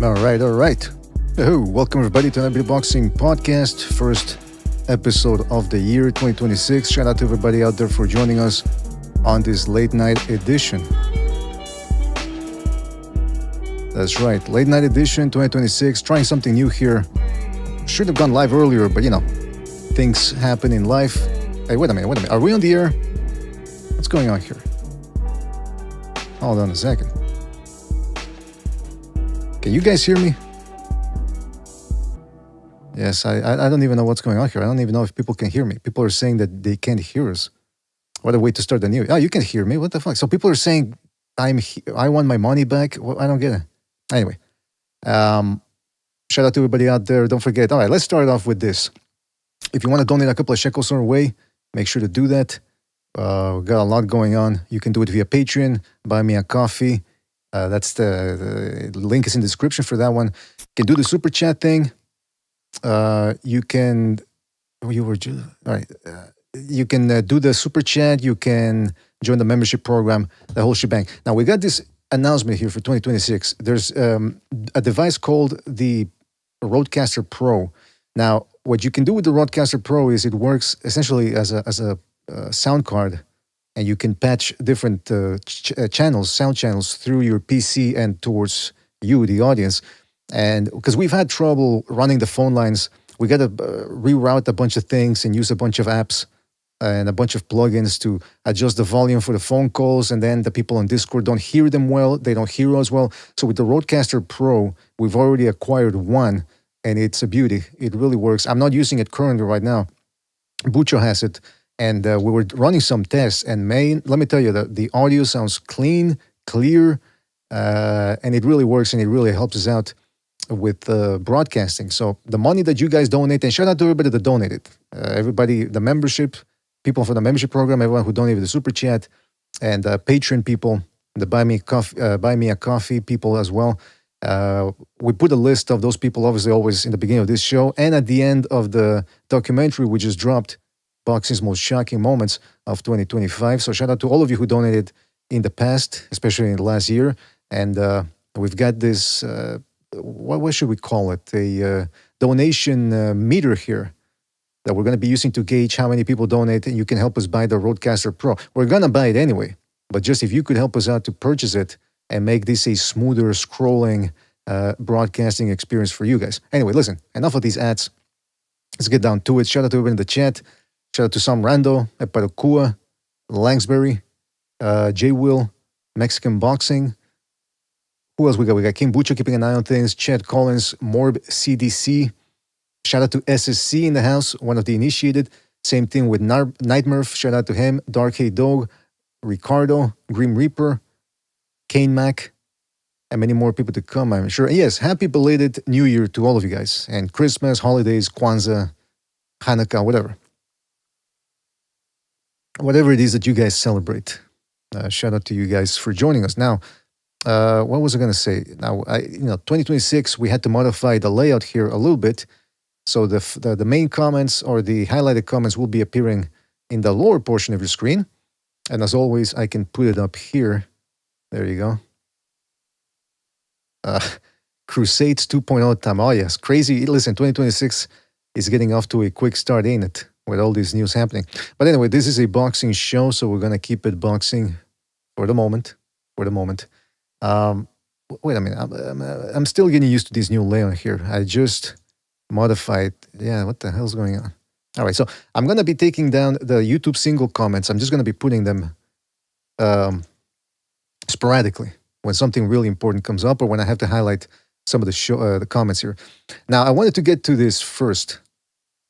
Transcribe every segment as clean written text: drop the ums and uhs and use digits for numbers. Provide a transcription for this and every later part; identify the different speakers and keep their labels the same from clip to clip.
Speaker 1: All right, all right. Oh, welcome everybody to another boxing podcast. First episode of the year 2026. Shout out to everybody out there for joining us on this late night edition. That's right, late night edition 2026. Trying something new here. Should have gone live earlier, but things happen in life. Hey, wait a minute. Are we on the air? What's going on here? Hold on a second. Can you guys hear me? Yes, I don't even know what's going on here. I don't even know if people can hear me. People are saying that they can't hear us. What a way to start the new. Oh, you can hear me. What the fuck? So people are saying I want my money back. Well, I don't get it. Anyway, shout out to everybody out there. Don't forget. All right, let's start off with this. If you want to donate a couple of shekels our way, make sure to do that. We've got a lot going on. You can do it via Patreon. Buy me a coffee. That's the link is in the description for that one. You can do the super chat thing. You can. All right. You can do the super chat. You can join the membership program. The whole shebang. Now we got this announcement here for 2026. There's a device called the Rodecaster Pro. Now, what you can do with the Rodecaster Pro is it works essentially as a sound card. And you can patch different sound channels through your PC and towards you, the audience. And because we've had trouble running the phone lines, we got to reroute a bunch of things and use a bunch of apps and a bunch of plugins to adjust the volume for the phone calls. And then the people on Discord don't hear them well. They don't hear us well. So with the Rodecaster Pro, we've already acquired one, and it's a beauty. It really works. I'm not using it currently right now. Bucho has it. And we were running some tests, and let me tell you that the audio sounds clean, clear, and it really works, and it really helps us out with broadcasting. So the money that you guys donate, and shout out to everybody that donated, everybody, the membership, people for the membership program, everyone who donated the super chat, and Patreon people, the buy me a coffee people as well. We put a list of those people, obviously, always in the beginning of this show, and at the end of the documentary we just dropped. Boxing's most shocking moments of 2025. So shout out to all of you who donated in the past, especially in the last year. And we've got this, what should we call it? A donation meter here that we're going to be using to gauge how many people donate, and you can help us buy the Rodecaster Pro. We're going to buy it anyway, but just if you could help us out to purchase it and make this a smoother scrolling broadcasting experience for you guys. Anyway, listen, enough of these ads. Let's get down to it. Shout out to everyone in the chat. Shout out to Sam Rando, Eparokua, Langsbury, J. Will, Mexican Boxing. Who else we got? We got King Bucho keeping an eye on things. Chad Collins, Morb CDC. Shout out to SSC in the house, one of the initiated. Same thing with Nightmurph. Shout out to him. Dark Hay Dog, Ricardo, Grim Reaper, Kane Mac, and many more people to come, I'm sure. Yes, happy belated New Year to all of you guys. And Christmas, holidays, Kwanzaa, Hanukkah, whatever. Whatever it is that you guys celebrate. Shout out to you guys for joining us. Now, what was I going to say? Now, 2026, we had to modify the layout here a little bit. So the main comments or the highlighted comments will be appearing in the lower portion of your screen. And as always, I can put it up here. There you go. Crusades 2.0 time. Oh, yes. Crazy. Listen, 2026 is getting off to a quick start, ain't it? With all this news happening. But anyway, this is a boxing show, so we're going to keep it boxing for the moment. Wait a minute. I'm still getting used to this new layout here. I just modified. Yeah, what the hell's going on? All right, so I'm going to be taking down the YouTube single comments. I'm just going to be putting them sporadically when something really important comes up or when I have to highlight some of the comments here. Now, I wanted to get to this first.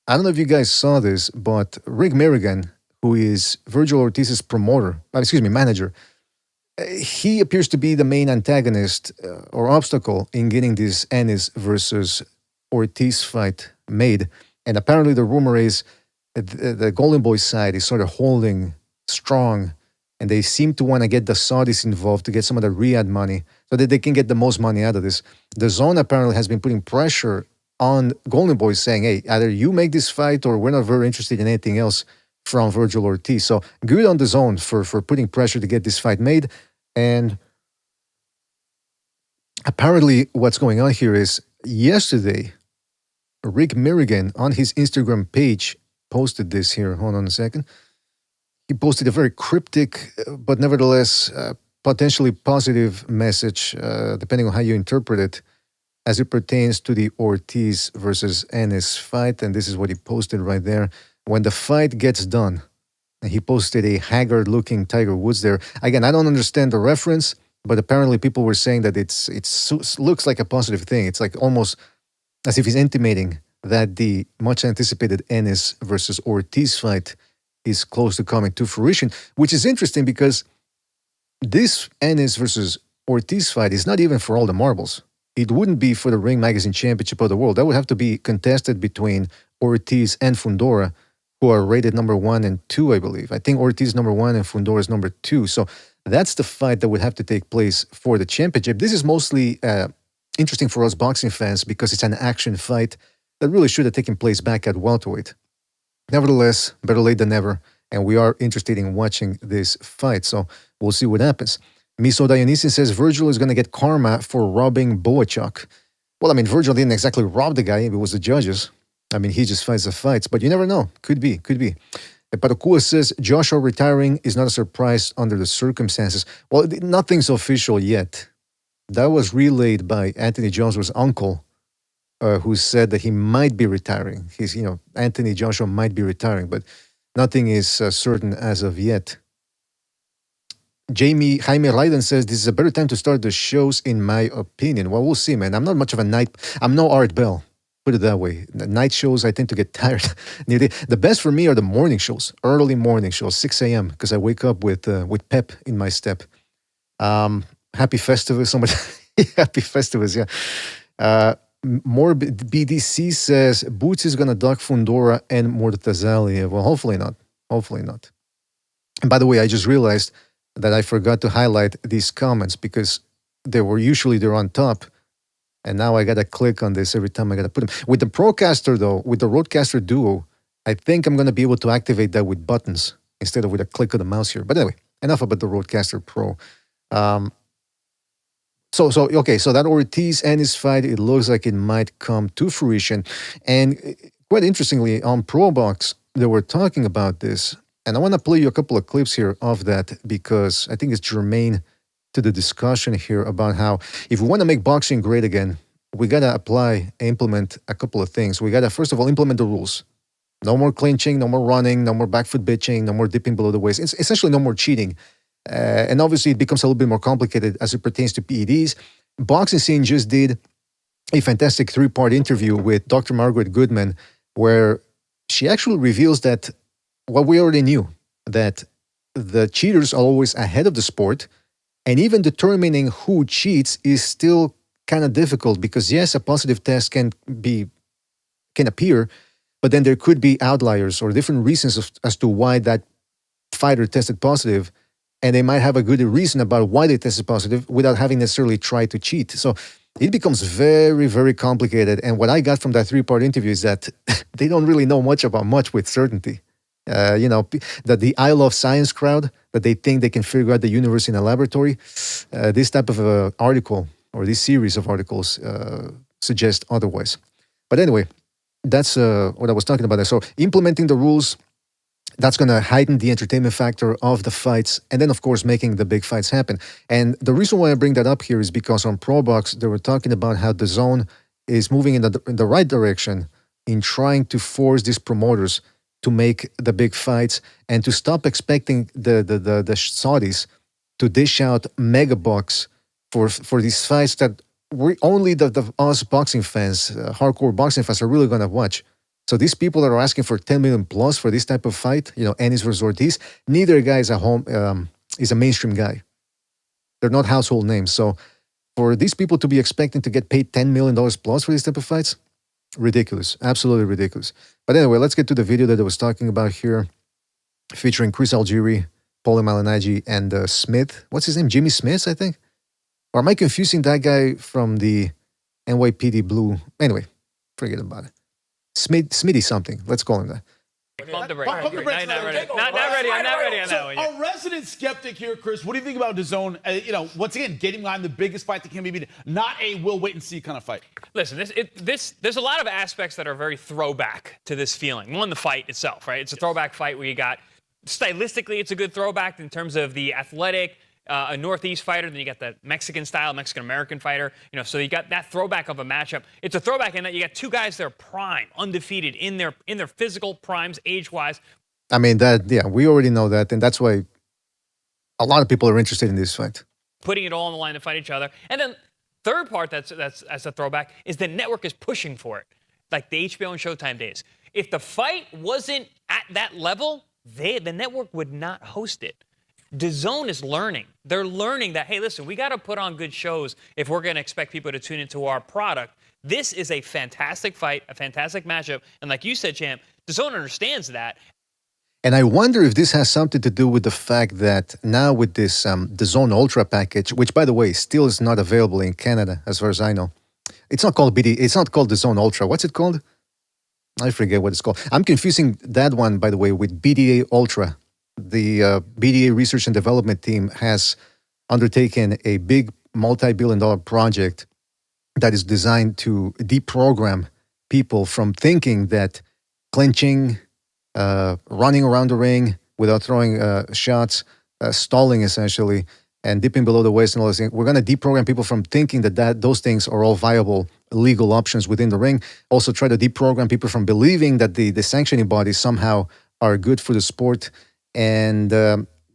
Speaker 1: I don't know if you guys saw this, but Rick Merrigan, who is Virgil Ortiz's manager, he appears to be the main antagonist or obstacle in getting this Ennis versus Ortiz fight made. And apparently the rumor is the Golden Boy side is sort of holding strong, and they seem to want to get the Saudis involved to get some of the Riyadh money so that they can get the most money out of this. The Zone apparently has been putting pressure on Golden Boy, saying, hey, either you make this fight or we're not very interested in anything else from Virgil Ortiz. So good on the Zone for putting pressure to get this fight made. And apparently what's going on here is yesterday, Rick Mirrigan on his Instagram page posted this here. Hold on a second. He posted a very cryptic, but nevertheless potentially positive message, depending on how you interpret it, as it pertains to the Ortiz versus Ennis fight. And this is what he posted right there. When the fight gets done, and he posted a haggard-looking Tiger Woods there. Again, I don't understand the reference, but apparently people were saying that it looks like a positive thing. It's like almost as if he's intimating that the much anticipated Ennis versus Ortiz fight is close to coming to fruition, which is interesting because this Ennis versus Ortiz fight is not even for all the marbles. It wouldn't be for the Ring Magazine Championship of the World. That would have to be contested between Ortiz and Fundora, who are rated number 1 and 2, I believe. I think Ortiz is number 1 and Fundora is number 2. So that's the fight that would have to take place for the championship. This is mostly interesting for us boxing fans because it's an action fight that really should have taken place back at welterweight. Nevertheless, better late than never, and we are interested in watching this fight, so we'll see what happens. Miso Dionysian says Virgil is going to get karma for robbing Boachuk. Well, I mean, Virgil didn't exactly rob the guy, it was the judges. I mean, he just fights the fights, but you never know. Could be. Patakua says Joshua retiring is not a surprise under the circumstances. Well, nothing's official yet. That was relayed by Anthony Joshua's uncle, who said that he might be retiring. Anthony Joshua might be retiring, but nothing is certain as of yet. Jaime Raiden says this is a better time to start the shows, in my opinion. Well, we'll see, man. I'm not much of a night. I'm no Art Bell. Put it that way. The night shows, I tend to get tired. The best for me are the morning shows, early morning shows, 6 a.m., because I wake up with pep in my step. Happy Festivus. Somebody, happy Festivus, yeah. More BDC says Boots is going to duck Fundora and Mortazali. Well, hopefully not. Hopefully not. And by the way, I just realized that I forgot to highlight these comments because they're on top. And now I got to click on this every time I got to put them. With the Procaster, though, with the Rodecaster Duo, I think I'm going to be able to activate that with buttons instead of with a click of the mouse here. But anyway, enough about the Rodecaster Pro. So that Ortiz and his fight, it looks like it might come to fruition. And quite interestingly, on ProBox, they were talking about this. And I want to play you a couple of clips here of that because I think it's germane to the discussion here about how if we want to make boxing great again, we got to implement a couple of things. We got to, first of all, implement the rules. No more clinching, no more running, no more back foot bitching, no more dipping below the waist. It's essentially no more cheating. And obviously, it becomes a little bit more complicated as it pertains to PEDs. Boxing Scene just did a fantastic 3-part interview with Dr. Margaret Goodman, where she actually reveals that what we already knew, that the cheaters are always ahead of the sport, and even determining who cheats is still kind of difficult because, yes, a positive test can appear, but then there could be outliers or different reasons as to why that fighter tested positive, and they might have a good reason about why they tested positive without having necessarily tried to cheat. So it becomes very, very complicated. And what I got from that 3-part interview is that they don't really know much about much with certainty. That the I Love Science crowd, that they think they can figure out the universe in a laboratory, this type of article or this series of articles suggest otherwise. But anyway, that's what I was talking about. So implementing the rules, that's going to heighten the entertainment factor of the fights, and then, of course, making the big fights happen. And the reason why I bring that up here is because on ProBox, they were talking about how the zone is moving in the right direction in trying to force these promoters to make the big fights and to stop expecting the Saudis to dish out mega bucks for these fights that only us boxing fans, hardcore boxing fans, are really going to watch. So these people that are asking for 10 million plus for this type of fight, Ennis versus Ortiz, neither guy is is a mainstream guy. They're not household names. So for these people to be expecting to get paid $10 million plus for these type of fights, ridiculous, absolutely ridiculous. But anyway, let's get to the video that I was talking about here, featuring Chris Algieri, Paulie Malignaggi, and Smith. What's his name? Jimmy Smith, I think? Or am I confusing that guy from the NYPD Blue? Anyway, forget about it. Smitty something. Let's call him that.
Speaker 2: Bump the brakes.
Speaker 3: Bump the brakes.
Speaker 2: Not ready. Not ready. I'm not ready on that one yet.
Speaker 3: A resident skeptic here, Chris. What do you think about DAZN? Once again, getting behind the biggest fight that can be beaten, not a we'll wait and see kind of fight.
Speaker 2: Listen, there's a lot of aspects that are very throwback to this feeling. One, the fight itself, right? It's a throwback fight where you got stylistically, it's a good throwback in terms of the athletic. A Northeast fighter, then you got the Mexican style, Mexican-American fighter. So you got that throwback of a matchup. It's a throwback in that you got two guys that are prime, undefeated in their physical primes, age-wise.
Speaker 1: I mean, we already know that, and that's why a lot of people are interested in this fight.
Speaker 2: Putting it all on the line to fight each other. And then third part that's a throwback is the network is pushing for it, like the HBO and Showtime days. If the fight wasn't at that level, the network would not host it. DAZN is learning. They're learning that, hey, listen, we got to put on good shows if we're going to expect people to tune into our product. This is a fantastic fight, a fantastic matchup. And like you said, Champ, DAZN understands that.
Speaker 1: And I wonder if this has something to do with the fact that now with this DAZN Ultra package, which, by the way, still is not available in Canada, as far as I know. It's not called It's not called DAZN Ultra. What's it called? I forget what it's called. I'm confusing that one, by the way, with BDA Ultra. The BDA research and development team has undertaken a big multi-billion-dollar project that is designed to deprogram people from thinking that clinching, running around the ring without throwing shots, stalling essentially, and dipping below the waist and all those things. We're going to deprogram people from thinking that those things are all viable legal options within the ring. Also try to deprogram people from believing that the sanctioning bodies somehow are good for the sport. And,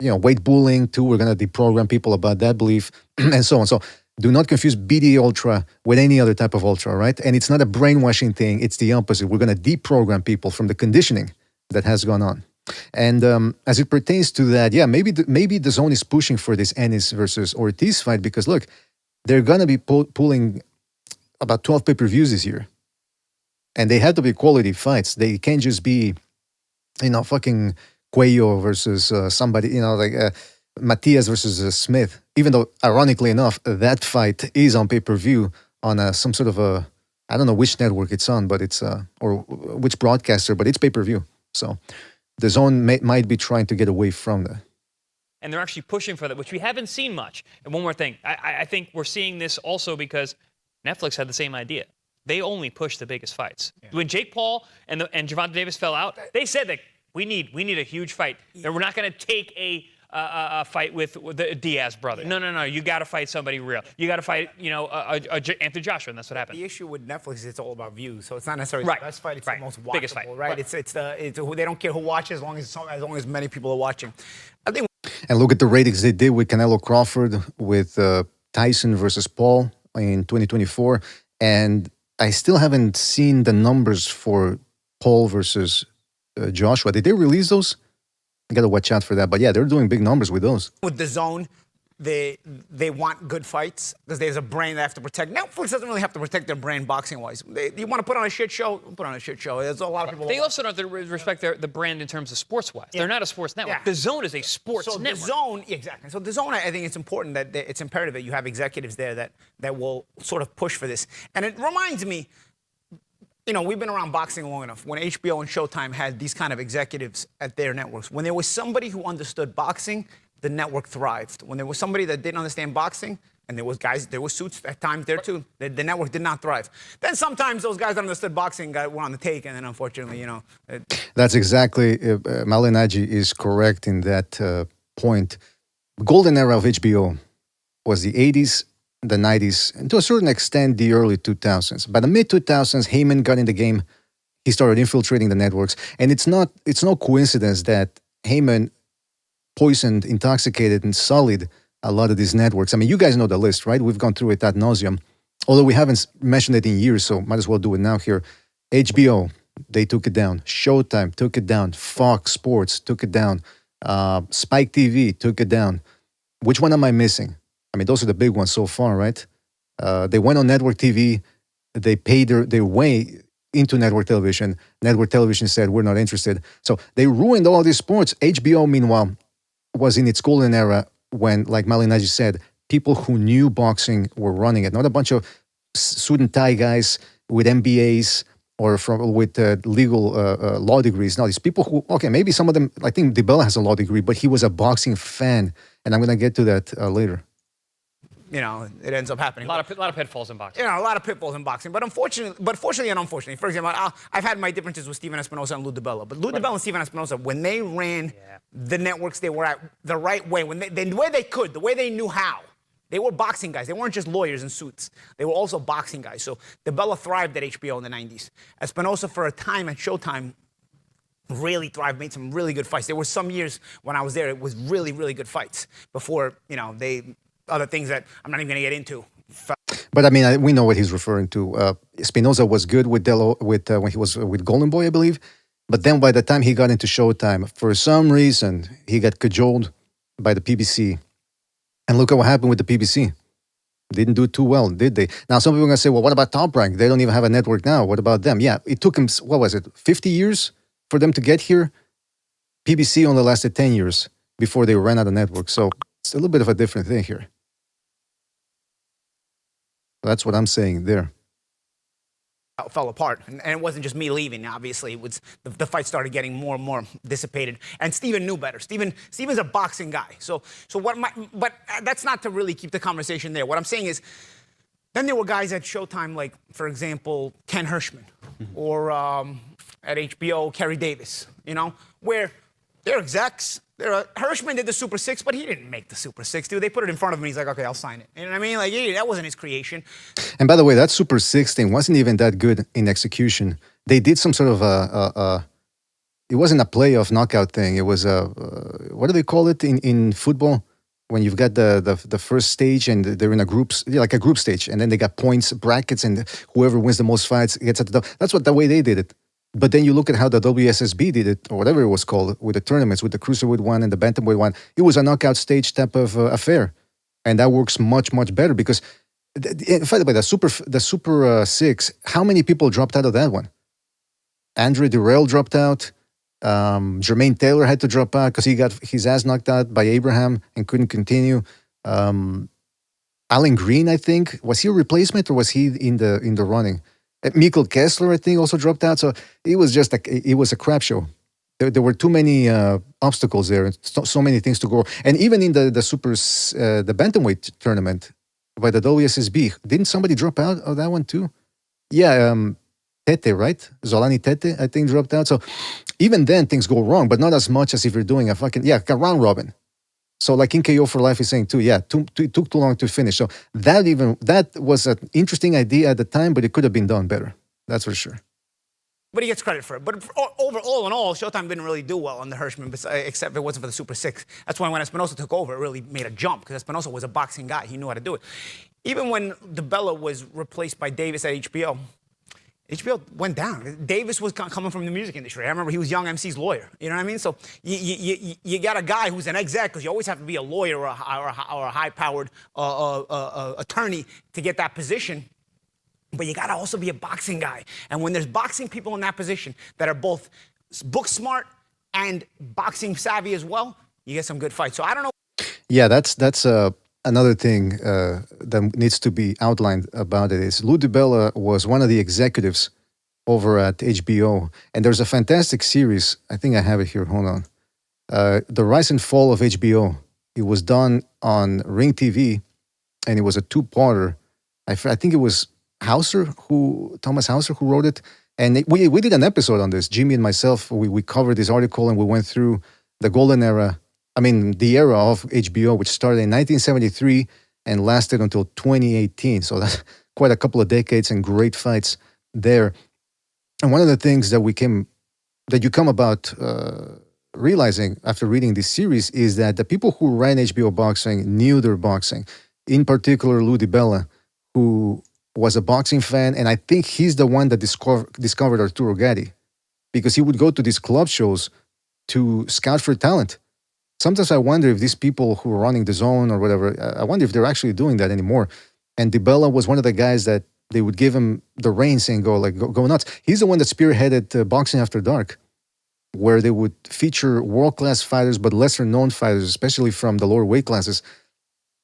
Speaker 1: weight bullying too. We're going to deprogram people about that belief and so on. So do not confuse BDA Ultra with any other type of Ultra, right? And it's not a brainwashing thing. It's the opposite. We're going to deprogram people from the conditioning that has gone on. And as it pertains to that, maybe DAZN is pushing for this Ennis versus Ortiz fight because, look, they're going to be pulling about 12 pay-per-views this year. And they have to be quality fights. They can't just be, fucking Cuello versus somebody, Matias versus Smith. Even though, ironically enough, that fight is on pay-per-view on some sort of I don't know which network it's on, but it's, or which broadcaster, but it's pay-per-view. So DAZN might be trying to get away from that.
Speaker 2: And they're actually pushing for that, which we haven't seen much. And one more thing, I think we're seeing this also because Netflix had the same idea. They only push the biggest fights. Yeah. When Jake Paul and Gervonta Davis fell out, they said that we need a huge fight. And we're not going to take a fight with the Diaz brother. Yeah. No. You got to fight somebody real. You got to fight, Anthony Joshua, and that's what happened.
Speaker 4: The issue with Netflix is it's all about views, so it's not necessarily the best fight. It's the most watchable,
Speaker 2: biggest fight.
Speaker 4: Right? It's they don't care who watches as long as many people are watching. I think.
Speaker 1: And look at the ratings they did with Canelo Crawford, with Tyson versus Paul in 2024, and I still haven't seen the numbers for Paul versus Joshua. Did they release those? You got to watch out for that. But yeah, they're doing big numbers with those.
Speaker 4: With DAZN, they want good fights because there's a brand they have to protect. Netflix doesn't really have to protect their brand boxing-wise. You want to put on a shit show? Put on a shit show. There's a lot of people.
Speaker 2: They also don't have to respect the brand in terms of sports-wise. Yeah. They're not a sports network. Yeah. DAZN is a sports network.
Speaker 4: DAZN, exactly. So DAZN, I think it's important that it's imperative that you have executives there that will sort of push for this. And it reminds me, we've been around boxing long enough. When HBO and Showtime had these kind of executives at their networks, when there was somebody who understood boxing, the network thrived. When there was somebody that didn't understand boxing, and there were suits at times there too, the network did not thrive. Then sometimes those guys that understood boxing were on the take, and then unfortunately,
Speaker 1: That's exactly, Malignaggi is correct in that point. Golden era of HBO was the 80s, the 90s, and to a certain extent, the early 2000s. By the mid-2000s, Heyman got in the game. He started infiltrating the networks. And it's no coincidence that Heyman poisoned, intoxicated, and sullied a lot of these networks. I mean, you guys know the list, right? We've gone through it ad nauseum. Although we haven't mentioned it in years, so might as well do it now here. HBO, they took it down. Showtime took it down. Fox Sports took it down. Spike TV took it down. Which one am I missing? I mean, those are the big ones so far, right? They went on network TV. They paid their way into network television. Network television said, we're not interested. So they ruined all these sports. HBO, meanwhile, was in its golden era when, like Malignaggi said, people who knew boxing were running it. Not a bunch of suit and tie guys with MBAs or from with legal law degrees. Now, these people who, okay, maybe some of them, I think DiBella has a law degree, but he was a boxing fan. And I'm going to get to that later.
Speaker 4: You know, it ends up happening.
Speaker 2: A lot of pitfalls in boxing.
Speaker 4: You know, a lot of pitfalls in boxing. But fortunately and unfortunately, for example, I've had my differences with Steven Espinosa and Lou DiBella. But Lou DiBella and Steven Espinosa, when they ran the networks they were at the right way, the way they could, the way they knew how, they were boxing guys. They weren't just lawyers in suits. They were also boxing guys. So DiBella thrived at HBO in the 90s. Espinosa, for a time at Showtime, really thrived, made some really good fights. There were some years when I was there, it was really, really good fights before, you know, other things that I'm not even going to get into.
Speaker 1: But I mean, we know what he's referring to. Espinosa was good with when he was with Golden Boy, I believe. But then by the time he got into Showtime, for some reason, he got cajoled by the PBC. And look at what happened with the PBC. Didn't do too well, did they? Now, some people are going to say, well, what about Top Rank? They don't even have a network now. What about them? Yeah, it took him, what was it, 50 years for them to get here? PBC only lasted 10 years before they ran out of network. So it's a little bit of a different thing here. That's what I'm saying there.
Speaker 4: Fell apart, and it wasn't just me leaving. Obviously, it was the fight started getting more and more dissipated. And Steven knew better. Steven's a boxing guy. But that's not to really keep the conversation there. What I'm saying is, then there were guys at Showtime, like for example, Ken Hirschman, or at HBO, Kerry Davis. You know, where they're execs. Hirschman did the Super 6, but he didn't make the Super 6, dude. They put it in front of him, and he's like, okay, I'll sign it. You know what I mean? Like, that wasn't his creation.
Speaker 1: And by the way, that Super 6 thing wasn't even that good in execution. They did some sort of it wasn't a playoff knockout thing. It was what do they call it in football? When you've got the first stage and they're in a like a group stage, and then they got points, brackets, and whoever wins the most fights gets at the top. That's the way they did it. But then you look at how the WSSB did it, or whatever it was called, with the tournaments, with the cruiserweight one and the bantamweight one. It was a knockout stage type of affair, and that works much, much better because, by the way, the Super 6. How many people dropped out of that one? Andre Durrell dropped out. Jermaine Taylor had to drop out because he got his ass knocked out by Abraham and couldn't continue. Alan Green, I think, was he a replacement or was he in the running? Mikkel Kessler, I think, also dropped out. So it was just it was a crap show. There were too many obstacles there, and so many things to go. And even in the bantamweight tournament by the WSSB, didn't somebody drop out of that one too? Yeah, Tete, right? Zolani Tete, I think, dropped out. So even then, things go wrong, but not as much as if you're doing a round robin. So like in KO for Life is saying too, it took too long to finish. So that was an interesting idea at the time, but it could have been done better. That's for sure.
Speaker 4: But he gets credit for it. But all in all, Showtime didn't really do well under Hirschman, except if it wasn't for the Super 6. That's why when Espinosa took over, it really made a jump, because Espinosa was a boxing guy. He knew how to do it. Even when DiBella was replaced by Davis at HBO went down. Davis was coming from the music industry. I remember he was Young MC's lawyer. You know what I mean? So you got a guy who's an exec, because you always have to be a lawyer or a high-powered attorney to get that position. But you got to also be a boxing guy. And when there's boxing people in that position that are both book smart and boxing savvy as well, you get some good fights. So I don't know.
Speaker 1: Yeah, that's another thing that needs to be outlined about it is Lou DiBella was one of the executives over at HBO. And there's a fantastic series. I think I have it here. Hold on. The Rise and Fall of HBO. It was done on Ring TV, and it was a two-parter. I think it was Thomas Hauser who wrote it. And we did an episode on this. Jimmy and myself, we covered this article, and we went through the golden era. I mean, the era of HBO, which started in 1973 and lasted until 2018. So that's quite a couple of decades and great fights there. And one of the things that you come about realizing after reading this series is that the people who ran HBO boxing knew their boxing. In particular, Lou DiBella, who was a boxing fan, and I think he's the one that discovered Arturo Gatti, because he would go to these club shows to scout for talent. Sometimes I wonder if these people who are running the zone or whatever, I wonder if they're actually doing that anymore. And DiBella was one of the guys that they would give him the reins and go nuts. He's the one that spearheaded Boxing After Dark, where they would feature world-class fighters, but lesser-known fighters, especially from the lower weight classes,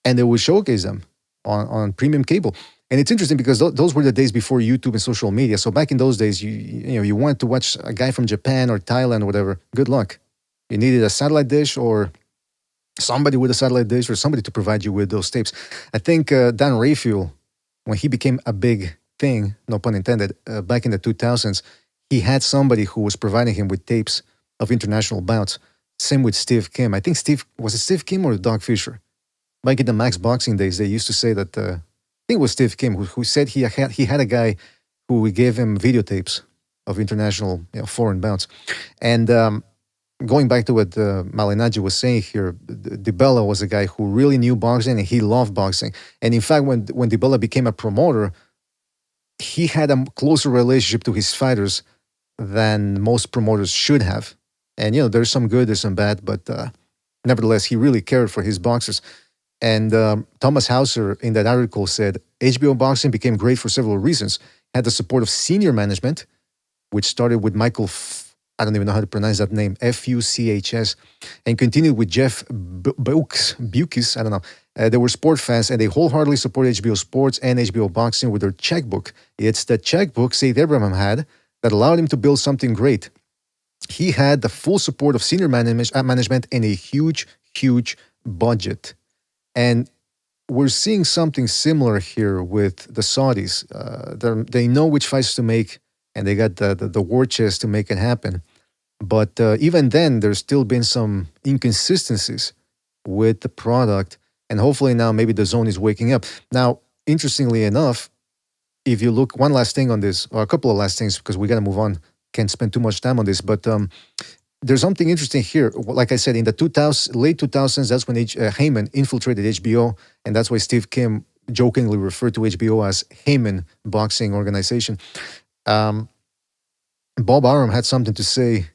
Speaker 1: and they would showcase them on premium cable. And it's interesting because those were the days before YouTube and social media. So back in those days, you wanted to watch a guy from Japan or Thailand or whatever. Good luck. You needed a satellite dish or somebody with a satellite dish or somebody to provide you with those tapes. I think Dan Rayfield, when he became a big thing, no pun intended, back in the 2000s, he had somebody who was providing him with tapes of international bouts. Same with Steve Kim. I think was it Steve Kim or Doug Fisher? Back in the Max Boxing days, they used to say that, I think it was Steve Kim, who said he had a guy who gave him videotapes of international, foreign bouts. And going back to what Malignaggi was saying here, DiBella was a guy who really knew boxing and he loved boxing. And in fact, when DiBella became a promoter, he had a closer relationship to his fighters than most promoters should have. And, there's some good, there's some bad, but nevertheless, he really cared for his boxers. And Thomas Hauser in that article said, HBO boxing became great for several reasons. It had the support of senior management, which started with Michael, I don't even know how to pronounce that name, Fuchs, and continued with Jeff Bukis, I don't know. They were sport fans, and they wholeheartedly support HBO Sports and HBO Boxing with their checkbook. It's the checkbook Said Abraham had that allowed him to build something great. He had the full support of senior management and a huge, huge budget. And we're seeing something similar here with the Saudis. They know which fights to make, and they got the war chest to make it happen. But even then, there's still been some inconsistencies with the product. And hopefully now maybe the zone is waking up. Now, interestingly enough, if you look, one last thing on this, or a couple of last things, because we got to move on. Can't spend too much time on this, but there's something interesting here. Like I said, in the late 2000s, that's when Heyman infiltrated HBO, and that's why Steve Kim jokingly referred to HBO as Heyman Boxing Organization. Bob Arum had something to say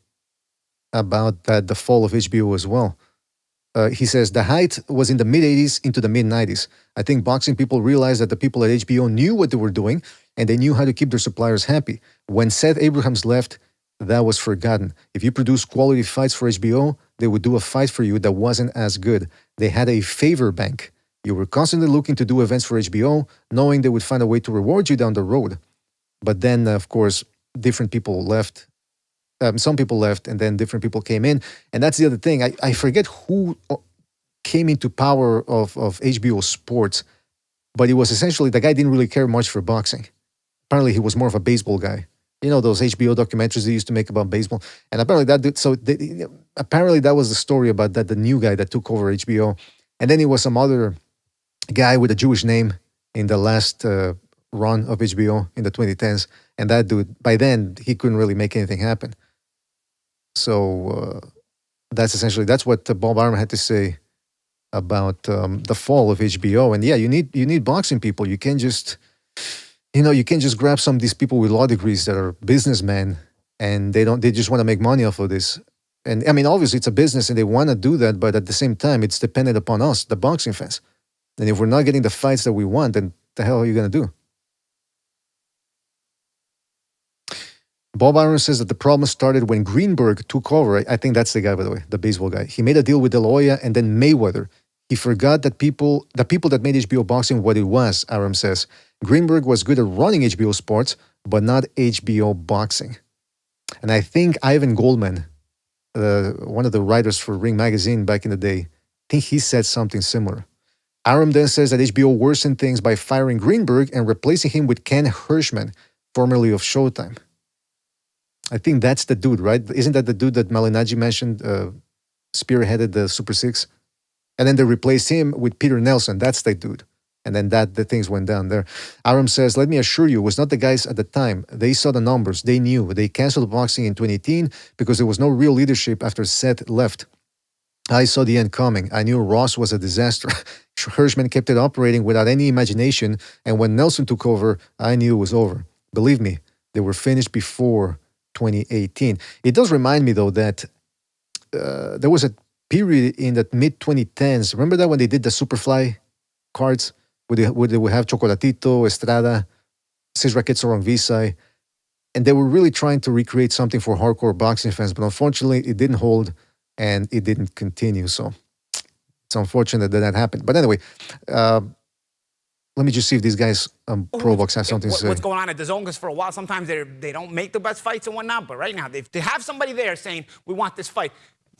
Speaker 1: about the fall of HBO as well. He says, the height was in the mid-'80s into the mid-'90s. I think boxing people realized that the people at HBO knew what they were doing, and they knew how to keep their suppliers happy. When Seth Abrahams left, that was forgotten. If you produce quality fights for HBO, they would do a fight for you that wasn't as good. They had a favor bank. You were constantly looking to do events for HBO, knowing they would find a way to reward you down the road. But then, of course, different people left. Some people left, and then different people came in. And that's the other thing. I forget who came into power of HBO Sports, but it was essentially, the guy didn't really care much for boxing. Apparently, he was more of a baseball guy. Those HBO documentaries they used to make about baseball. And apparently apparently that was the story about the new guy that took over HBO. And then it was some other guy with a Jewish name in the last run of HBO in the 2010s. And that dude, by then, he couldn't really make anything happen. So that's what Bob Arum had to say about the fall of HBO. And yeah, you need boxing people. You can't just grab some of these people with law degrees that are businessmen and they just want to make money off of this. And I mean, obviously it's a business and they want to do that, but at the same time, it's dependent upon us, the boxing fans. And if we're not getting the fights that we want, then the hell are you going to do? Bob Arum says that the problem started when Greenberg took over. I think that's the guy, by the way, the baseball guy. He made a deal with De La Hoya and then Mayweather. He forgot that the people that made HBO boxing what it was, Arum says. Greenberg was good at running HBO Sports, but not HBO boxing. And I think Ivan Goldman, one of the writers for Ring Magazine back in the day, I think he said something similar. Arum then says that HBO worsened things by firing Greenberg and replacing him with Ken Hirschman, formerly of Showtime. I think that's the dude, right? Isn't that the dude that Malignaggi mentioned, spearheaded the Super Six? And then they replaced him with Peter Nelson. That's the dude. And then the things went down there. Arum says, let me assure you, it was not the guys at the time. They saw the numbers. They knew. They canceled boxing in 2018 because there was no real leadership after Seth left. I saw the end coming. I knew Ross was a disaster. Hirschman kept it operating without any imagination. And when Nelson took over, I knew it was over. Believe me, they were finished before 2018. It does remind me, though, that there was a period in the mid-2010s. Remember that when they did the Superfly cards? Where they would have Chocolatito, Estrada, Seis Raquetes Orang Visay. And they were really trying to recreate something for hardcore boxing fans. But unfortunately, it didn't hold and it didn't continue. So it's unfortunate that happened. But anyway, Let me just see if these guys Pro Box have something to say.
Speaker 4: What's going on at the zone? Because for a while, sometimes they don't make the best fights and whatnot. But right now, they have somebody there saying, we want this fight.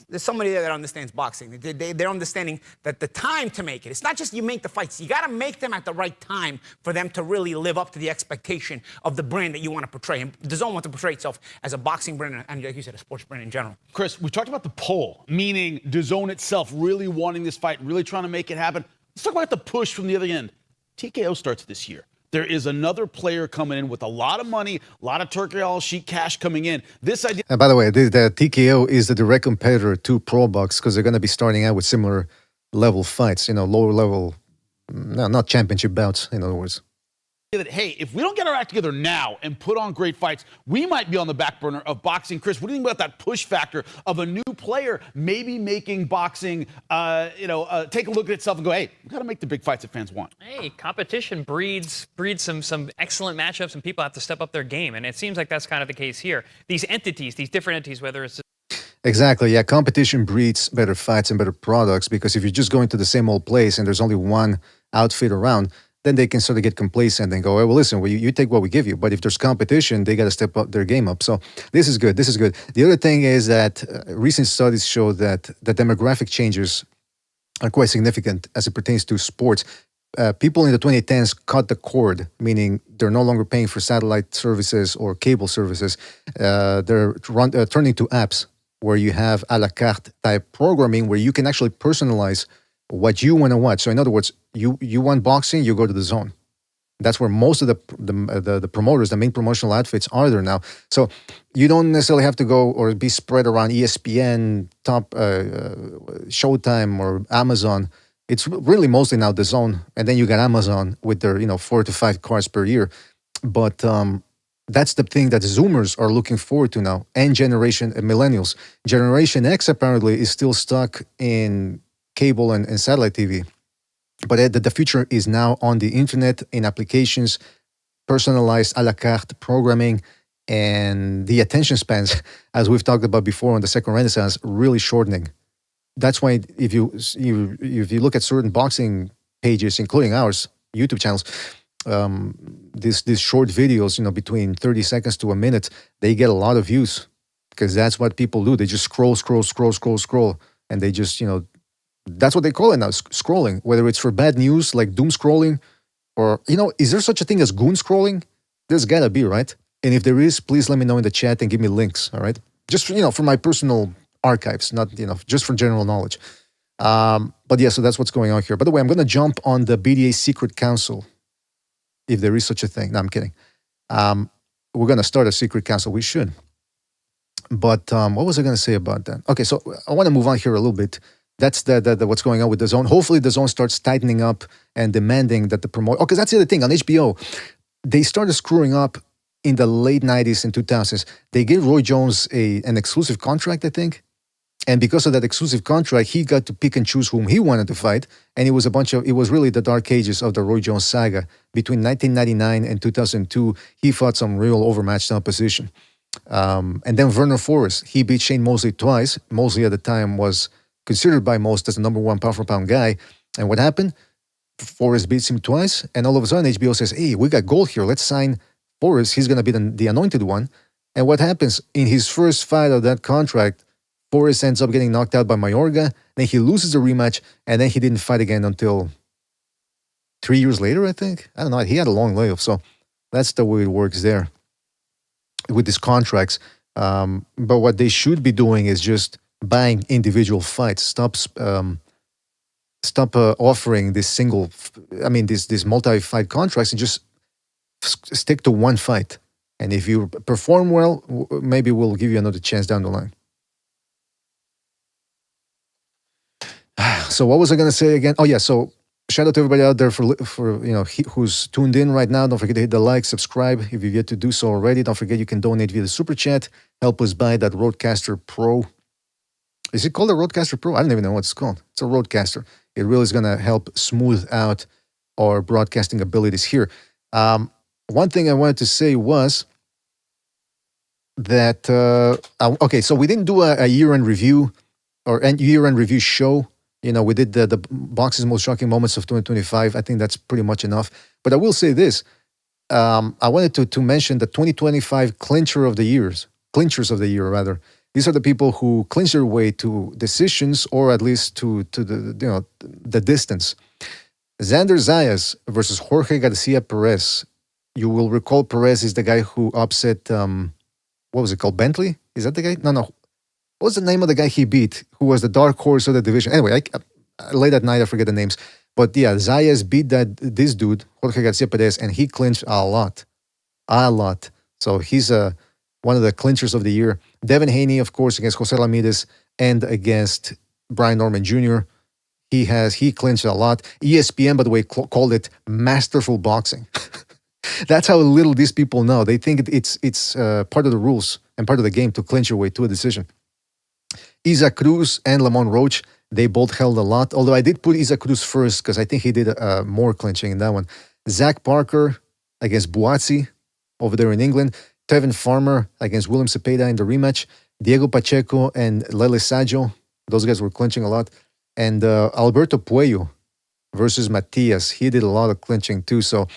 Speaker 4: There's somebody there that understands boxing. They're understanding that the time to make it. It's not just you make the fights. You got to make them at the right time for them to really live up to the expectation of the brand that you want to portray. And the zone wants to portray itself as a boxing brand and, like you said, a sports brand in general.
Speaker 3: Chris, we talked about the poll, meaning DAZN itself really wanting this fight, really trying to make it happen. Let's talk about the push from the other end. TKO starts this year. There is another player coming in with a lot of money, a lot of Turkey All Sheet cash coming in. This idea.
Speaker 1: And by the way, the TKO is the direct competitor to Pro Box because they're going to be starting out with similar level fights, lower level, no, not championship bouts, in other words.
Speaker 3: That, hey, if we don't get our act together now and put on great fights, we might be on the back burner of boxing. Chris, what do you think about that push factor of a new player maybe making boxing, take a look at itself and go, hey, we got to make the big fights that fans want?
Speaker 2: Hey, competition breeds some excellent matchups, and people have to step up their game. And it seems like that's kind of the case here. These entities, these different entities, whether it's
Speaker 1: Exactly. Yeah, competition breeds better fights and better products because if you're just going to the same old place and there's only one outfit around, then they can sort of get complacent and go, well, listen, you take what we give you. But if there's competition, they got to step up their game up. So this is good. This is good. The other thing is that recent studies show that the demographic changes are quite significant as it pertains to sports. People in the 2010s cut the cord, meaning they're no longer paying for satellite services or cable services. They're turning to apps where you have a la carte type programming where you can actually personalize what you want to watch. So in other words, you want boxing, you go to the zone. That's where most of the promoters, the main promotional outfits are there now. So you don't necessarily have to go or be spread around ESPN, Top, Showtime, or Amazon. It's really mostly now the zone, and then you got Amazon with their 4 to 5 cards per year. But that's the thing that Zoomers are looking forward to now, and millennials. Generation X apparently is still stuck in cable and satellite TV. But the future is now on the internet, in applications, personalized a la carte programming, and the attention spans, as we've talked about before on the second Renaissance, really shortening. That's why if you look at certain boxing pages, including ours, YouTube channels, these short videos, between 30 seconds to a minute, they get a lot of views because that's what people do. They just scroll, and they just, that's what they call it now, scrolling, whether it's for bad news like doom scrolling or, is there such a thing as goon scrolling? There's gotta be, right? And if there is, please let me know in the chat and give me links, all right? Just, for my personal archives, not, just for general knowledge. But yeah, so that's what's going on here. By the way, I'm going to jump on the BDA Secret Council, if there is such a thing. No, I'm kidding. We're going to start a secret council. We should. But what was I going to say about that? Okay, so I want to move on here a little bit. That's the what's going on with the zone. Hopefully the zone starts tightening up and demanding that the promote. Because that's the other thing. On HBO, they started screwing up in the late 90s and 2000s. They gave Roy Jones an exclusive contract, I think. And because of that exclusive contract, he got to pick and choose whom he wanted to fight. And it was it was really the dark ages of the Roy Jones saga. Between 1999 and 2002, he fought some real overmatched opposition. And then Werner Forrest, he beat Shane Mosley twice. Mosley at the time was considered by most as the number one pound-for-pound guy. And what happened? Forrest beats him twice, and all of a sudden HBO says, hey, we got gold here. Let's sign Forrest. He's going to be the anointed one. And what happens? In his first fight of that contract, Forrest ends up getting knocked out by Mayorga. Then he loses the rematch, and then he didn't fight again until 3 years later, I think. I don't know. He had a long layoff, so that's the way it works there with these contracts. But what they should be doing is just buying individual fights. Stop offering this these multi-fight contracts and just stick to one fight. And if you perform well, maybe we'll give you another chance down the line. So what was I going to say again? Oh yeah, so shout out to everybody out there for who's tuned in right now. Don't forget to hit the like, subscribe if you've yet to do so already. Don't forget you can donate via the super chat. Help us buy that Roadcaster Pro. Is it called a Roadcaster Pro? I don't even know what it's called. It's a Roadcaster. It really is going to help smooth out our broadcasting abilities here. One thing I wanted to say was that, okay, so we didn't do a year-end review or year-end review show We did the box's most shocking moments of 2025. I think that's pretty much enough. But I will say this. I wanted to mention the 2025 clinchers of the year, rather. These are the people who clinch their way to decisions, or at least to the distance. Xander Zayas versus Jorge Garcia Perez. You will recall Perez is the guy who upset, what was it called, Bentley? Is that the guy? No. What was the name of the guy he beat, who was the dark horse of the division? Anyway, late at night, I forget the names. But yeah, Zayas beat this dude, Jorge Garcia Perez, and he clinched a lot. So he's one of the clinchers of the year. Devin Haney, of course, against Jose Ramirez and against Brian Norman Jr. He clinched a lot. ESPN, by the way, called it masterful boxing. That's how little these people know. They think it's part of the rules and part of the game to clinch your way to a decision. Isaac Cruz and Lamont Roach, they both held a lot. Although I did put Isaac Cruz first because I think he did more clinching in that one. Zach Parker against Buatsi over there in England. Tevin Farmer against William Cepeda in the rematch. Diego Pacheco and Lele Saggio, those guys were clinching a lot. And Alberto Puello versus Matias, he did a lot of clinching too. So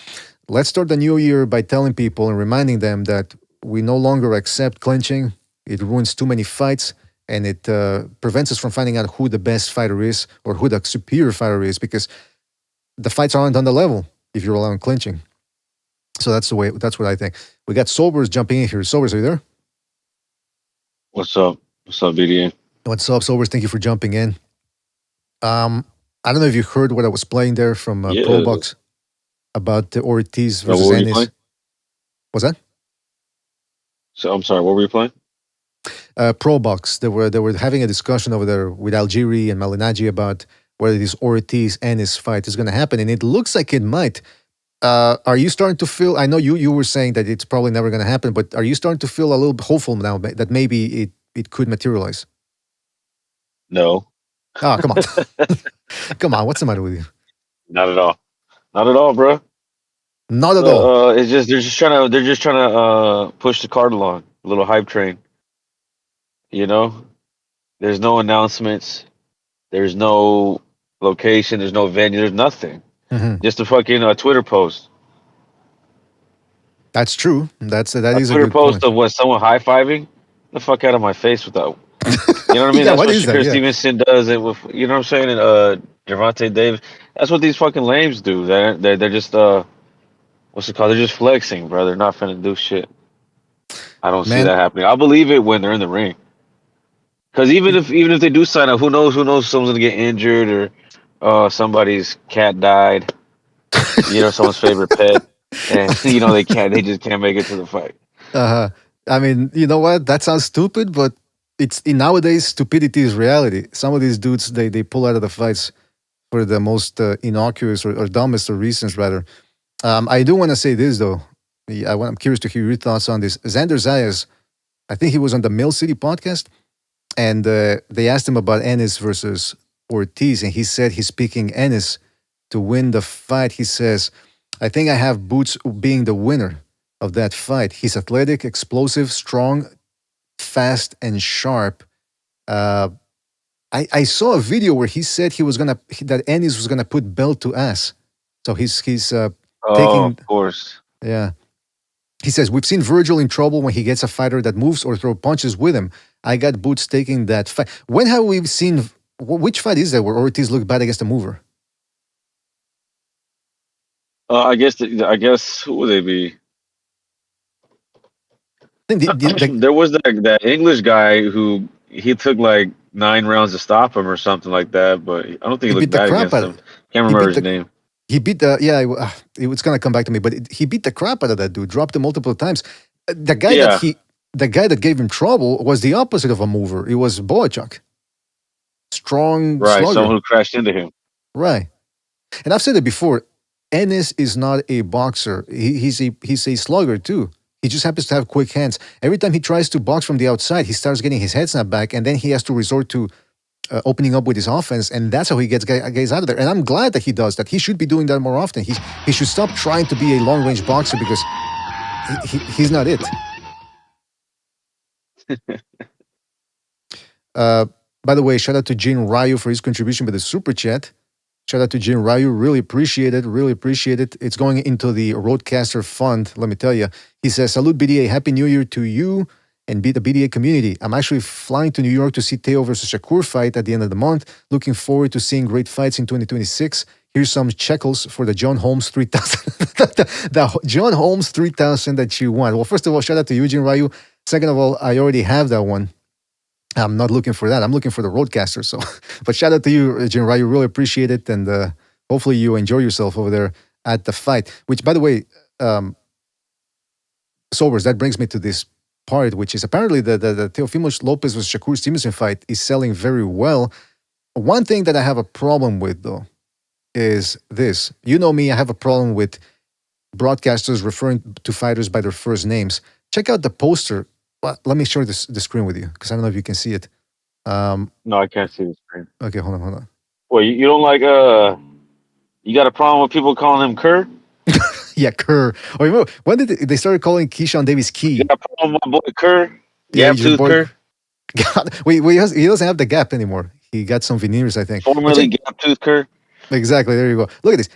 Speaker 1: let's start the new year by telling people and reminding them that we no longer accept clinching. It ruins too many fights, and it prevents us from finding out who the best fighter is or who the superior fighter is, because the fights aren't on the level if you're allowing clinching. So that's what I think. We got Sobers jumping in here. Sobers, are you there?
Speaker 5: What's up? What's up, BDA?
Speaker 1: What's up, Sobers? Thank you for jumping in. I don't know if you heard what I was playing there from Pro Box about the Ortiz versus Ennis. What's that?
Speaker 5: So I'm sorry, what were you playing?
Speaker 1: Pro Box. They were having a discussion over there with Algieri and Malignaggi about whether this Ortiz Ennis fight is going to happen, and it looks like it might. Are you starting to feel? I know you were saying that it's probably never going to happen, but are you starting to feel a little hopeful now that maybe it could materialize?
Speaker 5: No.
Speaker 1: Oh, come on. Come on, what's the matter with you?
Speaker 5: Not at all. Not at all, bro.
Speaker 1: Not at all.
Speaker 5: It's just they're just trying to push the card along, a little hype train. There's no announcements, there's no location, there's no venue, there's nothing.
Speaker 1: Mm-hmm.
Speaker 5: Just a fucking Twitter post.
Speaker 1: That's true. That is a
Speaker 5: Twitter
Speaker 1: good
Speaker 5: post
Speaker 1: point.
Speaker 5: of what someone high fiving. The fuck out of my face with that. You know what I mean?
Speaker 1: Yeah,
Speaker 5: That's what
Speaker 1: is that?
Speaker 5: Shakur
Speaker 1: Yeah.
Speaker 5: Stevenson does it with. You know what I'm saying? And Gervonta Davis. That's what these fucking lames do. They're just what's it called? They're just flexing, bro. They're not finna do shit. I don't see
Speaker 1: Man.
Speaker 5: that happening. I'll believe it when they're in the ring. Because even if they do sign up, who knows? Someone's gonna get injured or somebody's cat died. Someone's favorite pet, and they just can't make it to the fight.
Speaker 1: I mean, you know what? That sounds stupid, but nowadays stupidity is reality. Some of these dudes they pull out of the fights for the most innocuous or dumbest of reasons, rather. I do want to say this though. I'm curious to hear your thoughts on this. Xander Zayas, I think he was on the Mill City podcast, and they asked him about Ennis versus Ortiz, and he said he's picking Ennis to win the fight. He says, "I think I have Boots being the winner of that fight. He's athletic, explosive, strong, fast, and sharp." I saw a video where he said that Ennis was gonna put belt to ass. So he's taking.
Speaker 5: Of course.
Speaker 1: Yeah. He says, "We've seen Virgil in trouble when he gets a fighter that moves or throw punches with him. I got Boots taking that fight." When have we seen, which fight is that where Ortiz looked bad against a mover?
Speaker 5: I guess who would they be?
Speaker 1: I think
Speaker 5: There was that English guy who he took like 9 rounds to stop him or something like that, but I don't think he
Speaker 1: He beat
Speaker 5: looked
Speaker 1: the
Speaker 5: bad
Speaker 1: crap
Speaker 5: against
Speaker 1: out
Speaker 5: him.
Speaker 1: of-
Speaker 5: Can't
Speaker 1: he
Speaker 5: remember
Speaker 1: beat
Speaker 5: his name.
Speaker 1: he beat it's gonna come back to me, but he beat the crap out of that dude, dropped him multiple times. The guy
Speaker 5: Yeah.
Speaker 1: the guy that gave him trouble was the opposite of a mover. It was Boachuk. Strong
Speaker 5: Right,
Speaker 1: slugger.
Speaker 5: someone who crashed into him.
Speaker 1: Right. And I've said it before, Ennis is not a boxer. He's a slugger too. He just happens to have quick hands. Every time he tries to box from the outside, he starts getting his head snapped back, and then he has to resort to opening up with his offense, and that's how he gets guys out of there. And I'm glad that he does that. He should be doing that more often. He should stop trying to be a long-range boxer because he's not it. By the way, shout out to Jin Ryu for his contribution with the super chat. Shout out to Jin Ryu. Really appreciate it. Really appreciate it. It's going into the Roadcaster Fund. Let me tell you. He says, "Salute BDA. Happy New Year to you and be the BDA community. I'm actually flying to New York to see Teo versus Shakur fight at the end of the month. Looking forward to seeing great fights in 2026. Here's some shekels for the John Holmes 3000. the John Holmes 3000 that you want. Well, first of all, shout out to Eugene Ryu. Second of all, I already have that one. I'm not looking for that. I'm looking for the Roadcaster. So, but shout out to you, Eugene Ryu. Really appreciate it. And hopefully you enjoy yourself over there at the fight. Which, by the way, Sobers, that brings me to this part, which is apparently the Teofimo Lopez versus Shakur Stevenson fight is selling very well. One thing that I have a problem with, though, is this. You know me, I have a problem with broadcasters referring to fighters by their first names. Check out the poster. Well, let me share the screen with you because I don't know if you can see it.
Speaker 5: No, I can't see the screen.
Speaker 1: Okay, hold on.
Speaker 5: Well, you don't like you got a problem with people calling him Kerr?
Speaker 1: Yeah, Kerr. Oh, remember, when did they started calling Keyshawn Davis Key?
Speaker 5: You got a problem with my boy Kerr?
Speaker 1: Yeah,
Speaker 5: Gap tooth Kerr?
Speaker 1: God, wait, he doesn't have the gap anymore. He got some veneers, I think.
Speaker 5: Formerly Gap tooth Kerr?
Speaker 1: Exactly, there you go. Look at this.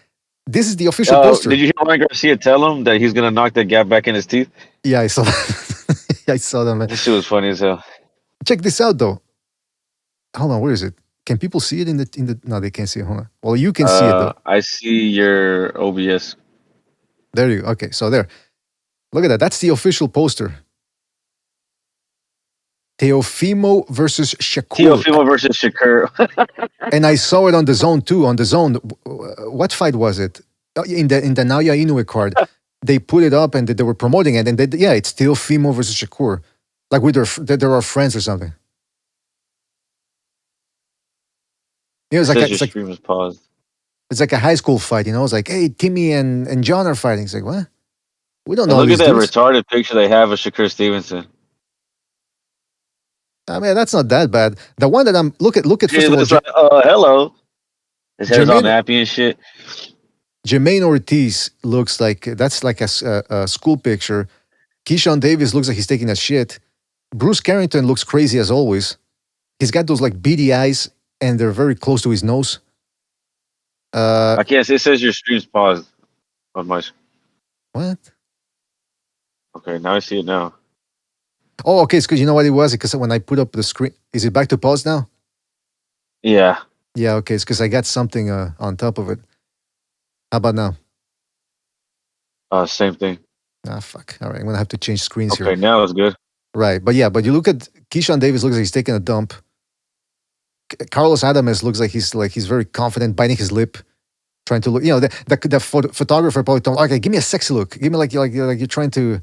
Speaker 1: This is the official poster.
Speaker 5: Did you hear Ryan Garcia tell him that he's gonna knock that gap back in his teeth?
Speaker 1: Yeah, I saw that. I saw that, man.
Speaker 5: This shit was funny as hell.
Speaker 1: Check this out, though. Hold on, where is it? Can people see it in the? No, they can't see it. Hold on. Well, you can see it though.
Speaker 5: I see your OBS.
Speaker 1: There you go. Okay, so there. Look at that. That's the official poster. Teofimo versus Shakur.
Speaker 5: Teofimo versus Shakur.
Speaker 1: And I saw it on the Zone too. On the Zone, what fight was it? In the Naoya Inoue card, they put it up and they were promoting it. And yeah, it's Teofimo versus Shakur, like with they're our friends or something. You know,
Speaker 5: Stream is paused.
Speaker 1: It's like a high school fight. You know, it's like, hey, Timmy and John are fighting. It's like, what? We don't know.
Speaker 5: Look at that
Speaker 1: dudes.
Speaker 5: retarded picture they have of Shakur Stevenson.
Speaker 1: I mean, that's not that bad. The one that I'm look at first of all,
Speaker 5: like, hello. His hair's all nappy and shit.
Speaker 1: Jermaine Ortiz looks like that's like a school picture. Keyshawn Davis looks like he's taking a shit. Bruce Carrington looks crazy as always. He's got those like beady eyes, and they're very close to his nose.
Speaker 5: I can't see. It says your stream's paused on my.
Speaker 1: What?
Speaker 5: Okay, now I see it now.
Speaker 1: Oh, okay. It's because you know what it was? Because when I put up the screen, is it back to pause now?
Speaker 5: Yeah.
Speaker 1: Yeah, okay. It's because I got something on top of it. How about now?
Speaker 5: Same thing.
Speaker 1: Ah, fuck. All right, I'm gonna have to change screens here.
Speaker 5: Okay, now it's good.
Speaker 1: Right, but you look at Keyshawn Davis. Looks like he's taking a dump. Carlos Adames looks like he's very confident, biting his lip, trying to look. You know, the photographer probably told him, okay, give me a sexy look. Give me like you're trying to,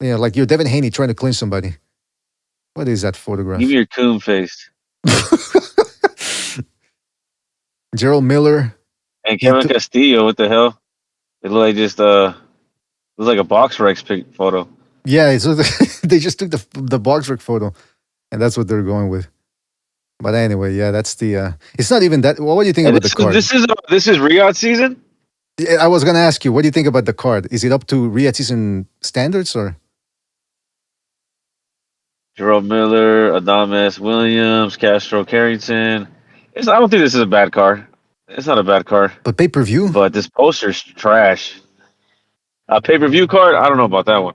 Speaker 1: you know, like you're Devin Haney trying to clinch somebody. What is that photograph?
Speaker 5: Give me your coon face.
Speaker 1: Gerald Miller
Speaker 5: and Kevin Castillo. What the hell? It looked like just looks like a box Rex photo.
Speaker 1: Yeah, so they just took the box Rex photo, and that's what they're going with. But anyway, yeah, that's the. It's not even that. What do you think about the card?
Speaker 5: This is Riyadh season.
Speaker 1: Yeah, I was gonna ask you, what do you think about the card? Is it up to Riyadh season standards or?
Speaker 5: Gerald Miller, Adames Williams, Castro Carrington. I don't think this is a bad card. It's not a bad card.
Speaker 1: But pay-per-view?
Speaker 5: But this poster's trash. A pay-per-view card? I don't know about that one.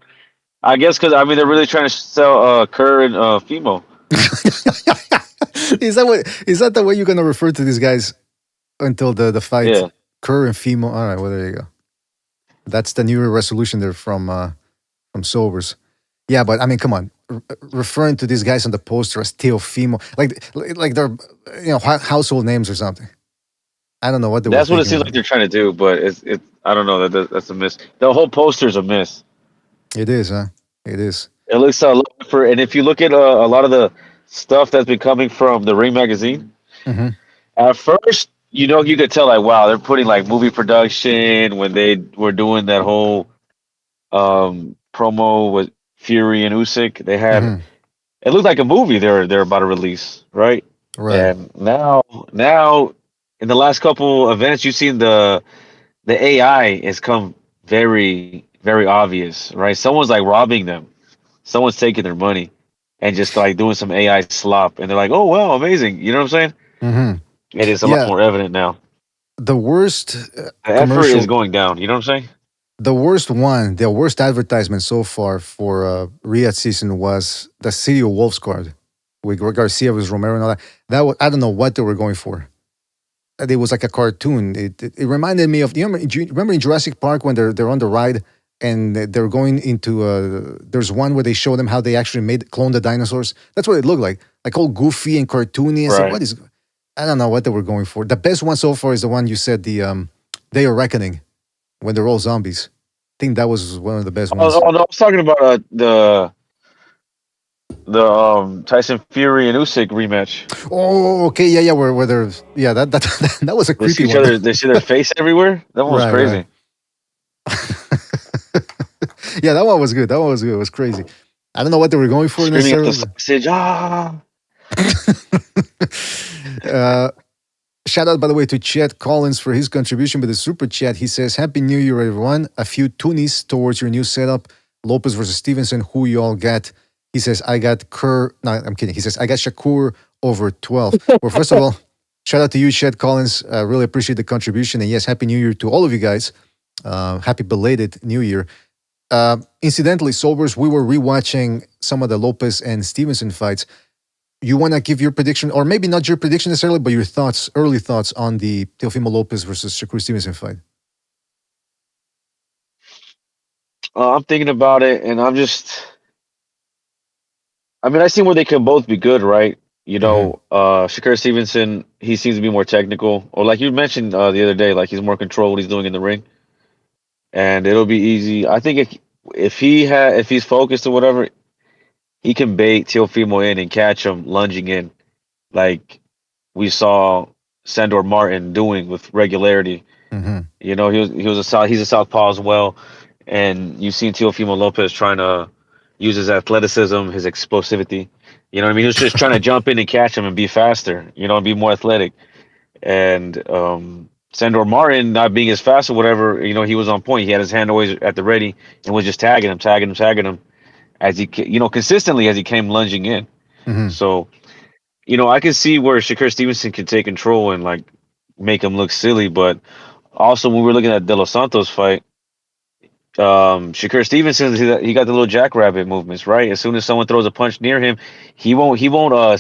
Speaker 5: I guess because, I mean, they're really trying to sell Kerr and Fimo.
Speaker 1: Is that the way you're going to refer to these guys until the fight?
Speaker 5: Yeah.
Speaker 1: Kerr and Fimo. All right, well, there you go. That's the New Year resolution there from Sobers. Yeah, but I mean, come on. Referring to these guys on the poster as Teofimo, like they're, you know, household names or something. I don't know what
Speaker 5: That's what it seems like they're trying to do, but it I don't know. That's a miss. The whole poster's a miss.
Speaker 1: It is, huh? It is.
Speaker 5: It looks and if you look at a lot of the stuff that's been coming from the Ring magazine, at first, you know, you could tell like, wow, they're putting like movie production when they were doing that whole promo with Fury and Usyk. They had it looked like a movie they're about to release, right?
Speaker 1: Right.
Speaker 5: And now in the last couple events, you've seen the AI has come very, very obvious, right? Someone's like robbing them. Someone's taking their money. and just like doing some AI slop, and they're like, "Oh wow, amazing!" You know what I'm saying?
Speaker 1: Mm-hmm.
Speaker 5: It is a lot
Speaker 1: Yeah,
Speaker 5: more evident now.
Speaker 1: the worst
Speaker 5: The effort is
Speaker 1: commercial,
Speaker 5: going down. You know what I'm saying?
Speaker 1: the worst advertisement so far for Riyadh season was the City of Wolves card with Garcia with Romero and all that. That was, I don't know what they were going for. It was like a cartoon. It reminded me of, do you remember in Jurassic Park when they're on the ride and they're going into there's one where they show them how they actually clone the dinosaurs. That's what it looked like all goofy and cartoony. And said,
Speaker 5: Right.
Speaker 1: what is? I don't know what they were going for. The best one so far is the one you said, the Day of Reckoning, when they're all zombies. I think that was one of the best ones.
Speaker 5: Oh no, I was talking about the Tyson Fury and Usyk rematch.
Speaker 1: Oh, okay, yeah, where they're, yeah, that that was a
Speaker 5: They see
Speaker 1: creepy
Speaker 5: each
Speaker 1: one.
Speaker 5: other. They see their face everywhere. That one was
Speaker 1: Right,
Speaker 5: crazy.
Speaker 1: Yeah, that one was good. That one was good. It was crazy. I don't know what they were going for
Speaker 5: Screaming at the
Speaker 1: necessarily.
Speaker 5: sausage. Ah.
Speaker 1: uh, Shout out, by the way, to Chet Collins for his contribution with the super chat. He says, "Happy New Year, everyone. A few toonies towards your new setup. Lopez versus Stevenson. Who you all got?" He says, "I got Kerr." No, I'm kidding. He says, "I got Shakur over 12." Well, first of all, shout out to you, Chet Collins. Really appreciate the contribution. And yes, Happy New Year to all of you guys. Happy belated New Year. Incidentally, Sobers, we were rewatching some of the Lopez and Stevenson fights. You want to give your prediction, or maybe not your prediction necessarily, but your thoughts, early thoughts on the Teofimo Lopez versus Shakur Stevenson fight?
Speaker 5: I'm thinking about it, and I'm just. I mean, I see where they can both be good, right?
Speaker 1: Mm-hmm.
Speaker 5: Shakur Stevenson, he seems to be more technical, or like you mentioned the other day, like he's more control what he's doing in the ring, and it'll be easy. I think if he's focused or whatever, he can bait Teofimo in and catch him lunging in, like we saw Sandor Martin doing with regularity.
Speaker 1: Mm-hmm.
Speaker 5: He's a southpaw as well, and you've seen Teofimo Lopez trying to use his athleticism, his explosivity. You know what I mean? He was just trying to jump in and catch him and be faster, and be more athletic. And Sandor Martin not being as fast or whatever, he was on point. He had his hand always at the ready and was just tagging him as consistently as he came lunging in.
Speaker 1: Mm-hmm.
Speaker 5: So, I can see where Shakur Stevenson can take control and like make him look silly, but also when we were looking at De Los Santos fight, Shakur Stevenson, he got the little jackrabbit movements, right? As soon as someone throws a punch near him, he won't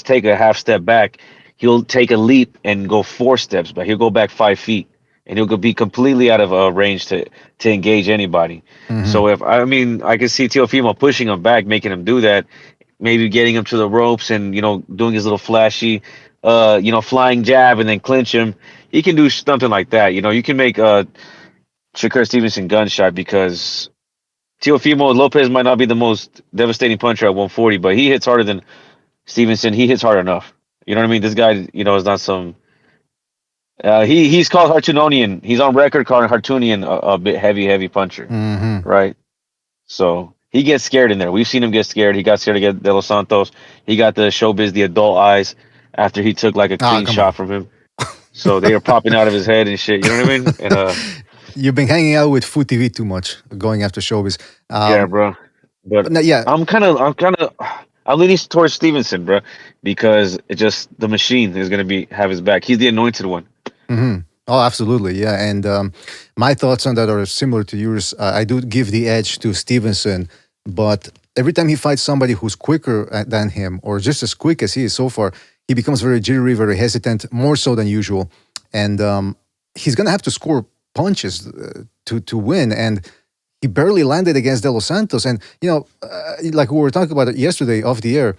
Speaker 5: take a half step back. He'll take a leap and go 4 steps back. He'll go back 5 feet, and he'll be completely out of range to engage anybody.
Speaker 1: Mm-hmm.
Speaker 5: So I can see Teofimo pushing him back, making him do that, maybe getting him to the ropes and doing his little flashy, flying jab and then clinch him. He can do something like that. You can make Shakur Stevenson gunshot because Teofimo Lopez might not be the most devastating puncher at 140, but he hits harder than Stevenson. He hits hard enough. You know what I mean? This guy, is not some. He's called Hartunian. He's on record calling Hartunian a bit heavy puncher,
Speaker 1: Mm-hmm.
Speaker 5: right? So he gets scared in there. We've seen him get scared. He got scared against De Los Santos. He got the showbiz, the adult eyes after he took like a
Speaker 1: Ah,
Speaker 5: clean
Speaker 1: come
Speaker 5: shot
Speaker 1: on.
Speaker 5: from him. So they are popping out of his head and shit. You know what I mean? And
Speaker 1: You've been hanging out with Food TV too much, going after showbiz.
Speaker 5: yeah, bro. But
Speaker 1: Yeah.
Speaker 5: I'm leaning towards Stevenson, bro, because it just the machine is gonna have his back. He's the anointed one.
Speaker 1: Mm-hmm. Oh, absolutely. Yeah. And my thoughts on that are similar to yours. I do give the edge to Stevenson, but every time he fights somebody who's quicker than him, or just as quick as he is so far, he becomes very jittery, very hesitant, more so than usual. And he's going to have to score punches to win. And he barely landed against De Los Santos. And, like we were talking about it yesterday off the air,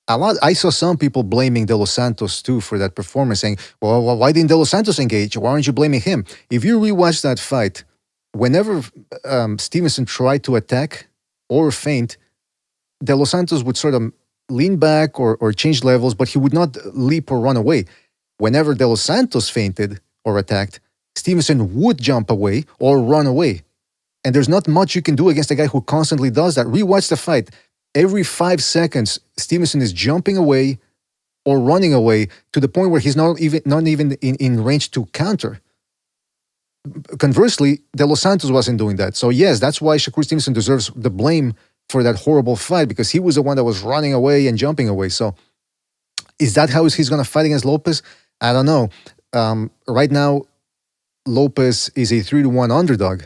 Speaker 1: I saw some people blaming De Los Santos too for that performance, saying, well, why didn't De Los Santos engage? Why aren't you blaming him? If you rewatch that fight, whenever Stevenson tried to attack or feint, De Los Santos would sort of lean back or change levels, but he would not leap or run away. Whenever De Los Santos feinted or attacked, Stevenson would jump away or run away. And there's not much you can do against a guy who constantly does that. Rewatch the fight. Every 5 seconds, Stevenson is jumping away or running away to the point where he's not even in range to counter. Conversely, De Los Santos wasn't doing that. So yes, that's why Shakur Stevenson deserves the blame for that horrible fight because he was the one that was running away and jumping away. So is that how he's going to fight against Lopez? I don't know. Right now, Lopez is a 3-1 underdog.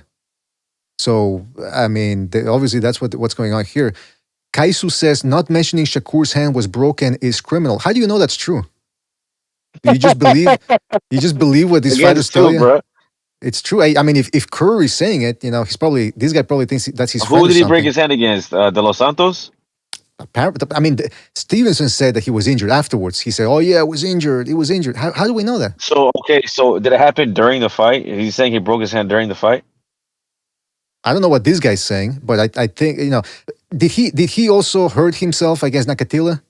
Speaker 1: So, I mean, obviously that's what's going on here. Kaisu says not mentioning Shakur's hand was broken is criminal. How do you know that's true? You just believe what these fighters tell you?
Speaker 5: Bro.
Speaker 1: It's true. I mean, if Kerr is saying it, this guy probably thinks that's his friend.
Speaker 5: Who did he
Speaker 1: or
Speaker 5: break
Speaker 1: something.
Speaker 5: his hand against? De Los Santos?
Speaker 1: Apparently, I mean, Stevenson said that he was injured afterwards. He said, "Oh yeah, I was injured. He was injured." How do we know that?
Speaker 5: So did it happen during the fight? He's saying he broke his hand during the fight.
Speaker 1: I don't know what this guy's saying, but I think did he also hurt himself against Nakatila?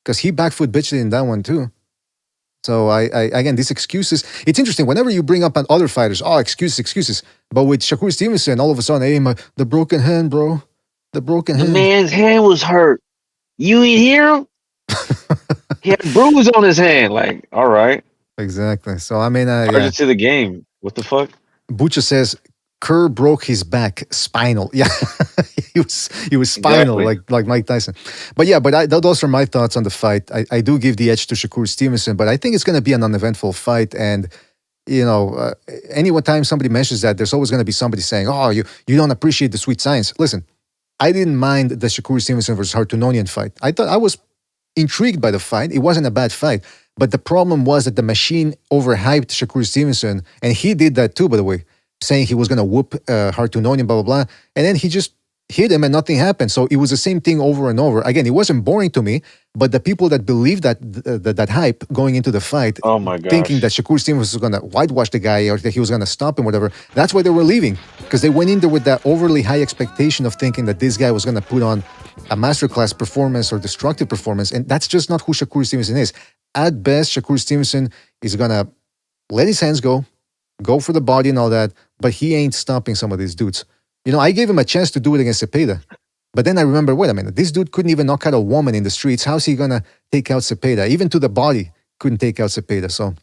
Speaker 1: Because he back foot bitched in that one too. So I again, these excuses. It's interesting whenever you bring up other fighters. Oh, excuses. But with Shakur Stevenson, all of a sudden, hey, the broken hand, bro, the broken hand.
Speaker 5: The man's hand was hurt. You ain't hear him? He had a bruise on his hand. Like, all right.
Speaker 1: Exactly. So I mean,
Speaker 5: Charge it to the game. What the fuck?
Speaker 1: Bucha says Kerr broke his back, spinal. Yeah, he was spinal,
Speaker 5: Exactly.
Speaker 1: like Mike Tyson. But yeah, those are my thoughts on the fight. I do give the edge to Shakur Stevenson, but I think it's going to be an uneventful fight. And any time somebody mentions that, there's always going to be somebody saying, "Oh, you don't appreciate the sweet science." Listen, I didn't mind the Shakur Stevenson versus Hartunonian fight. I thought I was intrigued by the fight. It wasn't a bad fight. But the problem was that the machine overhyped Shakur Stevenson, and he did that too, by the way, saying he was going to whoop Hartunonian, blah, blah, blah. And then he just hit him and nothing happened. So it was the same thing over and over. Again, it wasn't boring to me, but the people that believed that hype going into the fight,
Speaker 5: Oh my gosh.
Speaker 1: thinking that Shakur Stevenson was going to whitewash the guy or that he was going to stop him, whatever, that's why they were leaving. Because they went in there with that overly high expectation of thinking that this guy was going to put on a masterclass performance or destructive performance. And that's just not who Shakur Stevenson is. At best, Shakur Stevenson is going to let his hands go for the body and all that, but he ain't stopping some of these dudes. I gave him a chance to do it against Cepeda. But then I remember, wait a minute, this dude couldn't even knock out a woman in the streets. How's he going to take out Cepeda? Even to the body, couldn't take out Cepeda. So,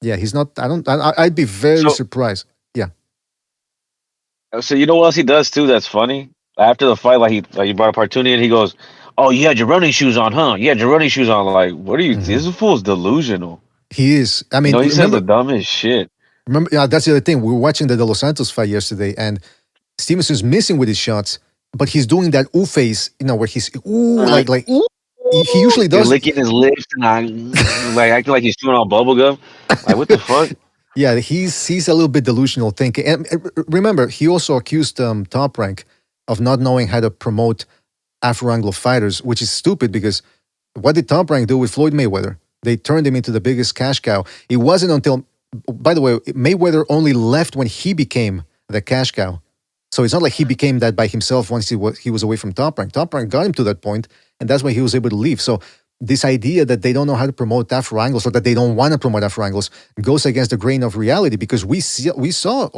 Speaker 1: yeah, he's not, I'd be very surprised. Yeah.
Speaker 5: So you know what else he does too? That's funny. After the fight, like he brought up Hartunian, he goes, "Oh, you had your running shoes on, huh? You had your running shoes on." Like, what are you? This fool's delusional.
Speaker 1: He is. I mean,
Speaker 5: He says the dumbest shit.
Speaker 1: Remember, that's the other thing. We were watching the De Los Santos fight yesterday, and Stevenson's missing with his shots, but he's doing that ooh face, where he's like he usually does.
Speaker 5: He's licking his lips and like acting like he's chewing on bubble gum. Like, what the fuck?
Speaker 1: Yeah, he's a little bit delusional thinking. And remember, he also accused Top Rank of not knowing how to promote Afro-Anglo fighters, which is stupid because what did Top Rank do with Floyd Mayweather? They turned him into the biggest cash cow. It wasn't until, by the way, Mayweather only left when he became the cash cow. So it's not like he became that by himself once he was away from Top Rank. Top Rank got him to that point, and that's why he was able to leave. So this idea that they don't know how to promote Afro-Anglos or that they don't want to promote Afro-Anglos goes against the grain of reality because we saw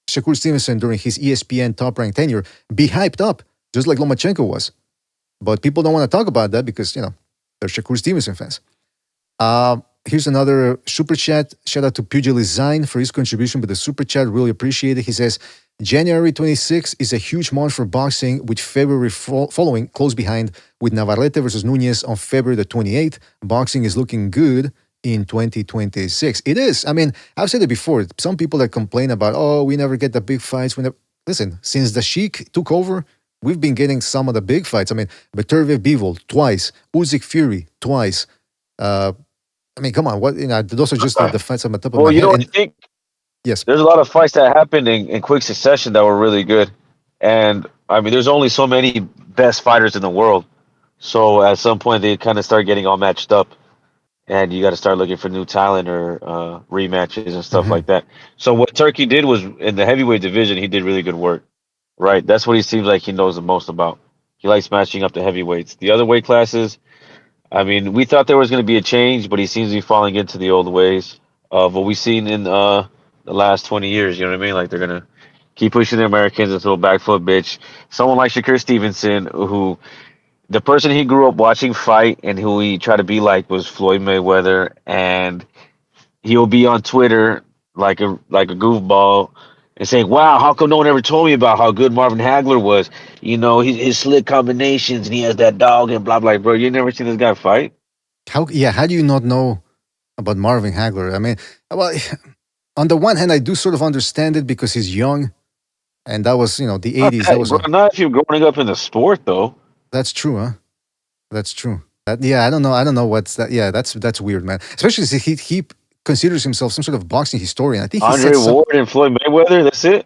Speaker 1: Shakur Stevenson during his ESPN Top Rank tenure be hyped up, just like Lomachenko was. But people don't want to talk about that because, they're Shakur Stevenson fans. Here's another super chat. Shout out to Pugilist Zine for his contribution with the super chat. Really appreciate it. He says, January 26 is a huge month for boxing, with February following close behind with Navarrete versus Nunez on February the 28th. Boxing is looking good in 2026. It is. I mean, I've said it before. Some people that complain about, we never get the big fights. Listen, since the Sheik took over, we've been getting some of the big fights. I mean, Beterbiev Bivol twice, Usyk Fury twice. I mean, come on. What those are just the fights on the top of my head.
Speaker 5: Well, what I think?
Speaker 1: Yes.
Speaker 5: There's a lot of fights that happened in quick succession that were really good. And, I mean, there's only so many best fighters in the world. So at some point, they kind of start getting all matched up. And you got to start looking for new talent or rematches and stuff like that. So what Turkey did was, in the heavyweight division, he did really good work. Right? That's what he seems like he knows the most about. He likes matching up the heavyweights. The other weight classes, I mean, we thought there was going to be a change, but he seems to be falling into the old ways of what we've seen in the last 20 years. You know what I mean? Like, they're going to keep pushing the Americans into a back foot bitch. Someone like Shakur Stevenson, who the person he grew up watching fight and who he tried to be like was Floyd Mayweather, and he'll be on Twitter like a goofball, and saying, "Wow, how come no one ever told me about how good Marvin Hagler was? You know, his slick combinations, and he has that dog and blah blah." Bro, you never seen this guy fight?
Speaker 1: How do you not know about Marvin Hagler? I mean, well, on the one hand, I do sort of understand it because he's young, and that was the
Speaker 5: Not
Speaker 1: '80s. That
Speaker 5: that,
Speaker 1: was
Speaker 5: bro. Not if you're growing up in the sport, though.
Speaker 1: that's true, huh? That's true. Yeah, I don't know. I don't know what's that. Yeah, that's weird, man. Especially since he considers himself some sort of boxing historian. I think he said
Speaker 5: Andre
Speaker 1: some.
Speaker 5: Ward and Floyd Mayweather. That's it.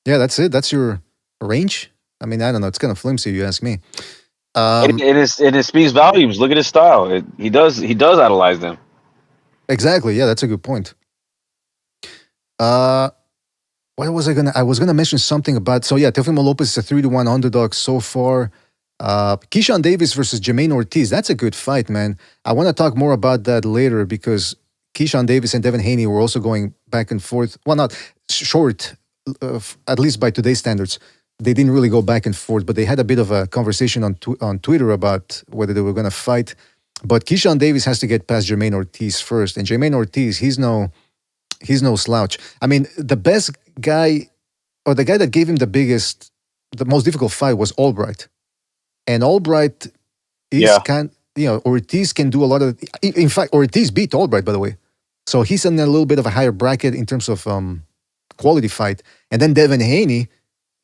Speaker 1: Yeah, that's it. That's your range. I mean, I don't know. It's kind of flimsy, you ask me.
Speaker 5: And,
Speaker 1: Um,
Speaker 5: and it speaks volumes. Look at his style. He does idolize them.
Speaker 1: exactly. Yeah, that's a good point. Uh, what was I gonna? I was gonna mention something about. So yeah, Teofimo Lopez is a 3-1 underdog so far. Keyshawn Davis versus Jermaine Ortiz. That's a good fight, man. I want to talk more about that later because Keyshawn Davis and Devin Haney were also going back and forth. Well, not short, at least by today's standards. They didn't really go back and forth, but they had a bit of a conversation on Twitter about whether they were going to fight. But Keyshawn Davis has to get past Jermaine Ortiz first, and Jermaine Ortiz, he's no slouch. I mean, the best guy or the guy that gave him the most difficult fight was Albright. And Albright is
Speaker 5: Yeah.
Speaker 1: Ortiz can do a lot of. In fact, Ortiz beat Albright, by the way. So he's in a little bit of a higher bracket in terms of quality fight. And then Devin Haney,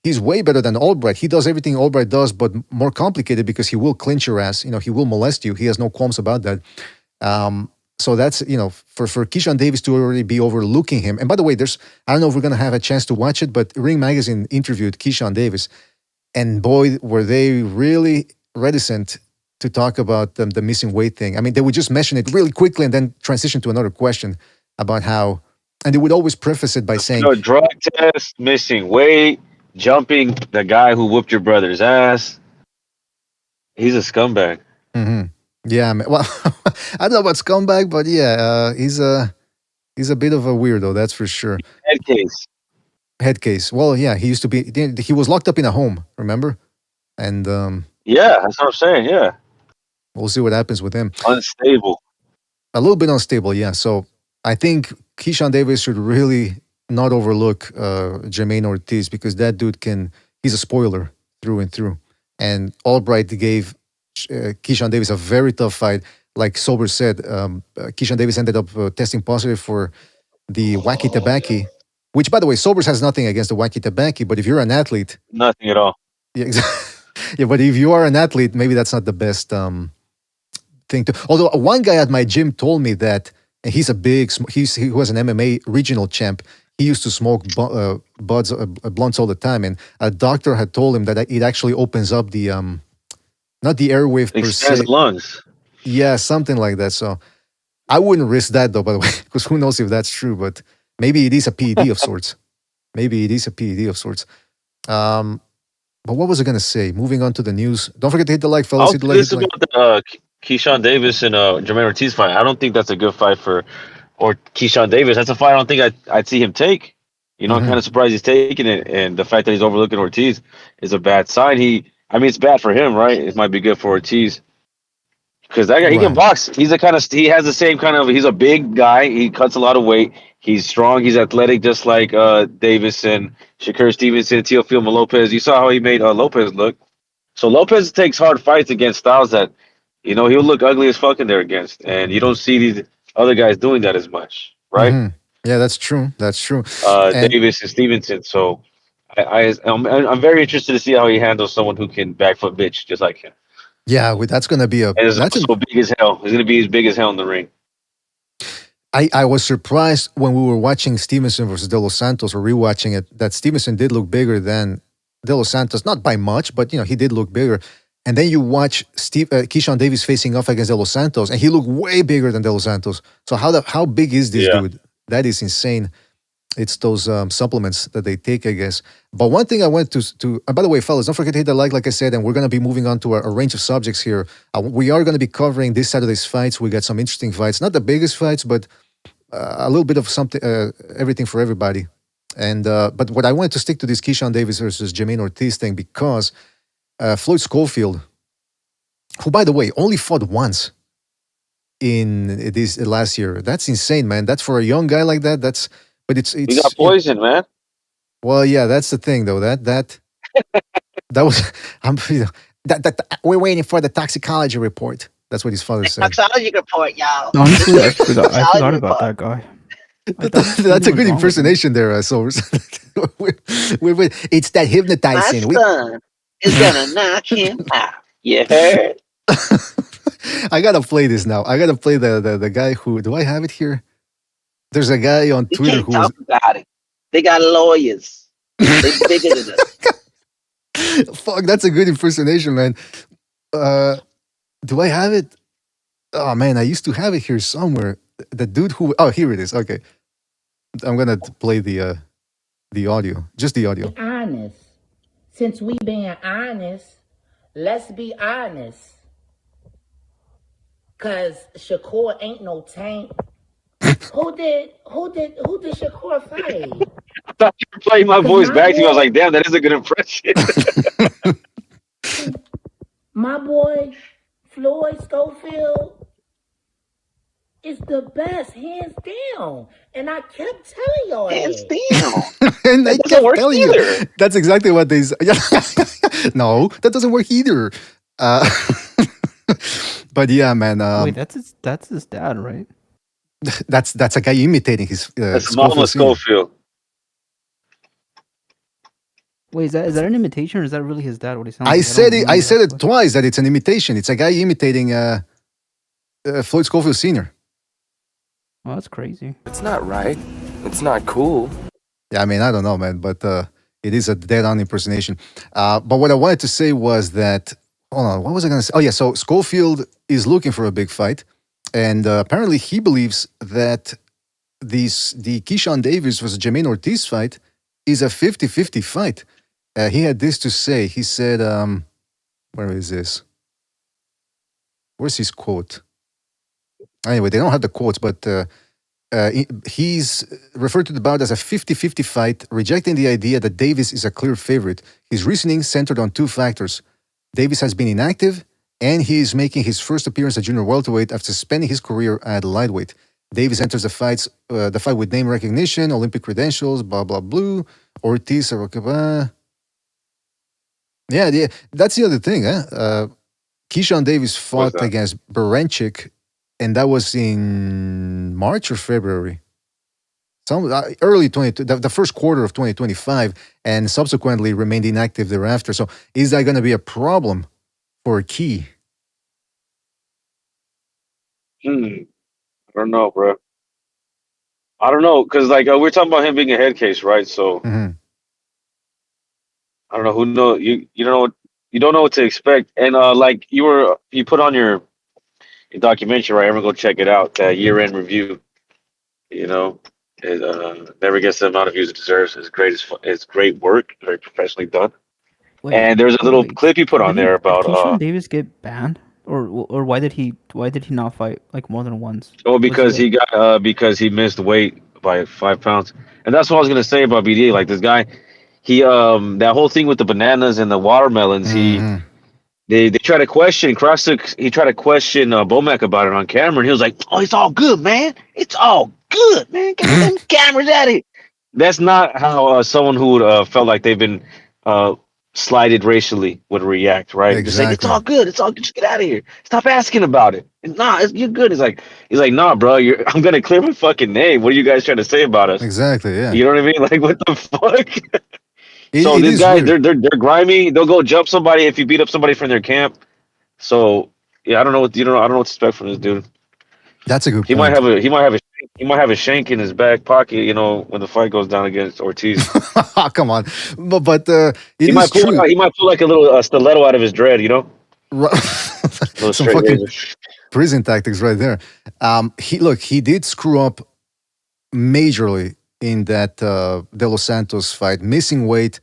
Speaker 1: he's way better than Albright. He does everything Albright does, but more complicated because he will clinch your ass. He will molest you. He has no qualms about that. So that's for Keyshawn Davis to already be overlooking him. And by the way, I don't know if we're gonna have a chance to watch it, but Ring Magazine interviewed Keyshawn Davis. And boy, were they really reticent to talk about the missing weight thing. I mean, they would just mention it really quickly and then transition to another question about how, and they would always preface it by saying,
Speaker 5: Drug test, missing weight, jumping the guy who whooped your brother's ass. He's a scumbag.
Speaker 1: mhm, "Yeah, man." Well, I don't know about scumbag, but yeah, he's a bit of a weirdo, that's for sure.
Speaker 5: Head case.
Speaker 1: Head case. Well, yeah, he used to be. He was locked up in a home, remember? And
Speaker 5: Yeah, that's what I'm saying. Yeah,
Speaker 1: we'll see what happens with him.
Speaker 5: unstable.
Speaker 1: A little bit unstable, yeah. So I think Keyshawn Davis should really not overlook Jermaine Ortiz because that dude he's a spoiler through and through. And Albright gave Keyshawn Davis a very tough fight. Like Sober said, Keyshawn Davis ended up testing positive for the wacky tobacco, which, by the way, Sobers has nothing against the wacky tobacco, but if you're an athlete,
Speaker 5: Nothing at all.
Speaker 1: yeah, yeah, but if you are an athlete, maybe that's not the best thing to. Although one guy at my gym told me that, and he was an MMA regional champ. He used to smoke blunts all the time, and a doctor had told him that it actually opens up the not the airwave per
Speaker 5: Expands
Speaker 1: se.
Speaker 5: the lungs.
Speaker 1: Yeah, something like that. So I wouldn't risk that though, by the way, because who knows if that's true. But maybe it is a PED of sorts. Maybe it is a PED of sorts. But what was I gonna say? Moving on to the news. Don't forget to hit the like, fellas.
Speaker 5: I'll
Speaker 1: Hit the
Speaker 5: say
Speaker 1: like.
Speaker 5: this about the Keyshawn Davis and Jermaine Ortiz fight. I don't think that's a good fight or Keyshawn Davis. That's a fight I don't think I'd see him take. I'm
Speaker 1: Mhm.
Speaker 5: kind of surprised he's taking it, and the fact that he's overlooking Ortiz is a bad sign. I mean, it's bad for him, right? It might be good for Ortiz because that guy he can
Speaker 1: Right.
Speaker 5: box. He has the same kind of. He's a big guy. He cuts a lot of weight. He's strong. He's athletic, just like Davis and Shakur Stevenson, Teofimo Lopez. You saw how he made Lopez look. So Lopez takes hard fights against styles that, he'll look ugly as fuck in there against, and you don't see these other guys doing that as much, right?
Speaker 1: Hmm. Yeah, that's true. That's true. And
Speaker 5: Davis and Stevenson. So I'm very interested to see how he handles someone who can back foot bitch just like him,
Speaker 1: yeah, that's gonna be
Speaker 5: and is
Speaker 1: that's
Speaker 5: also big as hell. He's gonna be as big as hell in the ring.
Speaker 1: I was surprised when we were watching Stevenson versus De Los Santos or rewatching it that Stevenson did look bigger than De Los Santos, not by much, but he did look bigger. And then you watch Keyshawn Davis facing off against De Los Santos, and he looked way bigger than De Los Santos. So how big is this
Speaker 5: Yeah.
Speaker 1: dude? That is insane. It's those supplements that they take, I guess. But one thing I wanted to by the way, fellas, don't forget to hit the like I said, and we're going to be moving on to a range of subjects here. We are going to be covering this Saturday's fights. We got some interesting fights, not the biggest fights, but a little bit of something, everything for everybody. And but what I wanted to stick to this Keyshawn Davis versus Jermaine Ortiz thing because Floyd Schofield, who by the way only fought once in this last year, that's insane, man. That's for a young guy like that. But
Speaker 5: He got poisoned, man.
Speaker 1: Well, yeah, that's the thing, though. That was we're waiting for the toxicology report. That's what his father said.
Speaker 6: Toxology report, y'all.
Speaker 7: Honestly, I forgot
Speaker 6: Toxology
Speaker 7: about
Speaker 6: report.
Speaker 7: that guy.
Speaker 1: That's a good impersonation there, Silvers. It's that
Speaker 6: My
Speaker 1: hypnotizing.
Speaker 6: son is gonna knock him out. You heard?
Speaker 1: I gotta play this now. I gotta play the guy who. Do I have it here? There's a guy on
Speaker 6: We
Speaker 1: Twitter
Speaker 6: can't
Speaker 1: who.
Speaker 6: talk about it. They got lawyers. They bigger than us.
Speaker 1: Fuck, that's a good impersonation, man. Do I have it? Oh man, I used to have it here somewhere. The dude who. Oh, here it is. Okay, I'm gonna play the audio, just the audio.
Speaker 8: Honest. Since we being honest, let's be honest. Cause Shakur ain't no tank. Who did Shakur fight?
Speaker 5: I thought you were playing my voice back to you. I was like, damn, that is a good impression.
Speaker 8: My boy Floyd Schofield is the best, hands down. And I kept telling y'all
Speaker 6: Hands
Speaker 8: that.
Speaker 6: down.
Speaker 1: And I
Speaker 6: That doesn't
Speaker 1: kept
Speaker 6: work
Speaker 1: telling you.
Speaker 6: either.
Speaker 1: That's exactly what they said. No, that doesn't work either. But yeah, man.
Speaker 7: Wait, that's his dad, right?
Speaker 1: That's a guy imitating his
Speaker 5: That's
Speaker 1: Schofield
Speaker 5: Mama
Speaker 1: Senior.
Speaker 5: Schofield.
Speaker 7: Wait, is that an imitation or is that really his dad? What he sounds
Speaker 1: I
Speaker 7: like?
Speaker 1: said
Speaker 7: don't
Speaker 1: it. I
Speaker 7: remember
Speaker 1: said it
Speaker 7: actually.
Speaker 1: twice that it's an imitation. It's a guy imitating Floyd Schofield Senior.
Speaker 7: Oh, that's crazy.
Speaker 9: It's not right. It's not cool.
Speaker 1: Yeah, I mean, I don't know, man, but it is a dead-on impersonation. But what I wanted to say was that, hold on, what was I going to say? Oh, yeah, so Schofield is looking for a big fight, and apparently he believes that the Keyshawn Davis versus Jermaine Ortiz fight is a 50-50 fight. He had this to say. He said, where is this? Where's his quote? Anyway, they don't have the quotes, but he's referred to the bout as a 50-50 fight, rejecting the idea that Davis is a clear favorite. His reasoning centered on two factors. Davis has been inactive, and he is making his first appearance at junior welterweight after spending his career at lightweight. Davis enters the fight with name recognition, Olympic credentials, blah, blah, blue. Ortiz, yeah, that's the other thing. Keyshawn Davis fought
Speaker 5: that?
Speaker 1: against Berenchik, and that was in March or February. Early the first quarter of 2025, and subsequently remained inactive thereafter. So is that going to be a problem for Key?
Speaker 5: I don't know, bro. I don't know, because like we're talking about him being a head case, right? So
Speaker 1: Mhm.
Speaker 5: I don't know who know you don't know what to expect. And like you put on your documentary, right? Everyone go check it out. That year-end review. You know, it never gets the amount of views it deserves. It's great work, very professionally done.
Speaker 7: Wait,
Speaker 5: And there's a little
Speaker 7: wait,
Speaker 5: clip you put on there
Speaker 7: did
Speaker 5: about
Speaker 7: Keyshawn Davis get banned, or why did he not fight like more than once?
Speaker 5: because he missed weight by 5 pounds. And that's what I was gonna say about BDA. Like this guy, he that whole thing with the bananas and the watermelons,
Speaker 1: Mhm.
Speaker 5: they try to question he tried to question Bomac about it on camera, and he was like, "Oh, it's all good, man. It's all good, man. Get them cameras out of here." That's not how someone who would felt like they've been slighted racially would react, right? Just like, "It's
Speaker 1: Exactly.
Speaker 5: all good. It's all good. Just get out of here. Stop asking about it. You're good." He's like, "Nah, bro. I'm gonna clear my fucking name. What are you guys trying to say about us?"
Speaker 1: Exactly. Yeah.
Speaker 5: You know what I mean? Like, what the fuck? So
Speaker 1: It
Speaker 5: these
Speaker 1: is
Speaker 5: guys,
Speaker 1: weird.
Speaker 5: they're grimy. They'll go jump somebody if you beat up somebody from their camp. So yeah, I don't know what I don't know what to expect from this dude.
Speaker 1: That's a good
Speaker 5: He might
Speaker 1: point.
Speaker 5: have a shank in his back pocket. You know, when the fight goes down against Ortiz,
Speaker 1: Come on, but it
Speaker 5: he
Speaker 1: is
Speaker 5: might pull
Speaker 1: true.
Speaker 5: he might pull like a little stiletto out of his dread. You know,
Speaker 1: Ru-
Speaker 5: little
Speaker 1: Some
Speaker 5: straight
Speaker 1: fucking
Speaker 5: razor.
Speaker 1: prison tactics right there. He did screw up majorly in that De Los Santos fight, missing weight,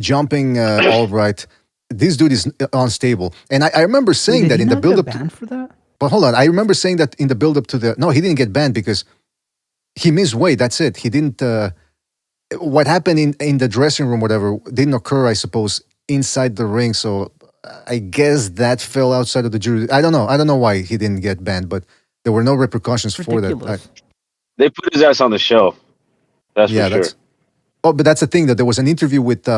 Speaker 1: jumping Albright. This dude is unstable, and I remember saying
Speaker 7: Wait, did
Speaker 1: that
Speaker 7: he
Speaker 1: in the
Speaker 7: not
Speaker 1: build
Speaker 7: get
Speaker 1: up.
Speaker 7: banned for that?
Speaker 1: But hold on, I remember saying that in the build up to the. No, he didn't get banned because he missed weight. That's it. He didn't. What happened in the dressing room, whatever, didn't occur, I suppose, inside the ring. So I guess that fell outside of the jury. I don't know. I don't know why he didn't get banned, but there were no repercussions for that.
Speaker 7: Ridiculous.
Speaker 5: They put his ass on the shelf. That's
Speaker 1: Yeah,
Speaker 5: for sure.
Speaker 1: Oh, but that's the thing that there was an interview with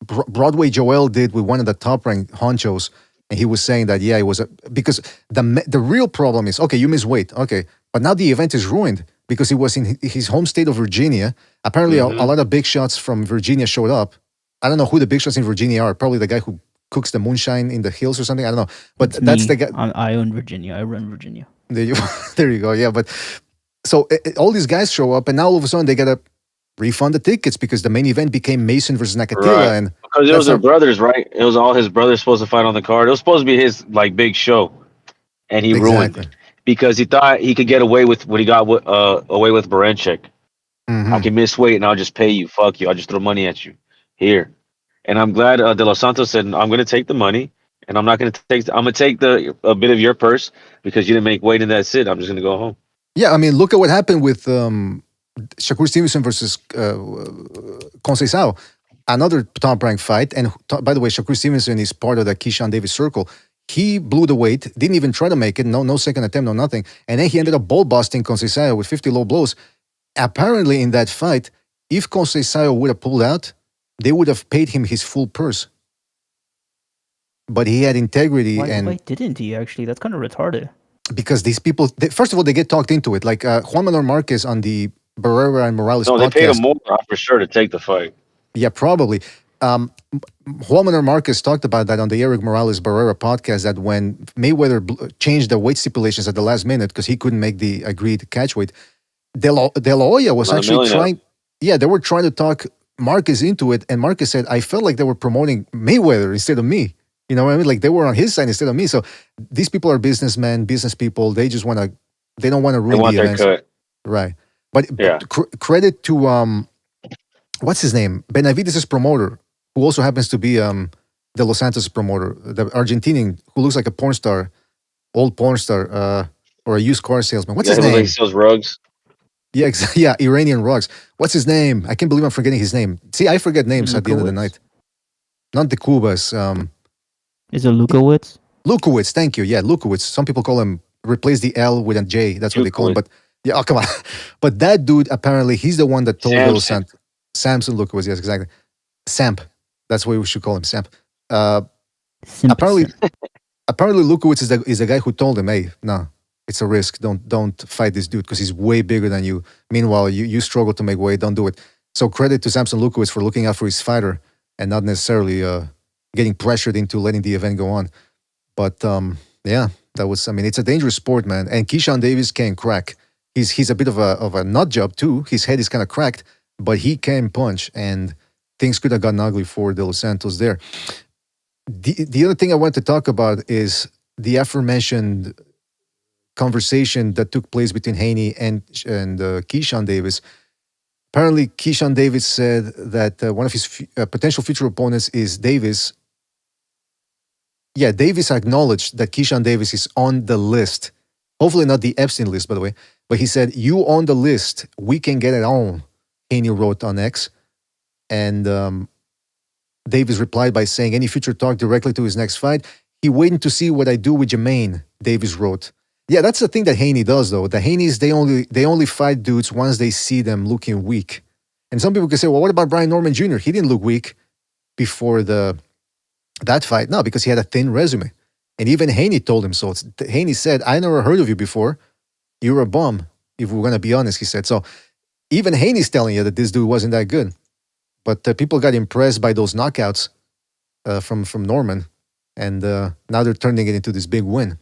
Speaker 1: Broadway Joel did with one of the top ranked honchos, and he was saying that it was because the real problem is okay, you miss weight, okay, but now the event is ruined because he was in his home state of Virginia. Apparently, a lot of big shots from Virginia showed up. I don't know who the big shots in Virginia are. Probably the guy who cooks the moonshine in the hills or something. I don't know, but that's the guy.
Speaker 7: I own Virginia. I run Virginia.
Speaker 1: There you go. Yeah, but so all these guys show up, and now all of a sudden they gotta refund the tickets because the main event became Mason versus Nakatila, and
Speaker 5: because it was their brothers, right? It was all his brothers supposed to fight on the card. It was supposed to be his like big show, and he ruined it because he thought he could get away with what he got away with Baranchik. I can miss weight and I'll just pay you. Fuck you. I'll just throw money at you here. And I'm glad De Los Santos said, I'm going to take the money and I'm not going to take, I'm going to take a bit of your purse because you didn't make weight and that's it. I'm just going to go home.
Speaker 1: Yeah. I mean, look at what happened with Shakur Stevenson versus Conceição, another top-ranked fight. And by the way, Shakur Stevenson is part of the Keyshawn Davis circle. He blew the weight, didn't even try to make it, no second attempt, no nothing. And then he ended up ball busting Conceição with 50 low blows. Apparently, in that fight, if Conceição would have pulled out, they would have paid him his full purse. But he had integrity.
Speaker 7: Why didn't he, actually? That's kind of retarded.
Speaker 1: Because these people, first of all, they get talked into it. Like Juan Manuel Marquez on the Barrera and Morales podcast.
Speaker 5: No, they paid him more for sure to take the fight.
Speaker 1: Yeah, probably. Juan Manuel Marquez talked about that on the Eric Morales Barrera podcast, that when Mayweather changed the weight stipulations at the last minute because he couldn't make the agreed catch weight, De La Hoya was actually trying. Yeah, they were trying to talk Marquez into it, and Marquez said, I felt like they were promoting Mayweather instead of me. You know what I mean? Like they were on his side instead of me. So these people are businessmen, business people. They just want to, they don't want to ruin the events.
Speaker 5: Cut.
Speaker 1: Right. But credit to, what's his name? Benavides' promoter, who also happens to be De Los Santos' promoter, the Argentinian who looks like a porn star, old porn star, or a used car salesman. What's his name?
Speaker 5: He sells rugs.
Speaker 1: Yeah, yeah, Iranian rugs. What's his name? I can't believe I'm forgetting his name. See, I forget names at the end of the night. Not the Cubas.
Speaker 7: Is it Lukowitz?
Speaker 1: Lukowitz, thank you. Yeah, Lukowitz. Some people call him, replace the L with a J. That's what they call him. But yeah, come on. But that dude, apparently, he's the one that told Samson. Samson Lukowitz, yes, exactly. Samp. That's what we should call him, Samp. Apparently, Lukowitz is the guy who told him, hey, no, it's a risk. Don't fight this dude because he's way bigger than you. Meanwhile, you struggle to make weight. Don't do it. So credit to Samson Lukowitz for looking out for his fighter and not necessarily getting pressured into letting the event go on. But yeah, that was, I mean, it's a dangerous sport, man. And Keyshawn Davis can crack. He's a bit of a nut job too. His head is kind of cracked, but he can punch, and things could have gotten ugly for De Los Santos there. The other thing I want to talk about is the aforementioned conversation that took place between Haney and Keyshawn Davis. Apparently, Keyshawn Davis said that one of his potential future opponents is Davis. Yeah, Davis acknowledged that Keyshawn Davis is on the list. Hopefully not the Epstein list, by the way. But he said, you on the list, we can get it on, Haney wrote on X. And Davis replied by saying, any future talk directly to his next fight. He waiting to see what I do with Jermaine, Davis wrote. Yeah, that's the thing that Haney does, though. The Haneys, they only fight dudes once they see them looking weak. And some people can say, well, what about Brian Norman Jr.? He didn't look weak before that fight. No, because he had a thin resume. And even Haney told him so. Haney said, I never heard of you before. You're a bum, if we're going to be honest, he said. So even Haney's telling you that this dude wasn't that good. But people got impressed by those knockouts from Norman. And now they're turning it into this big win.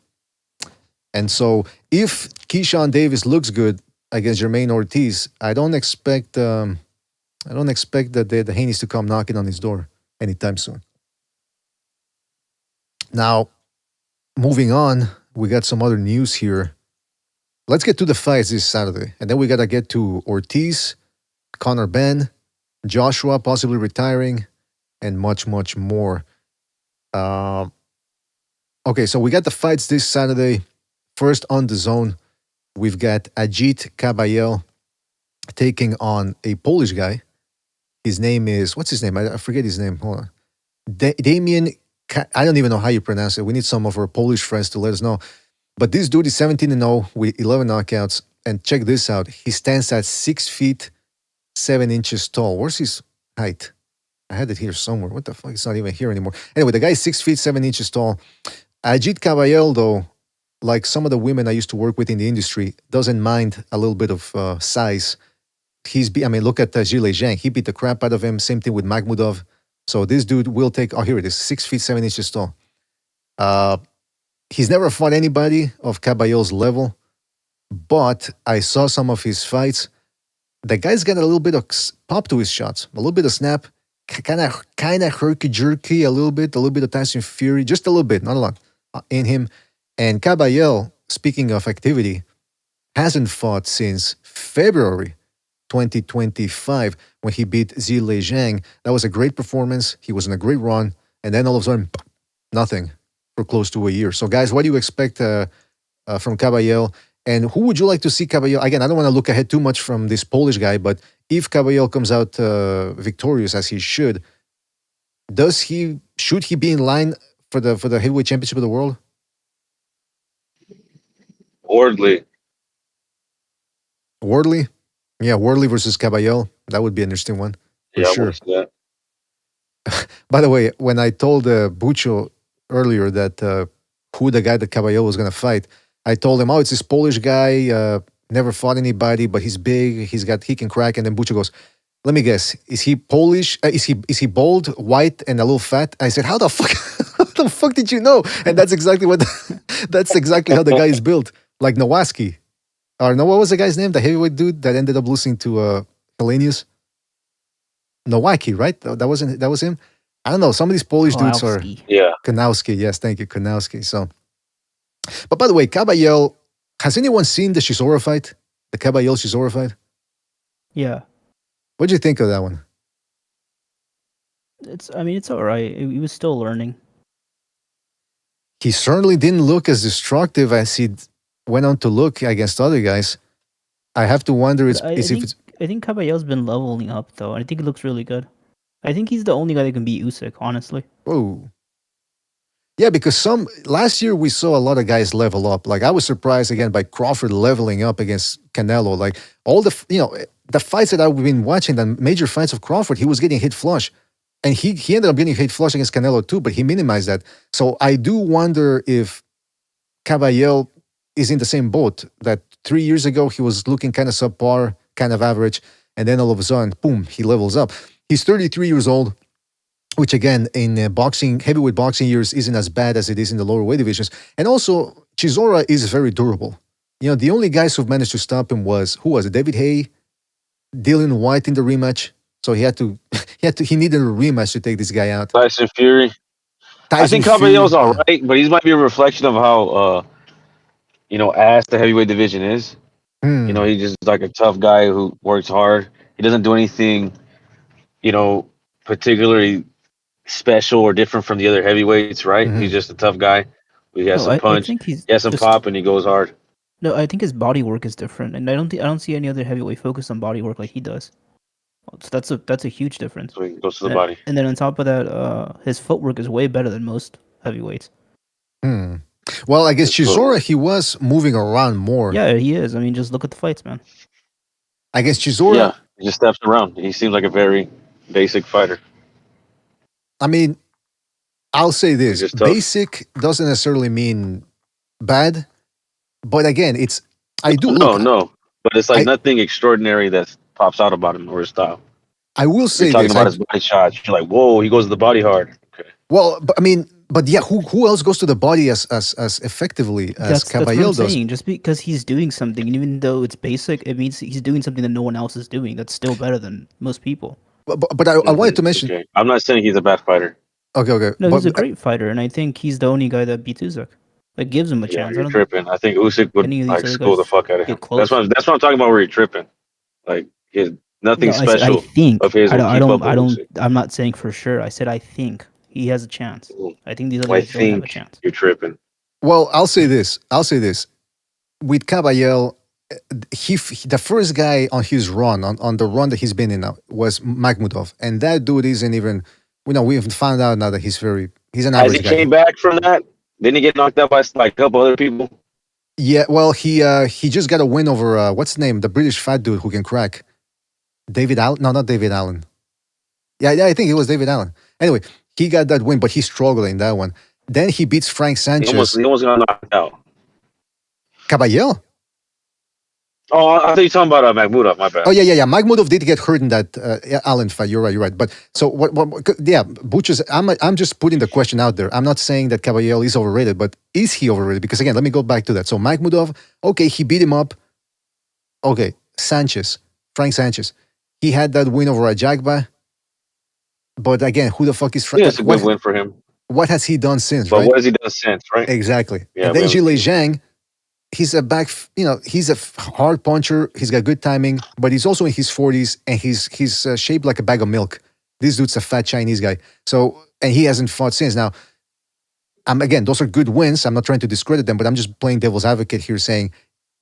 Speaker 1: And so if Keyshawn Davis looks good against Jermaine Ortiz, I don't expect that the Haneys to come knocking on his door anytime soon. Now, moving on, we got some other news here. Let's get to the fights this Saturday. And then we got to get to Ortiz, Conor Benn, Joshua possibly retiring, and much, much more. Okay, so we got the fights this Saturday. First on the zone, we've got Agit Kabayel taking on a Polish guy. His name is, what's his name? I forget his name. Hold on. Damian, I don't even know how you pronounce it. We need some of our Polish friends to let us know. But this dude is 17-0 with 11 knockouts. And check this out. He stands at 6 feet, 7 inches tall. Where's his height? I had it here somewhere. What the fuck? It's not even here anymore. Anyway, the guy is 6 feet 7 inches tall. Ajit Kabayel, though, like some of the women I used to work with in the industry, doesn't mind a little bit of size. Look at Zhang. He beat the crap out of him. Same thing with Makhmudov. So this dude will take. Oh, here it is. 6 feet 7 inches tall. He's never fought anybody of Kabayel's level, but I saw some of his fights. The guy's got a little bit of pop to his shots, a little bit of snap, kind of herky jerky, a little bit of Tyson Fury, just a little bit, not a lot, in him. And Kabayel, speaking of activity, hasn't fought since February 2025 when he beat Zhang. That was a great performance. He was in a great run, and then all of a sudden, nothing for close to a year. So, guys, what do you expect from Kabayel? And who would you like to see Kabayel? Again, I don't want to look ahead too much from this Polish guy, but if Kabayel comes out victorious as he should he be in line for the heavyweight championship of the world?
Speaker 5: Wardley.
Speaker 1: Yeah, Wardley versus Kabayel. That would be an interesting one. For sure. By the way, when I told Bucho earlier that who the guy that Kabayel was going to fight, I told him, it's this Polish guy, never fought anybody, but he's big, he can crack. And then Bucho goes, let me guess, is he Polish? Is he bald, white, and a little fat? I said, how the fuck did you know? And that's exactly that's exactly how the guy is built, like Nowaski. Or no, what was the guy's name? The heavyweight dude that ended up losing to Hellenius? Nowacki, right? That was him. I don't know. Some of these Polish dudes are Kanowski. Yes, thank you, Kanowski. So, but by the way, Kabayel. Has anyone seen the Chisora fight? The Kabayel Chisora fight?
Speaker 7: Yeah.
Speaker 1: What do you think of that one?
Speaker 7: It's all right. He was still learning.
Speaker 1: He certainly didn't look as destructive as he went on to look against other guys. I have to wonder
Speaker 7: I think Kabayel's been leveling up, though. I think he looks really good. I think he's the only guy that can beat Usyk, honestly.
Speaker 1: Oh. Yeah, because last year we saw a lot of guys level up. Like I was surprised again by Crawford leveling up against Canelo. Like all the fights that I've been watching, the major fights of Crawford, he was getting hit flush. And he ended up getting hit flush against Canelo too, but he minimized that. So I do wonder if Kabayel is in the same boat that 3 years ago he was looking kind of subpar, kind of average, and then all of a sudden, boom, he levels up. He's 33 years old, which again, in heavyweight boxing years, isn't as bad as it is in the lower weight divisions. And also, Chisora is very durable. The only guys who've managed to stop him was David Haye, Dylan White in the rematch. So he needed a rematch to take this guy out.
Speaker 5: Tyson Fury. I think Kabayel's all right, but he might be a reflection of how ass the heavyweight division is. He's just like a tough guy who works hard. He doesn't do anything, particularly special or different from the other heavyweights, right?
Speaker 1: Mm-hmm.
Speaker 5: He's just a tough guy. He has some punch, he has some pop, and he goes hard.
Speaker 7: No, I think his body work is different, and I don't see any other heavyweight focused on body work like he does. So that's a huge difference.
Speaker 5: So he goes to the body.
Speaker 7: And then on top of that, his footwork is way better than most heavyweights.
Speaker 1: Well, I guess Chisora, he was moving around more.
Speaker 7: Yeah, he is. I mean, just look at the fights, man.
Speaker 1: I guess Chisora...
Speaker 5: Yeah, he just steps around. He seems like a very basic fighter.
Speaker 1: I mean, I'll say this. Basic doesn't necessarily mean bad. But again,
Speaker 5: No. But it's like nothing extraordinary that pops out about him or his style.
Speaker 1: I will say
Speaker 5: You're talking about his body shots. You're like, whoa, he goes to the body hard. Okay.
Speaker 1: Well, but yeah, who else goes to the body as effectively as Kabayel does?
Speaker 7: That's what I'm saying. Just because he's doing something, and even though it's basic, it means he's doing something that no one else is doing. That's still better than most people.
Speaker 1: But I wanted to mention...
Speaker 5: Okay. I'm not saying he's a bad fighter.
Speaker 1: Okay.
Speaker 7: No, he's a great fighter, and I think he's the only guy that beats Usyk. That gives him a chance.
Speaker 5: You're tripping. I think Usyk would school the fuck out of him. That's what I'm talking about. Where you're tripping. Like nothing special.
Speaker 7: I think.
Speaker 5: Of his
Speaker 7: I'm not saying for sure. I said I think he has a chance. I think these other guys don't have a chance.
Speaker 5: You're tripping.
Speaker 1: Well, I'll say this. With Kabayel, the first guy on his run, on the run that he's been in now, was Makhmudov, and that dude isn't even. We have found out now that he's an average guy.
Speaker 5: Has he came back from that? Didn't he get knocked out by like a couple other people?
Speaker 1: Yeah, well, he just got a win over what's his name, the British fat dude who can crack. David Allen. No, not David Allen. Yeah, I think it was David Allen. Anyway, he got that win, but he struggled in that one. Then he beats Frank Sanchez.
Speaker 5: He almost got knocked out.
Speaker 1: Kabayel?
Speaker 5: Oh, I thought you were talking about Makhmudov. My bad.
Speaker 1: Oh, yeah. Makhmudov did get hurt in that Allen fight. You're right. But so, yeah, Butchers, I'm just putting the question out there. I'm not saying that Kabayel is overrated, but is he overrated? Because, again, let me go back to that. So, Makhmudov, okay, he beat him up. Okay, Frank Sanchez. He had that win over Ajagba. But, again, who the fuck is Frank?
Speaker 5: Yeah, it's a good win for him.
Speaker 1: What has he done since,
Speaker 5: But
Speaker 1: right?
Speaker 5: what has he done since, right?
Speaker 1: Exactly.
Speaker 5: Yeah,
Speaker 1: and then Zhang, he's a back, he's a hard puncher. He's got good timing, but he's also in his 40s and he's shaped like a bag of milk. This dude's a fat Chinese guy. So, and he hasn't fought since. Now, again, those are good wins. I'm not trying to discredit them, but I'm just playing devil's advocate here saying,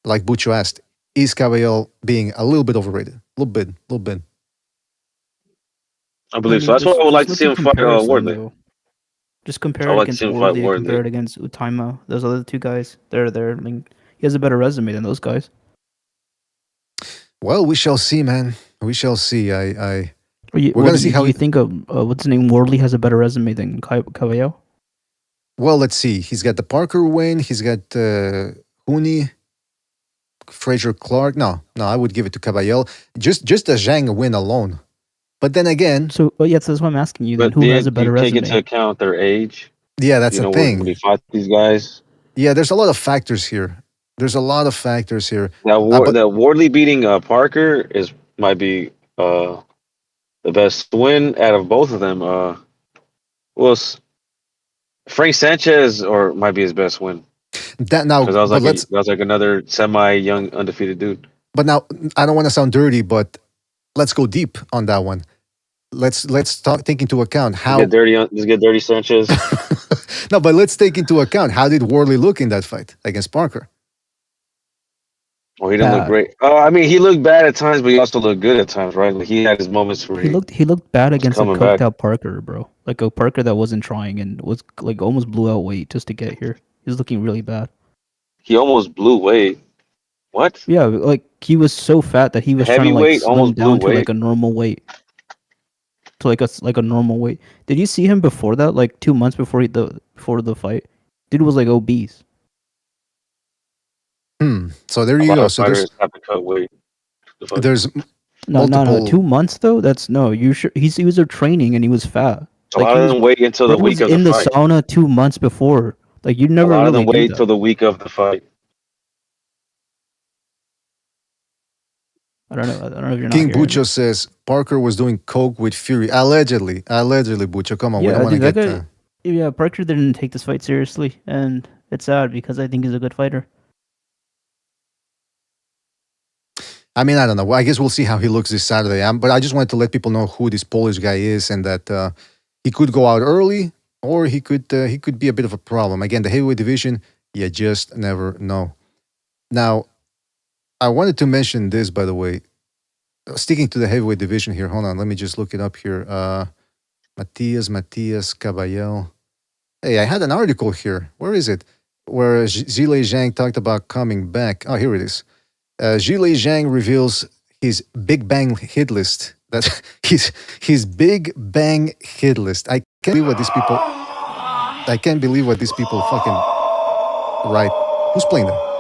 Speaker 1: like Bucho asked, is Kabayel being a little bit overrated? A little bit.
Speaker 5: I believe so. That's why I would like to see him fight Wardley.
Speaker 7: Just compare it against Wardley and compare it against Utaima. Those other two guys, they're there. I mean, he has a better resume than those guys.
Speaker 1: Well, we shall see, man. We shall see. We're
Speaker 7: going to see how you think of what's his name. Wardley has a better resume than Kabayel.
Speaker 1: Well, let's see. He's got the Parker win. He's got Huni, Fraser Clark. No, I would give it to Kabayel. Just a Zhang win alone. But then again,
Speaker 7: so that's why I'm asking you. Then who has a better resume?
Speaker 5: Take into account their age.
Speaker 1: Yeah, that's the thing.
Speaker 5: When you fight these guys.
Speaker 1: Yeah, there's a lot of factors here.
Speaker 5: Now, Wardley beating Parker might be the best win out of both of them. Frank Sanchez might be his best win.
Speaker 1: That now,
Speaker 5: because that was like another semi-young undefeated dude.
Speaker 1: But now, I don't want to sound dirty, but let's go deep on that one. Let's take into account how
Speaker 5: get dirty Sanchez.
Speaker 1: No, but let's take into account how did Wardley look in that fight against Parker.
Speaker 5: Well, he didn't look great. I mean, he looked bad at times, but he also looked good at times, right? Like he had his moments where
Speaker 7: he looked bad against a coked out Parker, bro. Like a Parker that wasn't trying and was like almost blew out weight just to get here. He was looking really bad.
Speaker 5: He almost blew weight. What?
Speaker 7: Yeah, like he was so fat that he was trying to like slim down to like a normal weight. To like a normal weight. Did you see him before that? Like 2 months before the fight, dude was like obese.
Speaker 1: So there you go. So
Speaker 5: have to cut weight.
Speaker 1: There's
Speaker 7: no 2 months though. That's no. You sure he was training and he was fat.
Speaker 5: So like, I didn't wait until the week of the fight.
Speaker 7: In the sauna 2 months before. Like you never really
Speaker 5: didn't wait till the week of the fight.
Speaker 7: I don't know if you're not
Speaker 1: King Bucho says Parker was doing coke with Fury. Allegedly, Bucho. Come on, we don't want to get.
Speaker 7: Yeah, Parker didn't take this fight seriously, and it's sad because I think he's a good fighter.
Speaker 1: I mean, I don't know. I guess we'll see how he looks this Saturday. But I just wanted to let people know who this Polish guy is, and that he could go out early, or he could be a bit of a problem. Again, the heavyweight division, you just never know. Now, I wanted to mention this, by the way. Sticking to the heavyweight division here. Hold on, let me just look it up here. Matias, Kabayel. Hey, I had an article here. Where is it? Where Zhilei Zhang talked about coming back. Oh, here it is. Zhilei Zhang reveals his Big Bang hit list. That's his Big Bang hit list. I can't believe what these people fucking write. Who's playing that?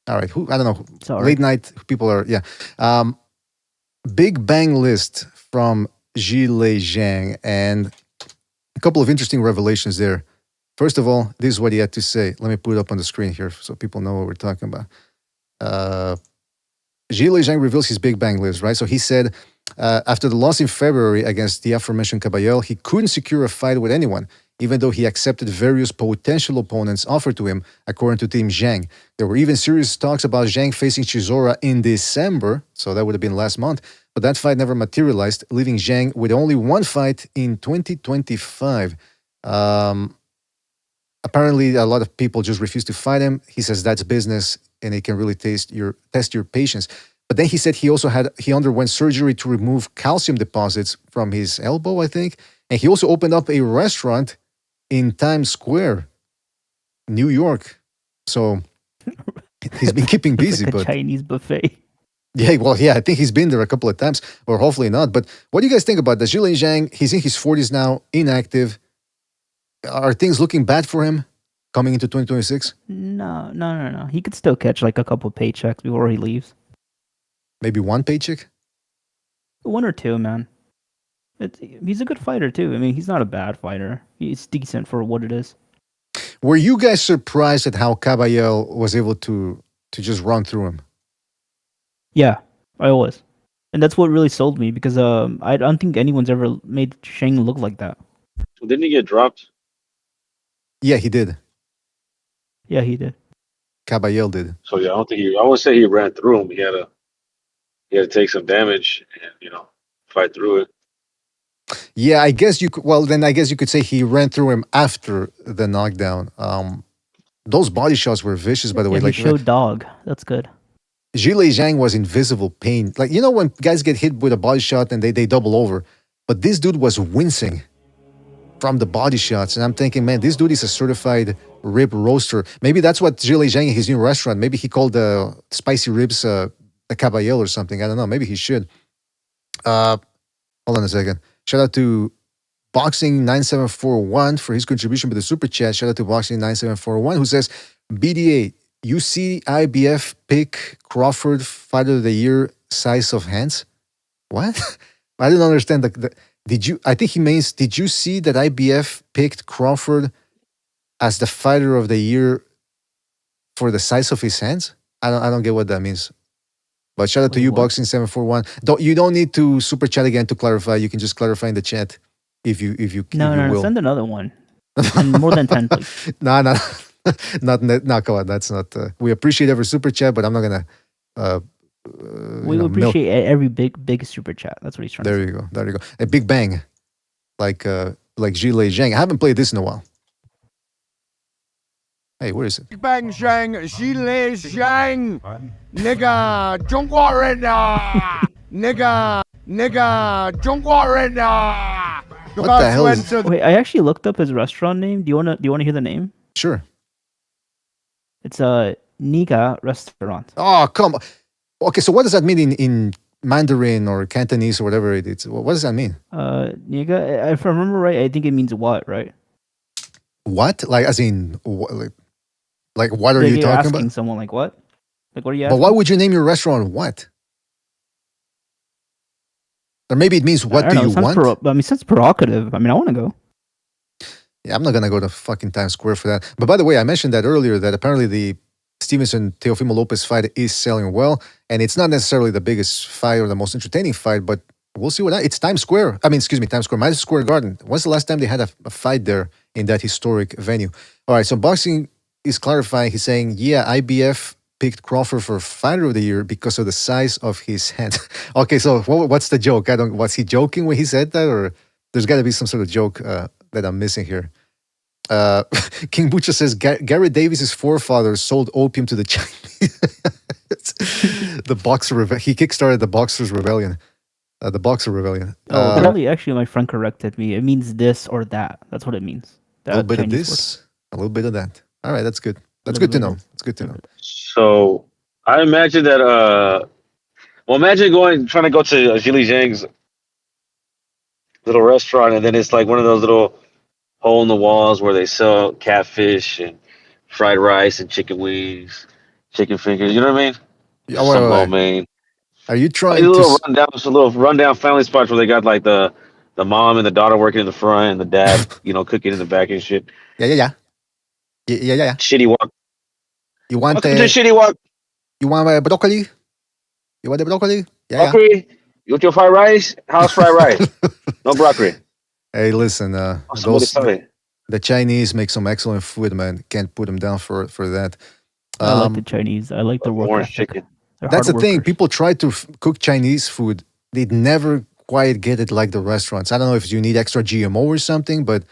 Speaker 1: All right, I don't know. Late night people are, yeah. Big Bang list from Zhilei Zhang, and a couple of interesting revelations there. First of all, this is what he had to say. Let me put it up on the screen here so people know what we're talking about. Zhilei Zhang reveals his Big Bang list, right? So he said, after the loss in February against the aforementioned Kabayel, he couldn't secure a fight with anyone, even though he accepted various potential opponents offered to him, according to Team Zhang. There were even serious talks about Zhang facing Chisora in December, so that would have been last month, but that fight never materialized, leaving Zhang with only one fight in 2025. Apparently, a lot of people just refuse to fight him. He says that's business, and it can really test your patience. But then he said he underwent surgery to remove calcium deposits from his elbow, I think, and he also opened up a restaurant in Times Square, New York. So he's been keeping busy.
Speaker 7: Like a
Speaker 1: but
Speaker 7: Chinese buffet.
Speaker 1: Yeah, well, yeah, I think he's been there a couple of times, or hopefully not. But what do you guys think about this? Zhang Zhang, he's in his 40s now, inactive. Are things looking bad for him coming into 2026?
Speaker 7: No. He could still catch like a couple paychecks before he leaves.
Speaker 1: Maybe one paycheck?
Speaker 7: One or two, man. He's a good fighter too. I mean, he's not a bad fighter. He's decent for what it is.
Speaker 1: Were you guys surprised at how Kabayel was able to just run through him?
Speaker 7: Yeah, I was. And that's what really sold me because I don't think anyone's ever made Zhang look like that.
Speaker 5: Didn't he get dropped?
Speaker 1: Yeah, he did.
Speaker 7: Yeah, he did.
Speaker 1: Kabayel did.
Speaker 5: So yeah, I wouldn't say he ran through him. He had to take some damage and fight through it.
Speaker 1: Yeah, I guess you could. Well, then I guess you could say he ran through him after the knockdown. Those body shots were vicious, by the way.
Speaker 7: He
Speaker 1: Like
Speaker 7: showed dog. That's good.
Speaker 1: Zhang was in visible pain. Like, when guys get hit with a body shot and they double over, but this dude was wincing from the body shots, and I'm thinking, man, this dude is a certified rib roaster. Maybe that's what Zhang in his new restaurant. Maybe he called the spicy ribs the Kabayel or something. I don't know. Maybe he should. Hold on a second. Shout out to Boxing 9741 for his contribution with the super chat. Shout out to Boxing 9741 who says, BDA, you see IBF pick Crawford Fighter of the Year size of hands? What? I didn't understand. I think he means, did you see that IBF picked Crawford as the Fighter of the Year for the size of his hands? I don't get what that means. But shout out to you, Boxing 741. You don't need to super chat again to clarify. You can just clarify in the chat if you will.
Speaker 7: Send another one. And more than 10, please.
Speaker 1: No, come on. That's not. We appreciate every super chat, but I'm not gonna.
Speaker 7: We appreciate every big super chat. That's what he's trying to say.
Speaker 1: There you go. A big bang, like Zhang. I haven't played this in a while. Hey, where is it?
Speaker 10: Big Bang Zhang, Zhang, nigga, 中国人啊 nigga, 中国人啊
Speaker 1: What the hell is...
Speaker 7: Wait, I actually looked up his restaurant name. Do you wanna hear the name?
Speaker 1: Sure.
Speaker 7: It's a Niga restaurant.
Speaker 1: Oh, come on. Okay, so what does that mean in Mandarin or Cantonese or whatever it is? What does that mean?
Speaker 7: Niga, if I remember right, I think it means what, right?
Speaker 1: What? Like, as in, like what are you talking about?
Speaker 7: Someone like what? Like, what are you asking?
Speaker 1: But why would you name your restaurant what? Or maybe it means what do you want?
Speaker 7: It sounds provocative. I mean, I want to go.
Speaker 1: Yeah, I'm not going to go to fucking Times Square for that. But by the way, I mentioned that earlier that apparently the Stevenson Teofimo Lopez fight is selling well. And it's not necessarily the biggest fight or the most entertaining fight, but we'll see it's Times Square. Times Square, Madison Square Garden. When's the last time they had a fight there in that historic venue? All right, so Boxing is clarifying. He's saying, yeah, IBF picked Crawford for Fighter of the Year because of the size of his hand. Okay, so what's the joke? Was he joking when he said that, or there's got to be some sort of joke that I'm missing here? King Butcher says Garrett Davis's forefathers sold opium to the Chinese. The Boxer he kickstarted the Boxers Rebellion. The Boxer Rebellion.
Speaker 7: Actually, my friend corrected me. It means this or that. That's what it means.
Speaker 1: A little bit of this, a little bit of that. All right, that's good. That's good to know. It's good to know.
Speaker 5: So I imagine that. Imagine trying to go to Zhang's little restaurant, and then it's like one of those little hole in the walls where they sell catfish and fried rice and chicken wings, chicken fingers. You know what I mean?
Speaker 1: Yeah, are you trying
Speaker 5: little rundown family spots where they got like the mom and the daughter working in the front and the dad, cooking in the back and shit.
Speaker 1: Yeah.
Speaker 5: Shitty walk.
Speaker 1: You want
Speaker 5: shitty walk?
Speaker 1: You want broccoli? You want the broccoli? Yeah.
Speaker 5: Broccoli? You want your fried rice? How's fried rice? No broccoli.
Speaker 1: Hey, listen. The Chinese make some excellent food, man. Can't put them down for that.
Speaker 7: I like the Chinese. I like the work ethic.
Speaker 1: That's the thing. People try to cook Chinese food. They never quite get it like the restaurants. I don't know if you need extra GMO or something, but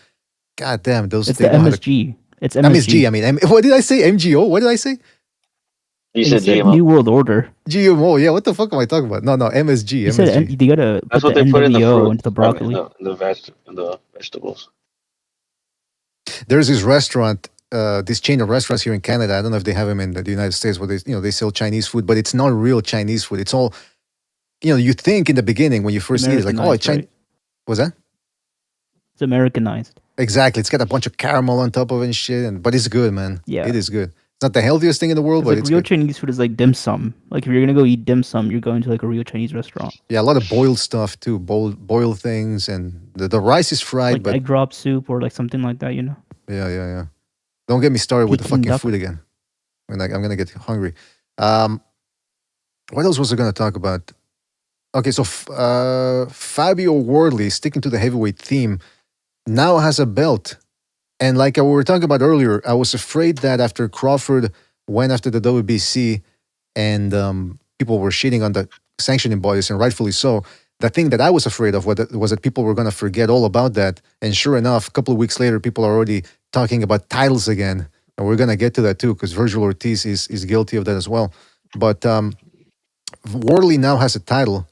Speaker 1: goddamn, those.
Speaker 7: It's the MSG. It's
Speaker 1: MSG. I mean, what did I say? MGO? What did I say?
Speaker 5: You said GMO.
Speaker 7: New World Order.
Speaker 1: GMO. Yeah, what the fuck am I talking about? No, MSG.
Speaker 7: You said you gotta
Speaker 5: That's
Speaker 7: put
Speaker 5: what they put in the fruit,
Speaker 7: into the broccoli.
Speaker 5: In the vegetables.
Speaker 1: There's this restaurant this chain of restaurants here in Canada. I don't know if they have them in the United States where they sell Chinese food, but it's not real Chinese food. It's all you think in the beginning when you first eat it, like, oh, it's Chinese. What's that?
Speaker 7: It's Americanized.
Speaker 1: Exactly. It's got a bunch of caramel on top of it and shit, but it's good, man.
Speaker 7: Yeah.
Speaker 1: It is good. It's not the healthiest thing in the world, but
Speaker 7: like
Speaker 1: it's
Speaker 7: real
Speaker 1: good.
Speaker 7: Chinese food is like dim sum. Like if you're gonna go eat dim sum, you're going to like a real Chinese restaurant.
Speaker 1: Yeah, a lot of boiled stuff too, boiled things, and the rice is fried,
Speaker 7: like
Speaker 1: but
Speaker 7: egg drop soup or like something like that,
Speaker 1: Yeah. Don't get me started with the
Speaker 7: Peking
Speaker 1: fucking
Speaker 7: duck.
Speaker 1: food again. I'm gonna get hungry. What else was I gonna talk about? Okay, so Fabio Wardley, sticking to the heavyweight theme, now has a belt. And like we were talking about earlier, I was afraid that after Crawford went after the WBC and people were shitting on the sanctioning bodies, and rightfully so, the thing that I was afraid of was that people were going to forget all about that. And sure enough, a couple of weeks later, people are already talking about titles again. And we're going to get to that too, because Virgil Ortiz is guilty of that as well. But Wardley now has a title,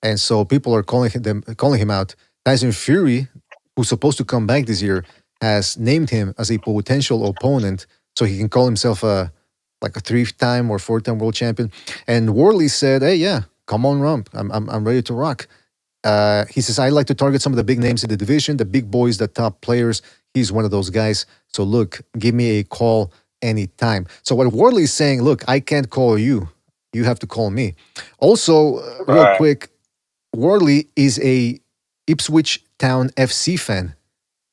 Speaker 1: and so people are calling him out. Tyson Fury, who's supposed to come back this year, has named him as a potential opponent, so he can call himself a 3-time or 4-time world champion. And Wardley said, "Hey, yeah, come on, Rump. I'm ready to rock." He says, "I like to target some of the big names in the division, the big boys, the top players. He's one of those guys. So look, give me a call anytime." So what Wardley is saying, look, I can't call you. You have to call me. Also, real quick, Wardley is a Ipswich Town FC fan,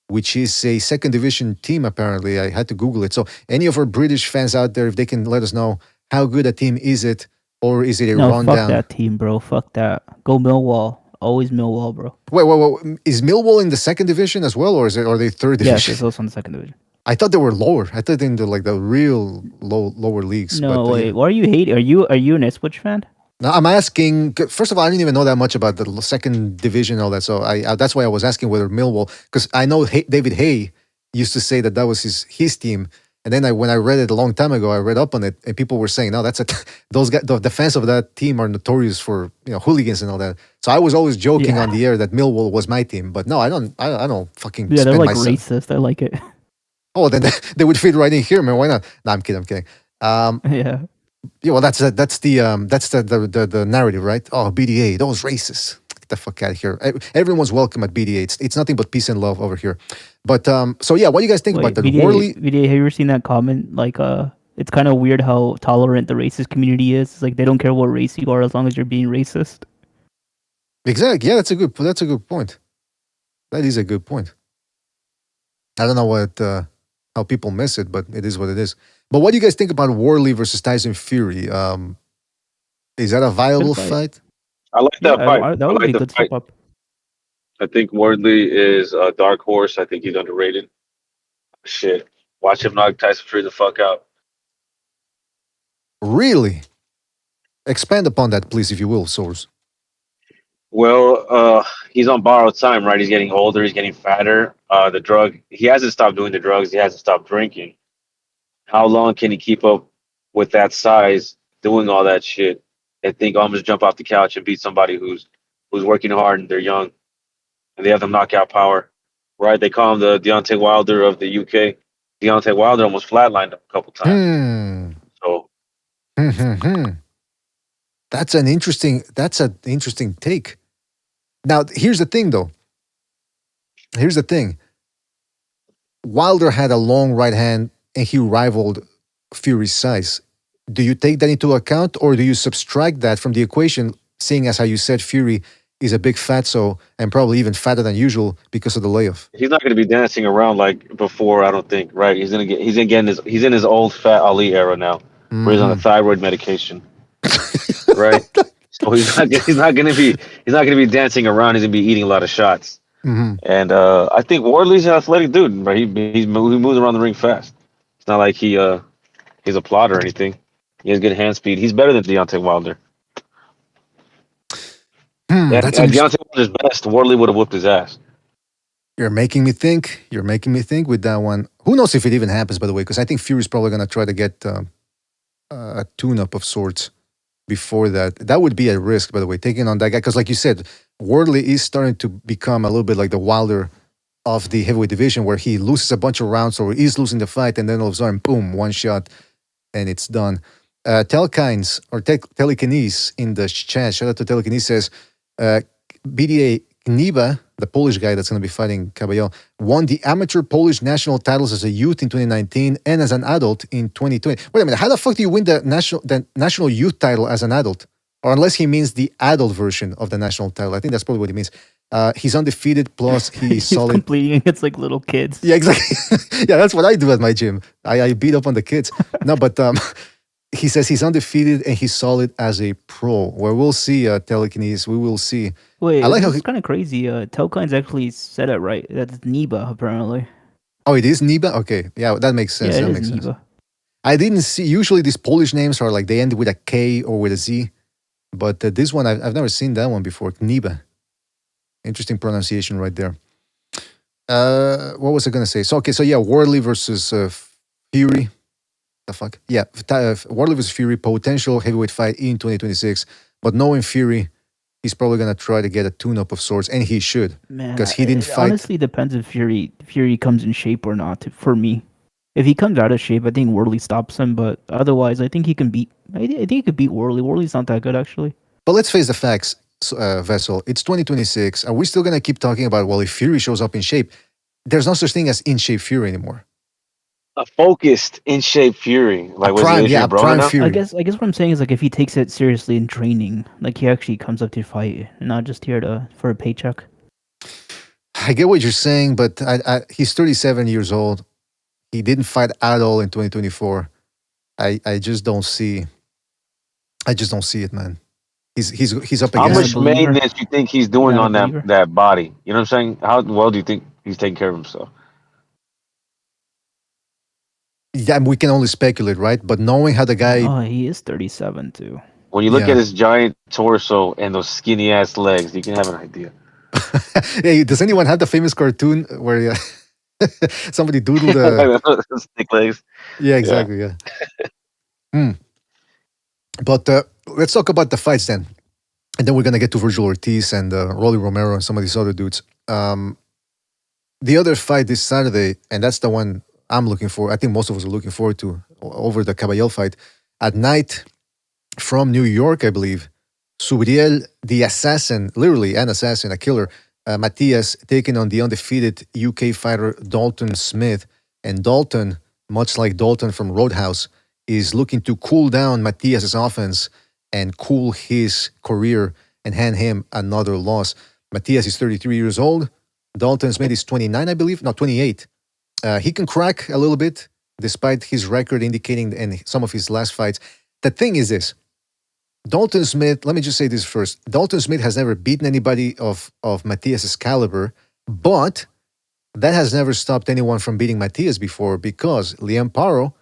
Speaker 1: which is a second division team, apparently. I had to Google it. So any of our British fans out there, if they can let us know, how good a team is it, or is it a rundown?
Speaker 7: No, fuck that team, bro. Fuck that. Go Millwall. Always Millwall, bro.
Speaker 1: Wait. Is Millwall in the second division as well, or are they third division?
Speaker 7: Yes, it's also in the second division.
Speaker 1: I thought they were lower. I thought in the real lower leagues.
Speaker 7: No,
Speaker 1: but,
Speaker 7: wait. Why are you hating? Are you an Ipswich fan?
Speaker 1: No, I'm asking. First of all, I didn't even know that much about the second division and all that. So that's why I was asking whether Millwall, because I know David Hay used to say that was his team. And then when I read it a long time ago, I read up on it, and people were saying, "No, those guys, the fans of that team are notorious for hooligans and all that." So I was always joking on the air that Millwall was my team, but no, I don't fucking.
Speaker 7: Yeah, they're
Speaker 1: spend
Speaker 7: like racist. I like it.
Speaker 1: Oh, then they would fit right in here, man. Why not? No, I'm kidding.
Speaker 7: Yeah.
Speaker 1: Yeah, well, that's the narrative, right? Oh, BDA, those racists. Get the fuck out of here. Everyone's welcome at BDA. It's nothing but peace and love over here. But so yeah, what do you guys think about the Wardley?
Speaker 7: BDA, have you ever seen that comment? Like, it's kind of weird how tolerant the racist community is. It's like they don't care what race you are as long as you're being racist.
Speaker 1: Exactly. Yeah, that's a good point. That is a good point. I don't know how people miss it, but it is what it is. But what do you guys think about Wardley versus Tyson Fury? Is that a viable fight?
Speaker 5: I like that fight.
Speaker 7: That would be a good step up.
Speaker 5: I think Wardley is a dark horse. I think he's underrated. Shit. Watch him knock Tyson Fury the fuck out.
Speaker 1: Really? Expand upon that, please, if you will, Source.
Speaker 5: Well, he's on borrowed time, right? He's getting older. He's getting fatter. He hasn't stopped doing the drugs. He hasn't stopped drinking. How long can he keep up with that size, doing all that shit, and think, I'm just jump off the couch and beat somebody who's working hard and they're young and they have the knockout power, right? They call him the Deontay Wilder of the UK. Deontay Wilder almost flatlined him a couple times. So
Speaker 1: that's an interesting take. Now, here's the thing, though. Wilder had a long right hand, and he rivaled Fury's size. Do you take that into account, or do you subtract that from the equation, seeing as how you said Fury is a big fatso and probably even fatter than usual because of the layoff?
Speaker 5: He's not going to be dancing around like before, I don't think, right? He's in his old fat Ali era now, where he's on a thyroid medication, right? So he's not going to be dancing around. He's going to be eating a lot of shots.
Speaker 1: Mm-hmm.
Speaker 5: And I think Wardley's an athletic dude, right? He moves around the ring fast. It's not like he's a plot or anything. He has good hand speed. He's better than Deontay Wilder. At Deontay Wilder's best, Wardley would have whooped his ass.
Speaker 1: You're making me think with that one. Who knows if it even happens, by the way, because I think Fury's probably going to try to get a tune-up of sorts before that. That would be a risk, by the way, taking on that guy. Because like you said, Wardley is starting to become a little bit like the Wilder of the heavyweight division where he loses a bunch of rounds or is losing the fight, and then all of a sudden, boom, one shot, and it's done. Telkines or Telekinesis in the chat, shout out to Telekinesis, says BDA Kniba, the Polish guy that's going to be fighting Kabayel, won the amateur Polish national titles as a youth in 2019 and as an adult in 2020. Wait a minute, how the fuck do you win the national youth title as an adult? Or unless he means the adult version of the national title. I think that's probably what he means. He's undefeated, plus he's solid.
Speaker 7: Competing against like little kids.
Speaker 1: Yeah, exactly. Yeah, that's what I do at my gym. I beat up on the kids. No, but he says he's undefeated and he's solid as a pro. Well, we'll see, Telekinesis. We will see.
Speaker 7: Wait,
Speaker 1: I like
Speaker 7: it's kind of crazy. Telkine's actually said it right. That's Niba, apparently.
Speaker 1: Oh, it is Niba? Okay. Yeah, that makes sense.
Speaker 7: Yeah,
Speaker 1: that
Speaker 7: it
Speaker 1: makes
Speaker 7: is
Speaker 1: sense.
Speaker 7: Niba.
Speaker 1: I didn't see, usually these Polish names are like they end with a K or with a Z. But this one, I've never seen that one before. Kniba. Interesting pronunciation right there. What was I going to say? So yeah, Wardley versus Fury. The fuck? Yeah, Wardley versus Fury, potential heavyweight fight in 2026. But knowing Fury, he's probably going to try to get a tune-up of sorts, and he should. Because he didn't fight.
Speaker 7: Honestly, depends if Fury comes in shape or not, for me. If he comes out of shape, I think Wardley stops him. But otherwise, I think he can beat. I think he could beat Wardley. Wardley's not that good, actually.
Speaker 1: But let's face the facts, Vessel. It's 2026. Are we still going to keep talking about, well, if Fury shows up in shape? There's no such thing as in-shape Fury anymore.
Speaker 5: A focused, in-shape Fury. Like, was
Speaker 1: prime, yeah, prime Fury.
Speaker 7: I guess what I'm saying is, like, if he takes it seriously in training, like, he actually comes up to fight, not just here for a paycheck.
Speaker 1: I get what you're saying, but he's 37 years old. He didn't fight at all in 2024. I just don't see. I just don't see it, man. He's up against.
Speaker 5: How much maintenance do you think he's doing on that body? You know what I'm saying? How well do you think he's taking care of himself?
Speaker 1: Yeah, we can only speculate, right? But knowing how the guy.
Speaker 7: Oh, he is 37 too.
Speaker 5: When you look at his giant torso and those skinny ass legs, you can have an idea.
Speaker 1: Hey, does anyone have the famous cartoon where somebody doodled
Speaker 5: stick legs?
Speaker 1: Yeah, exactly. Yeah. But let's talk about the fights then. And then we're going to get to Virgil Ortiz and Rolly Romero and some of these other dudes. The other fight this Saturday, and that's the one I'm looking for, I think most of us are looking forward to, over the Kabayel fight. At night, from New York, I believe, Subriel, the assassin, literally an assassin, a killer, Matias, taking on the undefeated UK fighter Dalton Smith. And Dalton, much like Dalton from Roadhouse, is looking to cool down Matias' offense and cool his career and hand him another loss. Matias is 33 years old. Dalton Smith is 29, I believe. No, 28. He can crack a little bit, despite his record indicating in some of his last fights. The thing is this. Dalton Smith, let me just say this first. Dalton Smith has never beaten anybody of Matias' caliber, but that has never stopped anyone from beating Matias before, because Liam Paro,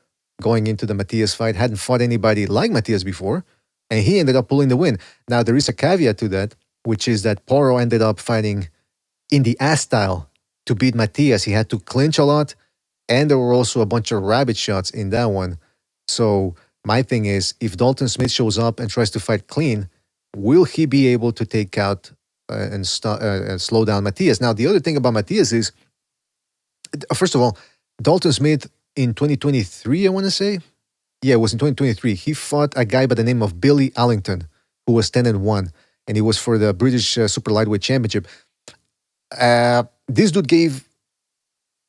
Speaker 1: going into the Matias fight, hadn't fought anybody like Matias before, and he ended up pulling the win. Now, there is a caveat to that, which is that Paro ended up fighting in the ass style to beat Matias. He had to clinch a lot, and there were also a bunch of rabbit shots in that one. So my thing is, if Dalton Smith shows up and tries to fight clean, will he be able to take out and slow down Matias? Now, the other thing about Matias is, first of all, Dalton Smith in 2023, I want to say, yeah, it was in 2023. He fought a guy by the name of Billy Allington, who was 10-1, and he was for the British Super Lightweight Championship. This dude gave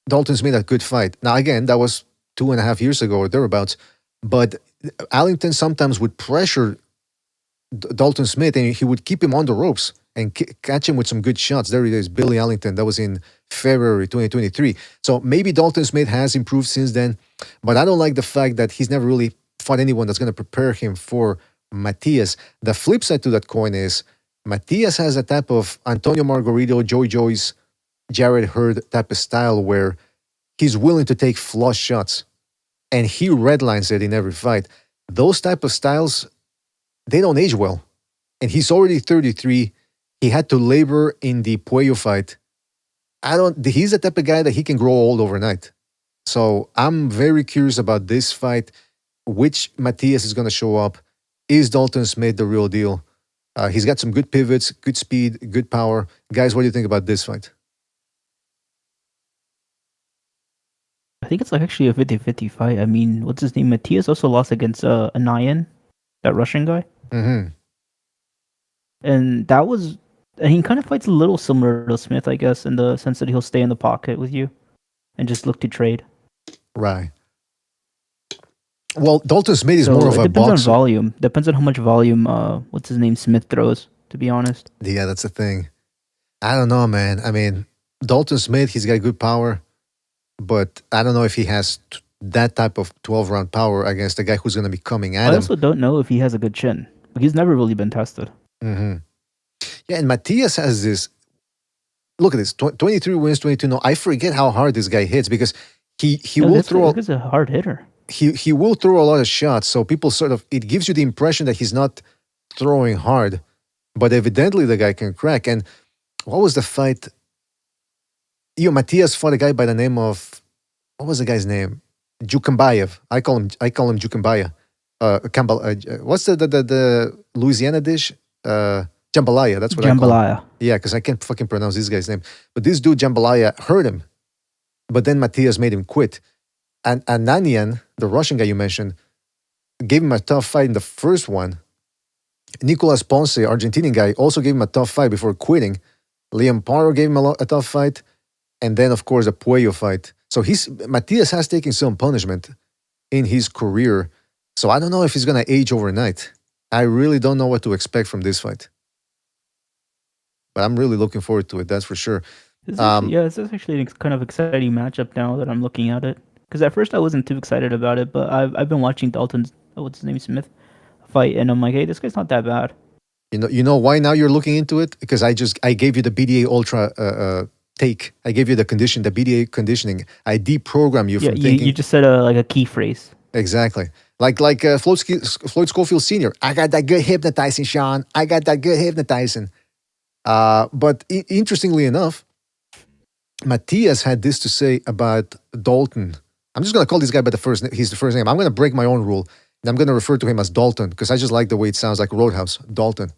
Speaker 1: Dalton Smith a good fight. Now, again, that was 2.5 years ago or thereabouts, but Allington sometimes would pressure Dalton Smith, and he would keep him on the ropes and catch him with some good shots. There it is, Billy Allington. That was in February 2023. So maybe Dalton Smith has improved since then, but I don't like the fact that he's never really fought anyone that's going to prepare him for Matias. The flip side to that coin is Matias has a type of Antonio Margarito, Joy Joyce, Jared Hurd type of style where he's willing to take flush shots, and he redlines it in every fight. Those type of styles, they don't age well. And he's already 33. He had to labor in the Puello fight. He's the type of guy that he can grow old overnight. So I'm very curious about this fight. Which Matias is going to show up? Is Dalton Smith the real deal? He's got some good pivots, good speed, good power. Guys, what do you think about this fight?
Speaker 7: think it's like actually a 50-50 fight. I mean, what's his name? Matias also lost against Anayan, that Russian guy.
Speaker 1: Mm-hmm.
Speaker 7: And that was, and he kind of fights a little similar to Smith, I guess, in the sense that he'll stay in the pocket with you and just look to trade.
Speaker 1: Right. Well, Dalton Smith is more of a boxer.
Speaker 7: It depends on volume. Depends on how much volume, what's his name, Smith throws, to be honest.
Speaker 1: Yeah, that's the thing. I don't know, man. I mean, Dalton Smith, he's got good power, but I don't know if he has that type of 12-round power against the guy who's going to be coming at him.
Speaker 7: I also don't know if he has a good chin. He's never really been tested.
Speaker 1: Mm-hmm. Yeah, and Matias has this. Look at this: 23 wins, 22 no. I forget how hard this guy hits because he will throw.
Speaker 7: He's a hard hitter.
Speaker 1: He will throw a lot of shots, so people sort of, it gives you the impression that he's not throwing hard, but evidently the guy can crack. And what was the fight? Matias fought a guy by the name of, what was the guy's name? Jukambayev. I call him Jukambaya. What's the Louisiana dish? Jambalaya. That's what I call him. Yeah, because I can't fucking pronounce this guy's name. But this dude Jambalaya hurt him, but then Matias made him quit. And Ananian, the Russian guy you mentioned, gave him a tough fight in the first one. Nicolas Ponce, Argentinian guy, also gave him a tough fight before quitting. Liam Paro gave him a tough fight. And then, of course, the Puello fight. So Matias has taken some punishment in his career. So I don't know if he's going to age overnight. I really don't know what to expect from this fight. But I'm really looking forward to it, that's for sure.
Speaker 7: This is actually a kind of exciting matchup now that I'm looking at it. Because at first I wasn't too excited about it, but I've been watching Dalton's, what's his name, Smith, fight, and I'm like, hey, this guy's not that bad.
Speaker 1: You know why now you're looking into it? Because I gave you the BDA Ultra take. I gave you the BDA conditioning. I deprogrammed you from thinking.
Speaker 7: You just said a key phrase.
Speaker 1: Exactly. Like Floyd Schofield Sr. I got that good hypnotizing, Sean. I got that good hypnotizing. But interestingly enough, Matias had this to say about Dalton. I'm just going to call this guy by his first name. I'm going to break my own rule, and I'm going to refer to him as Dalton because I just like the way it sounds, like Roadhouse. Dalton.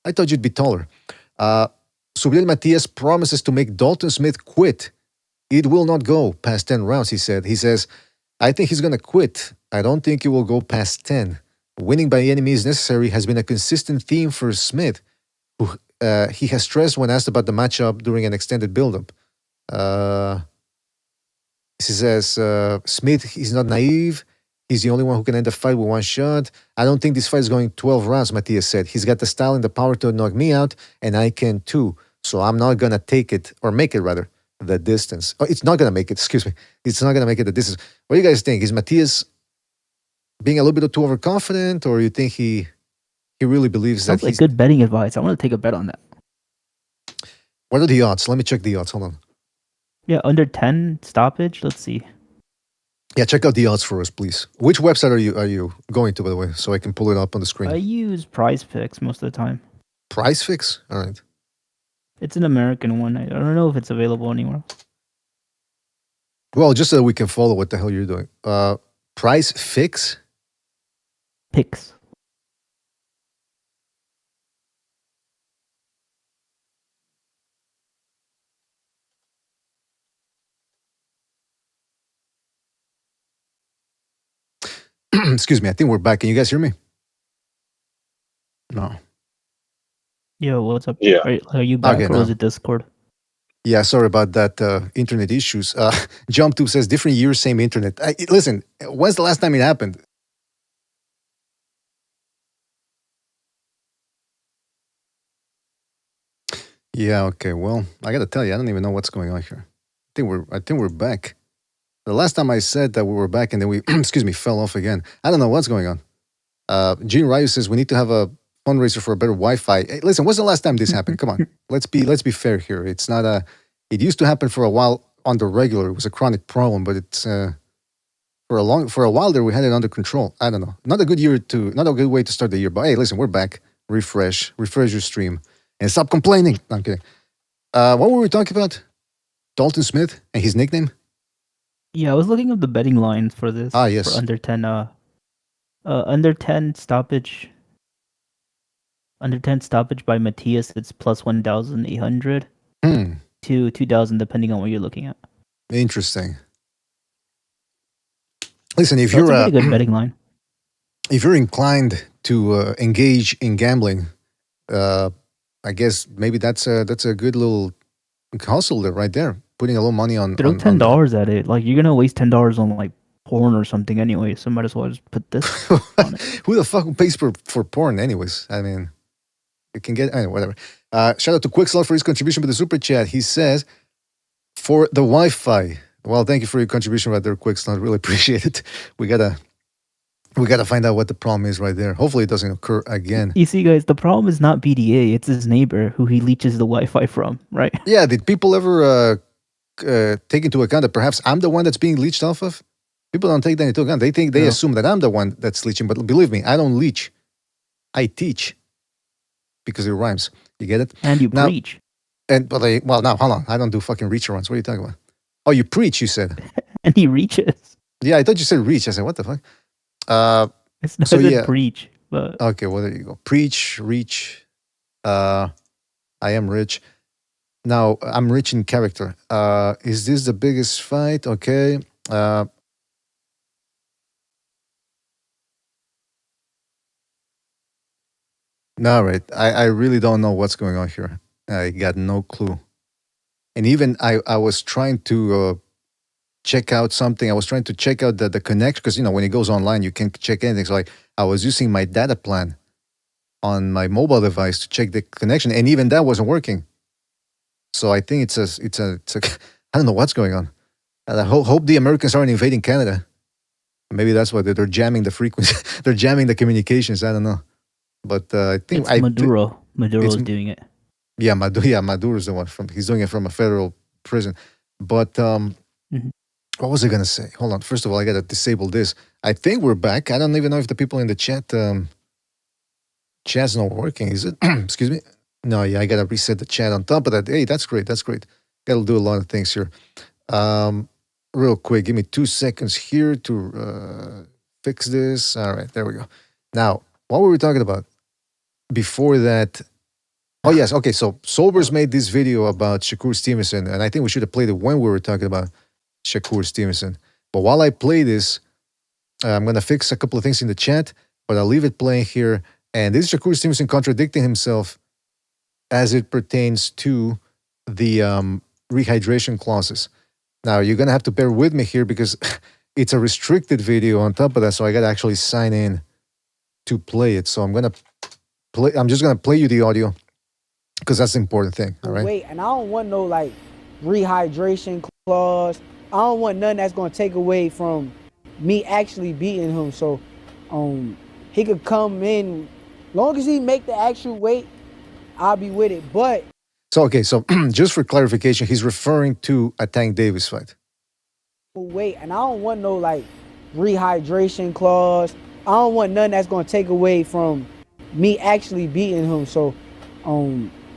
Speaker 1: I thought you'd be taller. Subriel Matias promises to make Dalton Smith quit. It will not go past 10 rounds, he said. He says, I think he's going to quit. I don't think it will go past 10. Winning by any means necessary has been a consistent theme for Smith, who he has stressed when asked about the matchup during an extended build-up. He says, Smith is not naive. He's the only one who can end the fight with one shot. I don't think this fight is going 12 rounds, Matias said. He's got the style and the power to knock me out, and I can too. So I'm not going to take it, or make it rather, the distance. Oh, it's not going to make it, excuse me. It's not going to make it the distance. What do you guys think? Is Matias being a little bit too overconfident, or you think he really believes
Speaker 7: Sounds
Speaker 1: that
Speaker 7: like good betting advice. I want to take a bet on that.
Speaker 1: What are the odds? Let me check the odds. Hold on.
Speaker 7: Yeah, under 10 stoppage. Let's see.
Speaker 1: Yeah, check out the odds for us, please. Which website are you going to, by the way, so I can pull it up on the screen?
Speaker 7: I use Prize Picks most of the time.
Speaker 1: Prize Fix? All right.
Speaker 7: It's an American one. I don't know if it's available anywhere else.
Speaker 1: Well, just so we can follow what the hell you're doing. Prize Fix?
Speaker 7: Picks.
Speaker 1: Excuse me, I think we're back. Can you guys hear me? No.
Speaker 7: Yo, what's up?
Speaker 5: Yeah.
Speaker 7: Are you back
Speaker 1: Okay,
Speaker 7: or was it Discord?
Speaker 1: Yeah, sorry about that internet issues. Jump2 says, different years, same internet. Listen, when's the last time it happened? Yeah, okay. Well, I got to tell you, I don't even know what's going on here. I think we're back. The last time I said that we were back and then we, fell off again. I don't know what's going on. Gene Ryu says we need to have a fundraiser for a better Wi-Fi. Hey, listen, when's the last time this happened? Come on, let's be fair here. It's not it used to happen for a while on the regular. It was a chronic problem, but it's for a while there we had it under control. I don't know. Not a good way to start the year. But hey, listen, we're back. Refresh your stream and stop complaining. No, I'm kidding. What were we talking about? Dalton Smith and his nickname.
Speaker 7: Yeah, I was looking up the betting lines for this.
Speaker 1: Yes.
Speaker 7: For under 10, under 10 stoppage. Under 10 stoppage by Matias, it's plus 1,800 to 2,000, depending on what you're looking at.
Speaker 1: Interesting. Listen, if
Speaker 7: That's
Speaker 1: you're
Speaker 7: a pretty good betting line.
Speaker 1: if you're inclined to engage in gambling, I guess maybe that's a good little hustle there, right there. Putting a little money on.
Speaker 7: Throw
Speaker 1: on
Speaker 7: $10 at it. Like you're gonna waste $10 on like porn or something anyway. So might as well just put this on it.
Speaker 1: Who the fuck pays for porn, anyways? I mean, you can get anyway, whatever. Shout out to Quickslot for his contribution with the super chat. He says, for the Wi-Fi. Well, thank you for your contribution right there, Quickslot. Really appreciate it. We gotta find out what the problem is right there. Hopefully, it doesn't occur again.
Speaker 7: You see, guys, the problem is not BDA. It's his neighbor who he leeches the Wi-Fi from, right?
Speaker 1: Yeah. Did people ever take into account that perhaps I'm the one that's being leached off of? People don't take that into account. They assume that I'm the one that's leeching. But believe me, I don't leech. I teach because it rhymes. You get it?
Speaker 7: And you
Speaker 1: now,
Speaker 7: preach.
Speaker 1: Well, now hold on. I don't do fucking reach arounds. What are you talking about? Oh, you preach, you said.
Speaker 7: And he reaches.
Speaker 1: Yeah, I thought you said reach. I said, what the fuck?
Speaker 7: It's not preach, but
Speaker 1: okay. Well, there you go. Preach, reach. I am rich. Now I'm rich in character. Is this the biggest fight? Okay. All right. I really don't know what's going on here. I got no clue. And even I was trying to check out something. I was trying to check out the connection because, when it goes online, you can't check anything. So I was using my data plan on my mobile device to check the connection. And even that wasn't working. So I think it's a I don't know what's going on. And I hope the Americans aren't invading Canada. Maybe that's why they're jamming the frequency. They're jamming the communications. I don't know. But I think
Speaker 7: it's Maduro. Maduro's doing it.
Speaker 1: Yeah, Maduro's the one he's doing it from a federal prison. But what was I gonna say? Hold on. First of all, I gotta disable this. I think we're back. I don't even know if the people in the chat's not working. Is it? Excuse me. No, yeah, I gotta reset the chat on top of that. Hey, that's great. That's great. Gotta do a lot of things here. Real quick, give me 2 seconds here to fix this. All right, there we go. Now, what were we talking about? Before that, oh yes, okay. So Sobers made this video about Shakur Stevenson, and I think we should have played it when we were talking about Shakur Stevenson. But while I play this, I'm gonna fix a couple of things in the chat, but I'll leave it playing here. And this is Shakur Stevenson contradicting himself as it pertains to the rehydration clauses. Now you're gonna have to bear with me here because it's a restricted video on top of that, so I gotta actually sign in to play it. So I'm just gonna play you the audio because that's the important thing. All right.
Speaker 11: Wait, and I don't want no rehydration clause. I don't want nothing that's gonna take away from me actually beating him. So, he could come in, long as he make the actual weight, I'll be with it. But
Speaker 1: so just for clarification, he's referring to a Tank Davis fight.
Speaker 11: Wait, and I don't want no rehydration clause. I don't want nothing that's gonna take away from me actually beating him. So,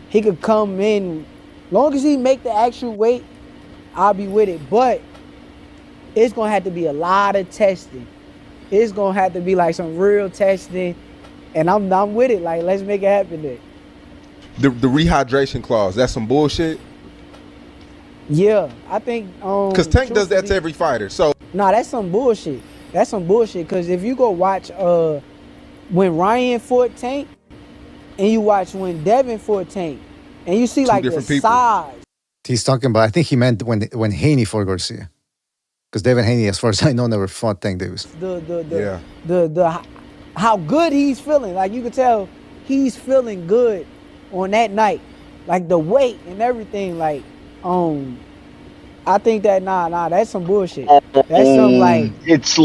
Speaker 11: he could come in, long as he make the actual weight, I'll be with it. But it's gonna have to be a lot of testing. It's gonna have to be some real testing, and I'm with it. Let's make it happen there.
Speaker 12: The rehydration clause, that's some bullshit.
Speaker 11: Yeah, I think
Speaker 12: because Tank does that to every fighter. So
Speaker 11: that's some bullshit. That's some bullshit. Because if you go watch when Ryan fought Tank, and you watch when Devin fought Tank, and you see the size.
Speaker 1: He's talking about. I think he meant when Haney fought Garcia, because Devin Haney, as far as I know, never fought Tank Davis.
Speaker 11: The how good he's feeling. You can tell he's feeling good on that night. The weight and everything. I think that that's some bullshit. That's some
Speaker 5: it's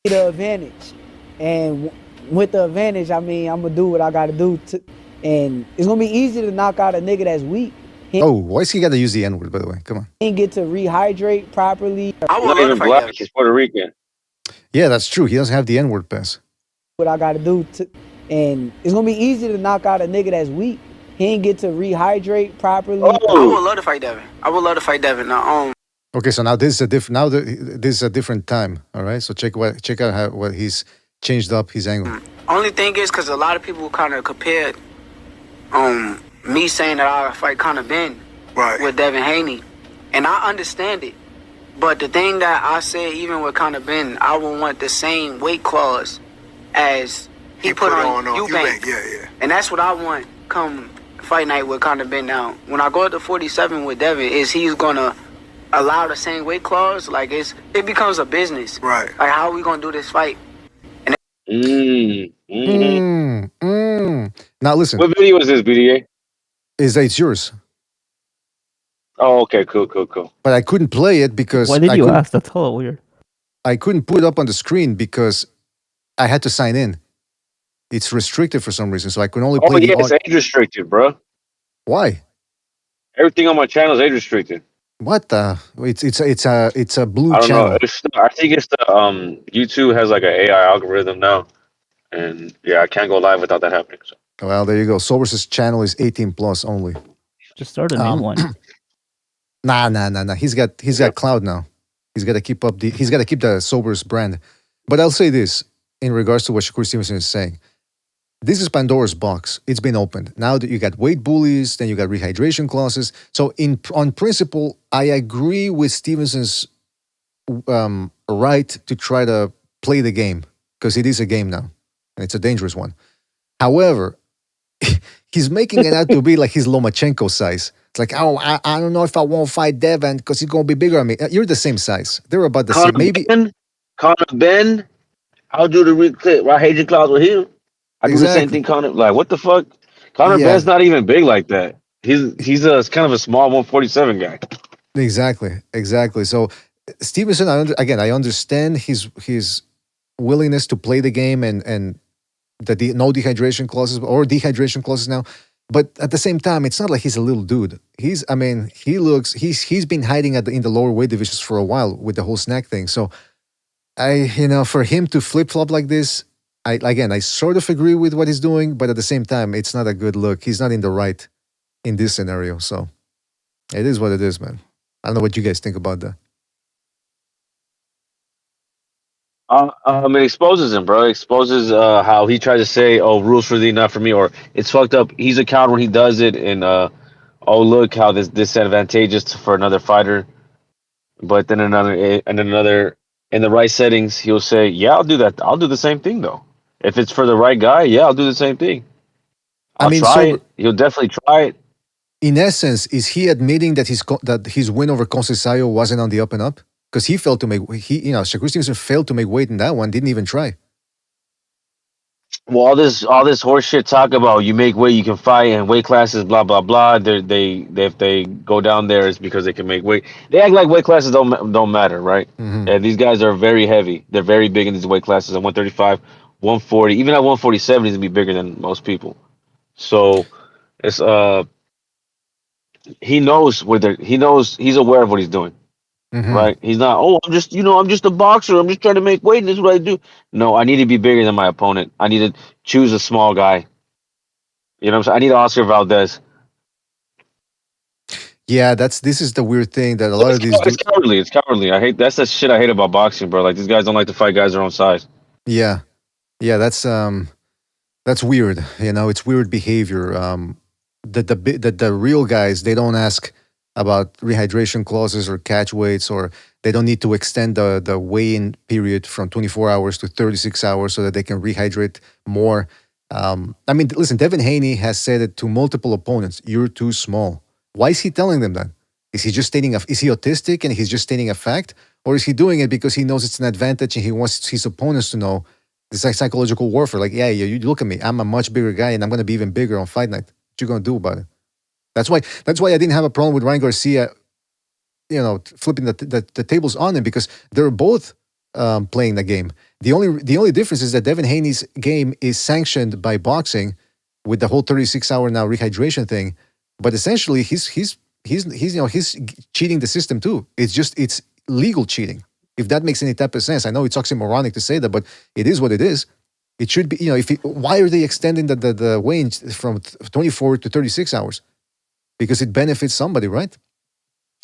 Speaker 11: the advantage, and with the advantage, I'm gonna do what I gotta do and it's gonna be easy to knock out a nigga that's weak.
Speaker 1: Why is he gotta use the N-word, by the way? Come on.
Speaker 11: He didn't get to rehydrate properly.
Speaker 5: He's not even black. He's Puerto Rican.
Speaker 1: Yeah, that's true. He doesn't have the N-word pass.
Speaker 11: What I gotta do and it's gonna be easy to knock out a nigga that's weak. He didn't get to rehydrate properly.
Speaker 13: I would love to fight Devin.
Speaker 1: Okay, so now this is a different time. All right, so check out what he's changed up his angle.
Speaker 13: Only thing is because a lot of people kind of compared me saying that I fight Conor Ben with Devin Haney, and I understand it. But the thing that I said, even with Conor Ben, I would want the same weight clause as he put on Eubank. Yeah. And that's what I want come fight night with Conor Ben. Now, when I go to 47 with Devin, is he's gonna allow the same weight clause? Like it becomes a business. Right. Like how are we gonna do this fight?
Speaker 1: Now listen.
Speaker 5: What video is this, BDA?
Speaker 1: It's yours.
Speaker 5: Oh, okay, cool.
Speaker 1: But I couldn't play it because
Speaker 7: why did you ask? That's hella weird.
Speaker 1: I couldn't put it up on the screen because I had to sign in. It's restricted for some reason, so I could only play.
Speaker 5: Oh yeah, it's age restricted, bro.
Speaker 1: Why?
Speaker 5: Everything on my channel is age restricted.
Speaker 1: What the? It's a blue
Speaker 5: I don't
Speaker 1: channel.
Speaker 5: know. I think it's the YouTube has like an AI algorithm now, and yeah, I can't go live without that happening. So.
Speaker 1: Well, there you go. Sober's channel is 18 plus only.
Speaker 7: Just start a new one.
Speaker 1: Nah. He's got cloud now. He's got to keep the Sober's brand. But I'll say this in regards to what Shakur Stevenson is saying. This is Pandora's box. It's been opened. Now that you got weight bullies, then you got rehydration clauses. So on principle, I agree with Stevenson's right to try to play the game because it is a game now, and it's a dangerous one. However, he's making it out to be like he's Lomachenko size. It's like, oh, I don't know if I won't fight Devin because he's going to be bigger than me. You're the same size. They're about the same. Maybe
Speaker 5: Conor Ben, I'll do the rehydration clause with him. I do the same thing, Conor. Like, what the fuck? Conor Ben's not even big like that. He's a kind of a small 147 guy.
Speaker 1: Exactly. So Stevenson, I understand his willingness to play the game and the no dehydration clauses or dehydration clauses now. But at the same time, it's not like he's a little dude. He's been hiding in the lower weight divisions for a while with the whole snack thing. So for him to flip flop like this, I sort of agree with what he's doing, but at the same time, it's not a good look. He's not in the right in this scenario. So it is what it is, man. I don't know what you guys think about that.
Speaker 5: It exposes him, bro. It exposes how he tries to say, "Oh, rules for thee, not for me," or it's fucked up. He's a coward when he does it, and oh, look how this disadvantageous for another fighter. But then another in the right settings, he'll say, "Yeah, I'll do that. I'll do the same thing, though. If it's for the right guy, yeah, I'll do the same thing. I'll try it. He'll definitely try it."
Speaker 1: In essence, is he admitting that his win over Conceição wasn't on the up and up? Because he failed to make Shakur Stevenson failed to make weight in that one, didn't even try.
Speaker 5: Well, all this horse shit talk about you make weight, you can fight, and weight classes, blah blah blah. If they go down there, it's because they can make weight. They act like weight classes don't matter, right?
Speaker 1: Mm-hmm.
Speaker 5: And these guys are very heavy. They're very big in these weight classes. At 135, 140, even at 147, he's gonna be bigger than most people. So it's he knows he's aware of what he's doing.
Speaker 1: Mm-hmm.
Speaker 5: Right? He's not, I'm just a boxer. I'm just trying to make weight, and this is what I do. No, I need to be bigger than my opponent. I need to choose a small guy. You know what I'm saying? I need Oscar Valdez.
Speaker 1: Yeah, this is the weird thing that a lot of these
Speaker 5: it's cowardly. It's cowardly. That's the shit I hate about boxing, bro. Like, these guys don't like to fight guys their own size.
Speaker 1: Yeah, that's weird. It's weird behavior. The real guys, they don't ask about rehydration clauses or catch weights, or they don't need to extend the weigh-in period from 24 hours to 36 hours so that they can rehydrate more. Listen, Devin Haney has said it to multiple opponents, you're too small. Why is he telling them that? Is he just is he autistic and he's just stating a fact? Or is he doing it because he knows it's an advantage and he wants his opponents to know? It's like psychological warfare. Like, yeah, you look at me, I'm a much bigger guy and I'm going to be even bigger on fight night. What you going to do about it? That's why I didn't have a problem with Ryan Garcia, flipping the tables on him, because they're both playing the game. The only difference is that Devin Haney's game is sanctioned by boxing with the whole 36-hour now rehydration thing, but essentially he's cheating the system too. It's legal cheating. If that makes any type of sense, I know it's oxymoronic to say that, but it is what it is. It should be. Why are they extending the weigh from 24 to 36 hours? Because it benefits somebody, right?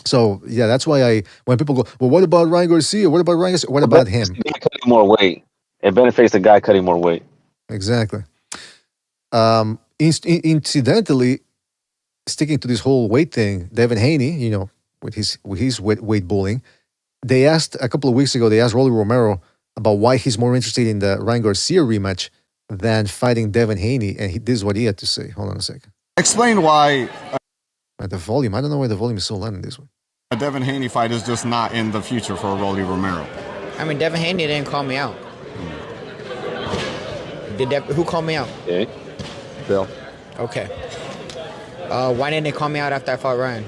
Speaker 1: So yeah, that's why when people go, well, what about Ryan Garcia? What about Ryan Garcia? What about him?
Speaker 5: Cutting more weight. It benefits the guy cutting more weight.
Speaker 1: Exactly. Incidentally, sticking to this whole weight thing, Devin Haney, with his weight bullying, they asked a couple of weeks ago. They asked Rolly Romero about why he's more interested in the Ryan Garcia rematch than fighting Devin Haney, and this is what he had to say. Hold on a second.
Speaker 14: Explain why
Speaker 1: The volume. I don't know why the volume is so loud in this one.
Speaker 14: a Devin Haney fight is just not in the future for Rolly Romero.
Speaker 15: I mean, Devin Haney didn't call me out. Who called me out?
Speaker 5: Okay.
Speaker 14: Bill.
Speaker 15: Okay. Why didn't they call me out after I fought Ryan?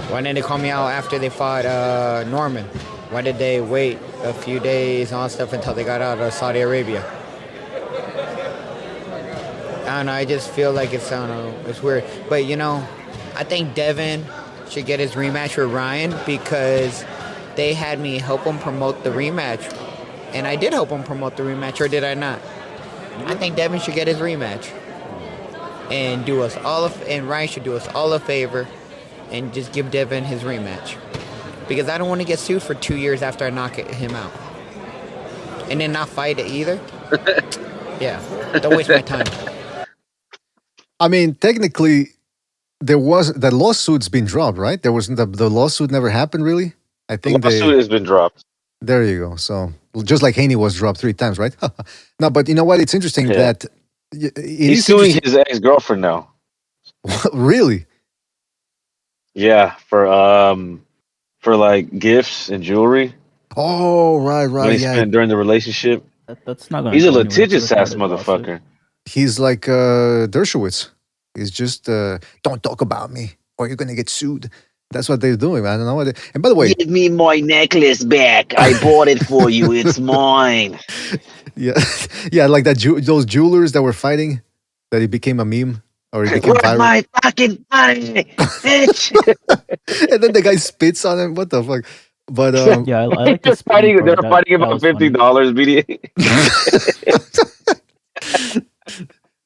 Speaker 15: Why didn't they call me out after they fought Norman? Why did they wait a few days and all stuff until they got out of Saudi Arabia? I don't know. I just feel like it's, I don't know, it's weird. But, you know, I think Devin should get his rematch with Ryan because they had me help him promote the rematch. And I did help him promote the rematch, or did I not? I think Devin should get his rematch. And do us all and Ryan should do us all a favor and just give Devin his rematch. Because I don't want to get sued for 2 years after I knock him out. And then not fight it either. Yeah, don't waste my time.
Speaker 1: I mean, technically, the lawsuit's been dropped, right? There wasn't the lawsuit never happened, really. I think
Speaker 5: the lawsuit has been dropped.
Speaker 1: There you go. So just like Haney was dropped 3 times, right? No, but you know what? It's interesting that
Speaker 5: he's suing his ex-girlfriend now.
Speaker 1: Really?
Speaker 5: Yeah, for like gifts and jewelry.
Speaker 1: Oh, right.
Speaker 5: When he spent during the relationship.
Speaker 7: That's not gonna.
Speaker 5: He's a litigious ass motherfucker.
Speaker 1: He's like Dershowitz. He's just don't talk about me or you're gonna get sued. That's what they're doing. I don't know what. And by the way,
Speaker 6: give me my necklace back. I bought it for you. It's mine.
Speaker 1: Yeah, yeah, like that. Those jewelers that were fighting, that he became a meme or he became viral.
Speaker 6: My fucking money, bitch.
Speaker 1: And then the guy spits on him. What the fuck? But
Speaker 7: yeah, I like
Speaker 5: they're fighting about $50, BDA.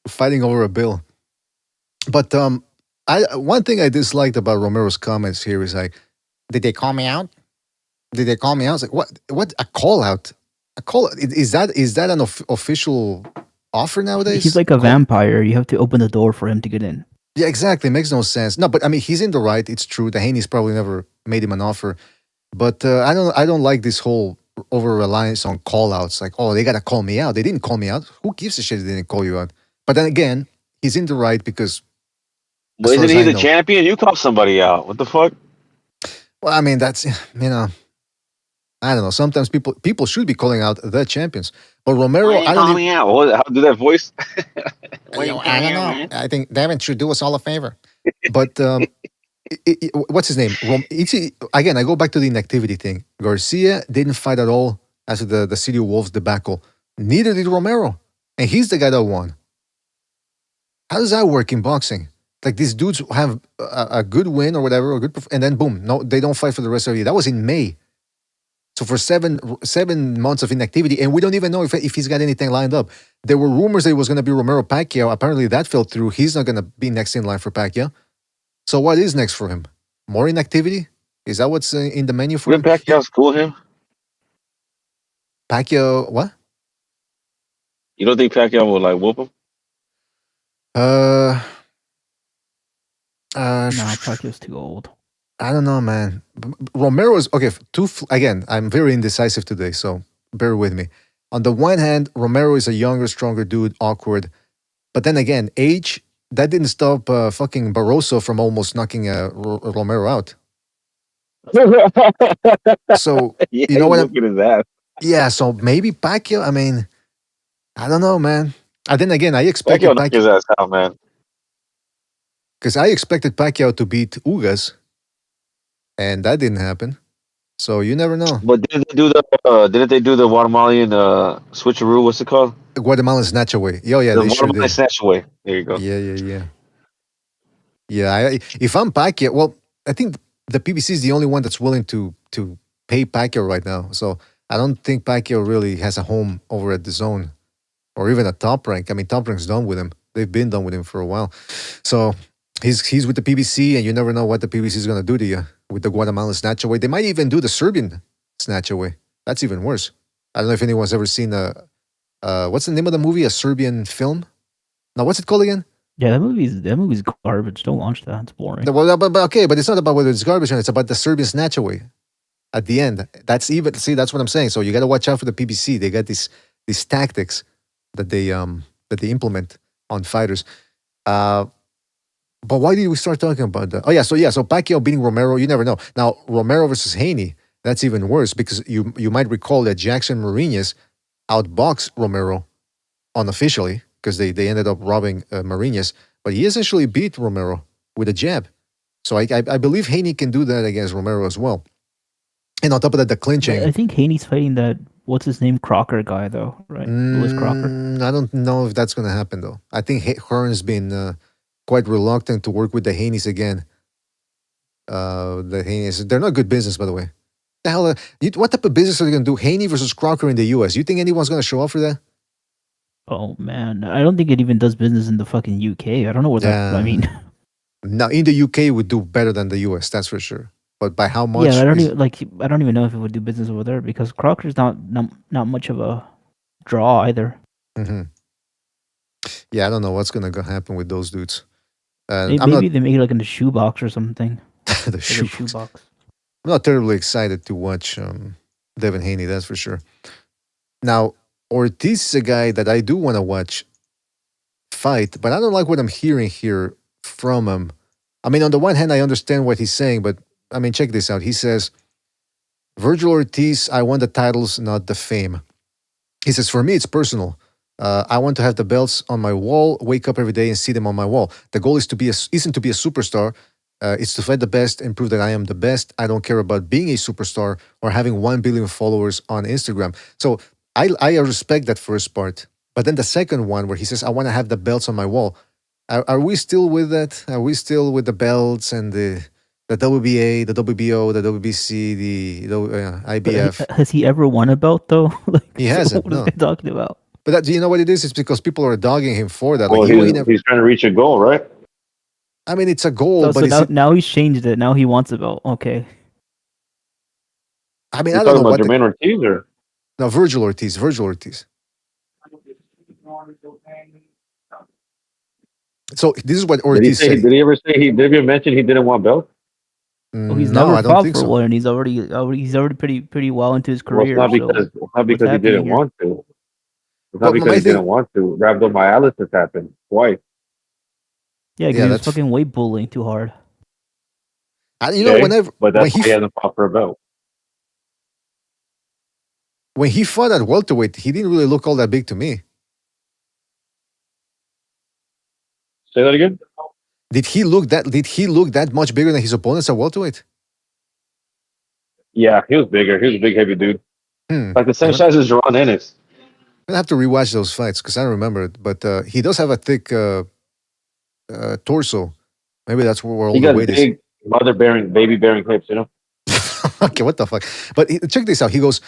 Speaker 1: Fighting over a bill. But one thing I disliked about Romero's comments here is like, did they call me out? Did they call me out? It's like, what? A call out? A call? Is that an official offer nowadays?
Speaker 7: He's like a vampire. You have to open the door for him to get in.
Speaker 1: Yeah, exactly. It makes no sense. No, but I mean, he's in the right. It's true. The Haney's probably never made him an offer. But I don't like this whole over-reliance on call-outs. Like, oh, they got to call me out. They didn't call me out. Who gives a shit they didn't call you out? But then again, he's in the right because...
Speaker 5: Well, isn't he the champion? You call somebody out. What the fuck?
Speaker 1: Well, I mean, that's, you know... I don't know. Sometimes people should be calling out the champions. But Romero...
Speaker 5: I don't even... out? How to do that voice?
Speaker 1: I don't know. I think Devin should do us all a favor. But... what's his name? Again, I go back to the inactivity thing. Garcia didn't fight at all after the City of Wolves debacle. Neither did Romero. And he's the guy that won. How does that work in boxing? Like, these dudes have a good win or whatever, and then boom, no, they don't fight for the rest of the year. That was in May. So for seven months of inactivity, and we don't even know if he's got anything lined up. There were rumors that it was going to be Romero-Pacquiao. Apparently that fell through. He's not going to be next in line for Pacquiao. So what is next for him? More inactivity? Is that what's in the menu for him?
Speaker 5: Pacquiao school him?
Speaker 1: Pacquiao, what?
Speaker 5: You don't think Pacquiao will like whoop him?
Speaker 7: No, Pacquiao's too old.
Speaker 1: I don't know, man. Romero's okay. Again, I'm very indecisive today, so bear with me. On the one hand, Romero is a younger, stronger dude, awkward. But then again, age. That didn't stop fucking Barroso from almost knocking Romero out. So,
Speaker 5: yeah,
Speaker 1: you know what?
Speaker 5: That.
Speaker 1: Yeah, so maybe Pacquiao, I mean, I don't know, man. And then again, I expected
Speaker 5: Pacquiao his ass out, man.
Speaker 1: Because I expected Pacquiao to beat Ugas, and that didn't happen. So you never know.
Speaker 5: But didn't they do the Guatemalan switcheroo? What's it called?
Speaker 1: Guatemalan snatch away. Oh yeah,
Speaker 5: the
Speaker 1: they sure
Speaker 5: Guatemalan
Speaker 1: did.
Speaker 5: snatch away. There you go.
Speaker 1: Yeah. If I'm Pacquiao, well, I think the PBC is the only one that's willing to pay Pacquiao right now. So I don't think Pacquiao really has a home over at the Zone or even a Top Rank. I mean, Top Rank's done with him. They've been done with him for a while. So he's with the PBC, and you never know what the PBC is going to do to you with the Guatemalan snatch away. They might even do the Serbian snatch away. That's even worse. I don't know if anyone's ever seen what's the name of the movie? A Serbian film? Now, what's it called again?
Speaker 7: Yeah, that movie's garbage. Don't watch that. It's boring.
Speaker 1: Well, but okay, but it's not about whether it's garbage or not. It's about the Serbian snatch away. at the end. That's what I'm saying. So you got to watch out for the PBC. They got these tactics that they implement on fighters. But why did we start talking about that? Oh yeah, so Pacquiao beating Romero, you never know. Now Romero versus Haney, that's even worse because you might recall that Jackson Mariñez outboxed Romero unofficially because they ended up robbing Mariñez, but he essentially beat Romero with a jab. So I believe Haney can do that against Romero as well. And on top of that, the clinching.
Speaker 7: I think Haney's fighting that what's his name Crocker guy though, right? Louis Crocker.
Speaker 1: I don't know if that's going to happen though. I think Hearn's been quite reluctant to work with the Haneys again. The Haneys, they're not good business, by the way. The hell, what type of business are they going to do? Haney versus Crocker in the U.S. You think anyone's going to show up for that?
Speaker 7: Oh man, I don't think it even does business in the fucking UK. I don't know what that. I mean,
Speaker 1: now in the UK, it would do better than the US. That's for sure. But by how much?
Speaker 7: Yeah, I don't even know if it would do business over there because Crocker's not much of a draw either.
Speaker 1: Mm-hmm. Yeah, I don't know what's gonna happen with those dudes.
Speaker 7: Maybe they make it like in the shoebox or something.
Speaker 1: The shoebox. I'm not terribly excited to watch Devin Haney. That's for sure. Now Ortiz is a guy that I do want to watch fight, but I don't like what I'm hearing here from him. I mean, on the one hand, I understand what he's saying, but I mean, check this out. He says, Virgil Ortiz, I want the titles, not the fame. He says, for me, it's personal. I want to have the belts on my wall, wake up every day and see them on my wall. The goal isn't to be a superstar. It's to fight the best and prove that I am the best. I don't care about being a superstar or having 1 billion followers on Instagram. So I respect that first part. But then the second one where he says, I want to have the belts on my wall. Are we still with that? Are we still with the belts and the WBA, the WBO, the WBC, the IBF?
Speaker 7: Has he ever won a belt though?
Speaker 1: He hasn't.
Speaker 7: What are they talking about?
Speaker 1: But do you know what it is? It's because people are dogging him for that.
Speaker 5: Well, he's trying to reach a goal, right?
Speaker 1: I mean, it's a goal,
Speaker 7: but now he's changed it. Now he wants a belt. Okay.
Speaker 1: I mean,
Speaker 5: You're
Speaker 1: I don't know
Speaker 5: what. Jermaine Ortiz or?
Speaker 1: No, Virgil Ortiz. So this is what Ortiz said.
Speaker 5: Did he ever say did he mention he didn't want belt?
Speaker 7: He's never fought for one, and he's already pretty well into his career.
Speaker 5: Well, it's not because he didn't want to. It's not because he didn't want to. Rhabdomyolysis happened twice.
Speaker 7: Yeah, because he was fucking weight bullying too hard.
Speaker 5: But that's why he hasn't fought for a belt.
Speaker 1: When he fought at welterweight, he didn't really look all that big to me.
Speaker 5: Say that again?
Speaker 1: Did he look that much bigger than his opponents at welterweight?
Speaker 5: Yeah, he was bigger. He was a big, heavy dude. Like the same size as Ron Ennis.
Speaker 1: I'm gonna have to rewatch those fights because I don't remember it. But he does have a thick torso. Maybe that's where all the weight is. He got big,
Speaker 5: mother-bearing, baby-bearing hips, you know?
Speaker 1: Okay, what the fuck? But check this out. He goes,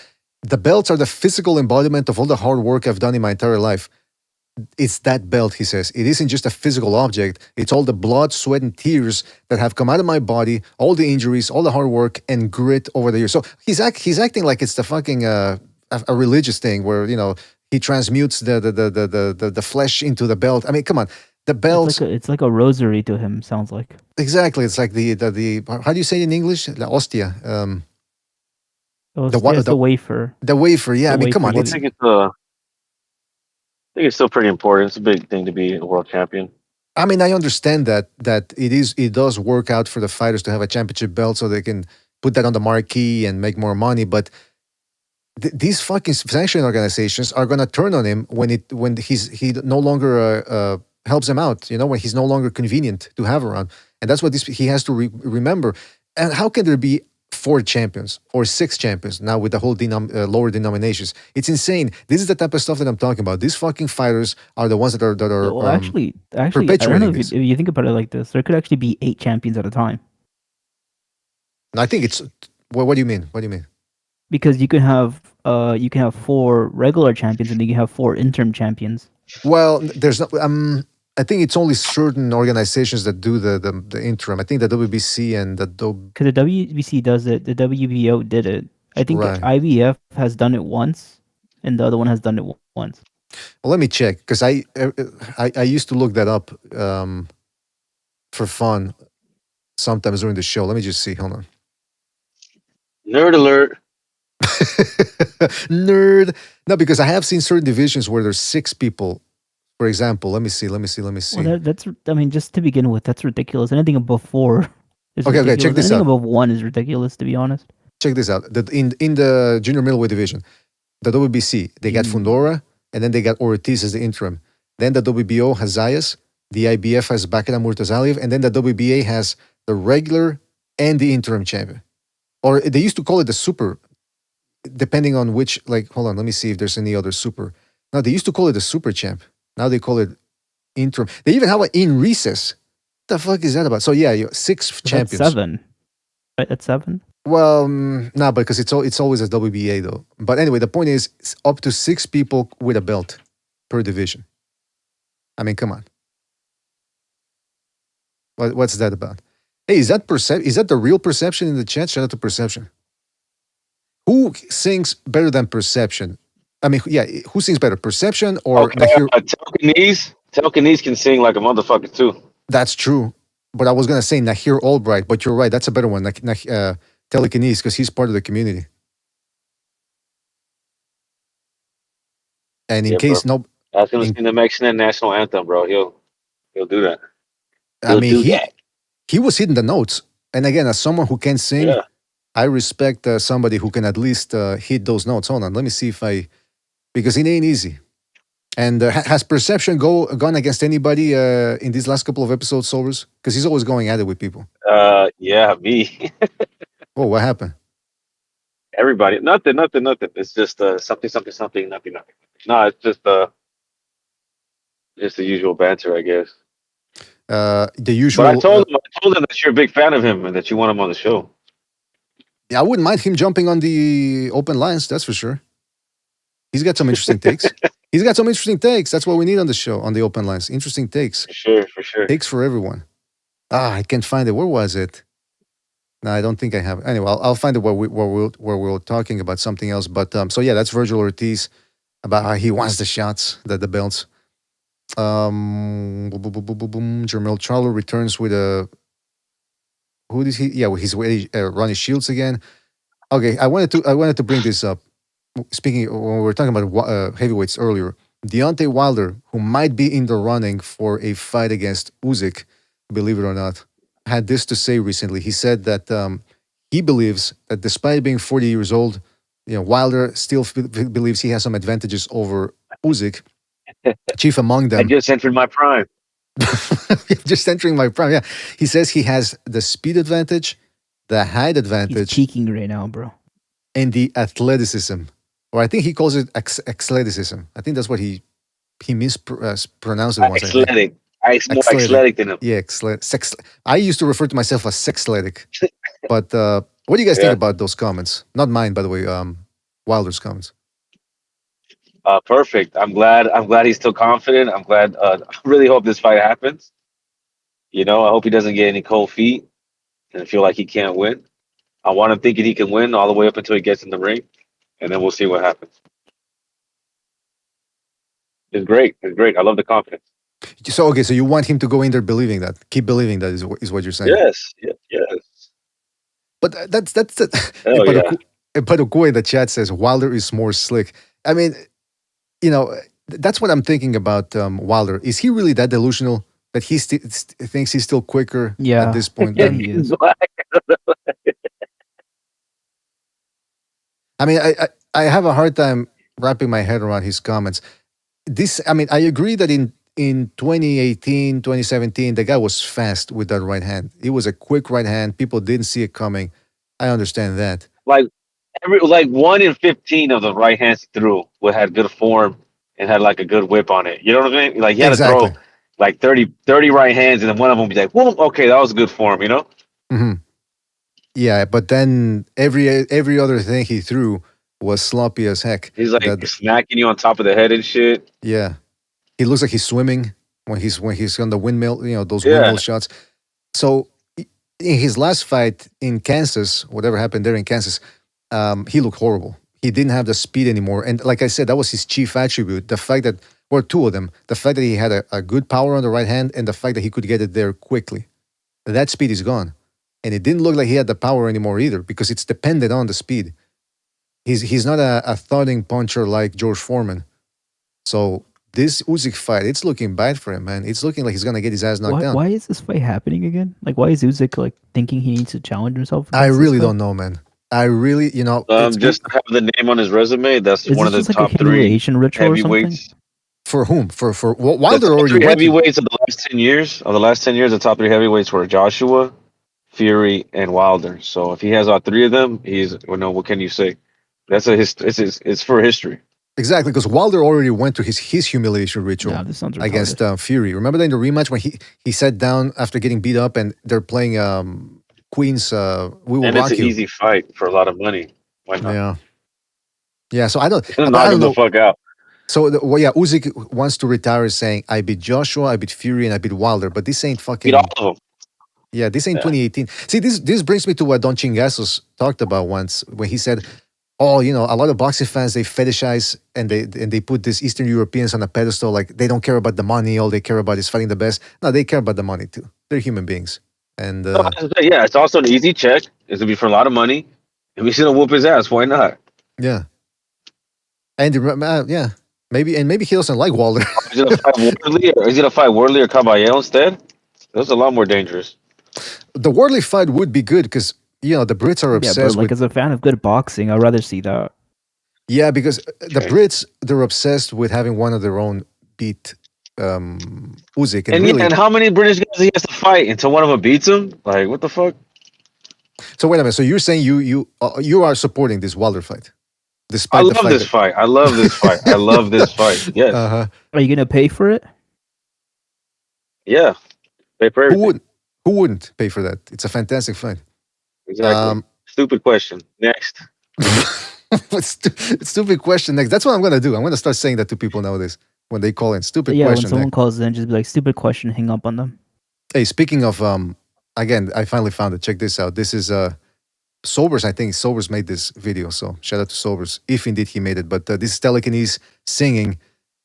Speaker 1: the belts are the physical embodiment of all the hard work I've done in my entire life. It's that belt, he says. It isn't just a physical object. It's all the blood, sweat, and tears that have come out of my body, all the injuries, all the hard work and grit over the years. So he's acting like it's the fucking a religious thing where, you know, he transmutes the flesh into the belt. I mean, come on. The belt.
Speaker 7: It's like a rosary to him, sounds like.
Speaker 1: Exactly. It's like the how do you say it in English? La hostia.
Speaker 7: The wafer.
Speaker 1: The wafer, yeah. I mean, come on.
Speaker 5: I think it's still pretty important. It's a big thing to be a world champion.
Speaker 1: I mean, I understand that it does work out for the fighters to have a championship belt so they can put that on the marquee and make more money. But these fucking sanctioning organizations are gonna turn on him when he no longer helps them out. You know, when he's no longer convenient to have around, and that's what he has to remember. And how can there be 4 champions or 6 champions now with the whole lower denominations? It's insane. This is the type of stuff that I'm talking about. These fucking fighters are the ones that are
Speaker 7: well, actually, I don't know if you think about it like this. There could actually be 8 champions at a time.
Speaker 1: I think it's. What do you mean? What do you mean?
Speaker 7: Because you can have 4 regular champions and then you can have 4 interim champions.
Speaker 1: Well, there's not. I think it's only certain organizations that do the interim. I think the WBC and
Speaker 7: because the WBC does it, the WBO did it. I think IBF has done it once, and the other one has done it once.
Speaker 1: Well, let me check because I used to look that up for fun sometimes during the show. Let me just see. Hold on.
Speaker 5: Nerd alert.
Speaker 1: Nerd. No, because I have seen certain divisions where there's 6 people. For example, let me see.
Speaker 7: Well, that's. I mean, just to begin with, that's ridiculous. Anything above 4 is
Speaker 1: Okay,
Speaker 7: ridiculous.
Speaker 1: check this
Speaker 7: Anything
Speaker 1: out.
Speaker 7: above 1 is ridiculous, to be honest.
Speaker 1: Check this out. In the junior middleweight division, the WBC, they got Fundora, and then they got Ortiz as the interim. Then the WBO has Zayas, the IBF has Bakara Murtazaliev, and then the WBA has the regular and the interim champion. Or they used to call it the super, depending on which, like, hold on, let me see if there's any other super. No, they used to call it the super champ. Now they call it interim. They even have an in recess. What the fuck is that about? So yeah, 6 champions.
Speaker 7: That's 7. Right, that's 7.
Speaker 1: Well, no, because it's always a WBA though. But anyway, the point is it's up to 6 people with a belt per division. I mean, come on. What's that about? Hey, is that the real Perception in the chat? Shout out to Perception. Who sings better than Perception? I mean, yeah, who sings better, Perception or Nahir?
Speaker 5: Telekinese can sing like a motherfucker too.
Speaker 1: That's true. But I was gonna say Nahir Albright, but you're right. That's a better one. Telekinese, because he's part of the community. And in case
Speaker 5: bro. Ask him to sing the Mexican national anthem, bro. He'll do that.
Speaker 1: I mean, he was hitting the notes. And again, as someone who can sing, I respect somebody who can at least hit those notes. Hold on, let me see if because it ain't easy. And has Perception gone against anybody in these last couple of episodes, Sobers? Because he's always going at it with people.
Speaker 5: Yeah, me.
Speaker 1: Oh, what happened?
Speaker 5: Everybody, nothing. It's just something, nothing. No, it's just the usual banter, I guess.
Speaker 1: The usual.
Speaker 5: But I told him that you're a big fan of him and that you want him on the show.
Speaker 1: Yeah, I wouldn't mind him jumping on the open lines. That's for sure. He's got some interesting takes. That's what we need on the show, on the open lines. Interesting takes.
Speaker 5: For sure.
Speaker 1: Takes for everyone. I can't find it. Where was it? No, I don't think I have it. Anyway, I'll find it where we're talking about something else. But so yeah, that's Virgil Ortiz about how he wants the shots, the belts. Jermel Charlo returns with a. Who is he? Yeah, he's Ronnie Shields again. Okay, I wanted to bring this up. Speaking when we were talking about heavyweights earlier, Deontay Wilder, who might be in the running for a fight against Usyk, believe it or not, had this to say recently. He said that he believes that despite being 40 years old, Wilder still believes he has some advantages over Usyk. Chief among them.
Speaker 5: I just entered my prime.
Speaker 1: Just entering my prime. Yeah, he says he has the speed advantage, the height advantage.
Speaker 7: He's peaking right now, bro.
Speaker 1: And the athleticism, or I think he calls it athleticism. I think that's what he mispronounced it once.
Speaker 5: Athletic. It's more athletic than him.
Speaker 1: Yeah, I used to refer to myself as sexletic. But what do you guys think about those comments? Not mine, by the way. Wilder's comments.
Speaker 5: Perfect. I'm glad he's still confident. I'm glad. I really hope this fight happens. I hope he doesn't get any cold feet and feel like he can't win. I want him thinking he can win all the way up until he gets in the ring, and then we'll see what happens. It's great. I love the confidence.
Speaker 1: So you want him to go in there believing that, keep believing that is what you're saying.
Speaker 5: Yes.
Speaker 1: But that's Padukwe in the chat says Wilder is more slick. I mean, that's what I'm thinking about Wilder. Is he really that delusional that he thinks he's still quicker at this point than he is? I mean, I have a hard time wrapping my head around his comments. I agree that in 2018, 2017, the guy was fast with that right hand. It was a quick right hand. People didn't see it coming. I understand that.
Speaker 5: Like 1 in 15 of the right hands he threw had good form and had like a good whip on it. You know what I mean? Like he had to throw like 30 right hands, and then one of them would be like, "Whoa, okay, that was a good form,"
Speaker 1: Mm-hmm. Yeah, but then every other thing he threw was sloppy as heck.
Speaker 5: He's like smacking you on top of the head and shit.
Speaker 1: Yeah, he looks like he's swimming when he's on the windmill. Those windmill shots. So in his last fight in Kansas, whatever happened there in Kansas, he looked horrible. He didn't have the speed anymore, and like I said, that was his chief attribute. The fact that, or two of them, the fact that he had a good power on the right hand, and the fact that he could get it there quickly. That speed is gone. And it didn't look like he had the power anymore either because it's dependent on the speed. He's not a thudding puncher like George Foreman. So this Usyk fight, it's looking bad for him, man. It's looking like he's gonna get his ass knocked down.
Speaker 7: Why is this fight happening again? Like, why is Usyk like thinking he needs to challenge himself?
Speaker 1: I really don't know, man. I really,
Speaker 5: just to have the name on his resume. That's one of the top
Speaker 7: like
Speaker 5: 3
Speaker 7: ritual
Speaker 5: heavyweights.
Speaker 1: For whom? For Wilder already.
Speaker 5: 3 heavyweights of the last 10 years. Of the last 10 years, the top 3 heavyweights were Joshua, Fury, and Wilder. So if he has all 3 of them, what can you say? It's for history.
Speaker 1: Exactly, because Wilder already went to his humiliation ritual against Fury. Remember that in the rematch when he sat down after getting beat up and they're playing Queen's We Will
Speaker 5: And
Speaker 1: Rock
Speaker 5: it's an
Speaker 1: You.
Speaker 5: easy fight for a lot of money. Why not?
Speaker 1: Yeah. So I don't
Speaker 5: Knock him
Speaker 1: know.
Speaker 5: the fuck out.
Speaker 1: So Usyk wants to retire saying, I beat Joshua, I beat Fury, and I beat Wilder, but this ain't fucking...
Speaker 5: Beat all of them.
Speaker 1: Yeah, this ain't 2018. See, this brings me to what Don Chingasos talked about once, when he said, a lot of boxing fans, they fetishize and they put these Eastern Europeans on a pedestal, like they don't care about the money, all they care about is fighting the best. No, they care about the money too. They're human beings. And
Speaker 5: it's also an easy check. It's gonna be for a lot of money. And we gonna whoop his ass. Why not?
Speaker 1: Yeah. And maybe he doesn't like Wilder.
Speaker 5: Is he gonna fight Wardley or Kabayel instead? That's a lot more dangerous.
Speaker 1: The Wardley fight would be good because the Brits are obsessed
Speaker 7: but as a fan of good boxing, I'd rather see that.
Speaker 1: Yeah, because the Brits, they're obsessed with having one of their own beat Usyk.
Speaker 5: And how many British guys he has to fight until one of them beats him? Like, what the fuck?
Speaker 1: So wait a minute. So you're saying you are supporting this Wilder fight?
Speaker 5: I love this fight. I love this fight. I love this fight. Yes.
Speaker 7: Are you gonna pay for it?
Speaker 5: Yeah. Pay for everything.
Speaker 1: Who wouldn't pay for that? It's a fantastic fight.
Speaker 5: Exactly. Stupid question. Next.
Speaker 1: Stupid question next. That's what I'm gonna do. I'm gonna start saying that to people nowadays when they call in. Stupid question.
Speaker 7: Yeah, when someone calls in, just be like, "Stupid question." Hang up on them.
Speaker 1: Hey, speaking of, again, I finally found it. Check this out. This is Sobers. I think Sobers made this video. So shout out to Sobers if indeed he made it. But this is Telekinese singing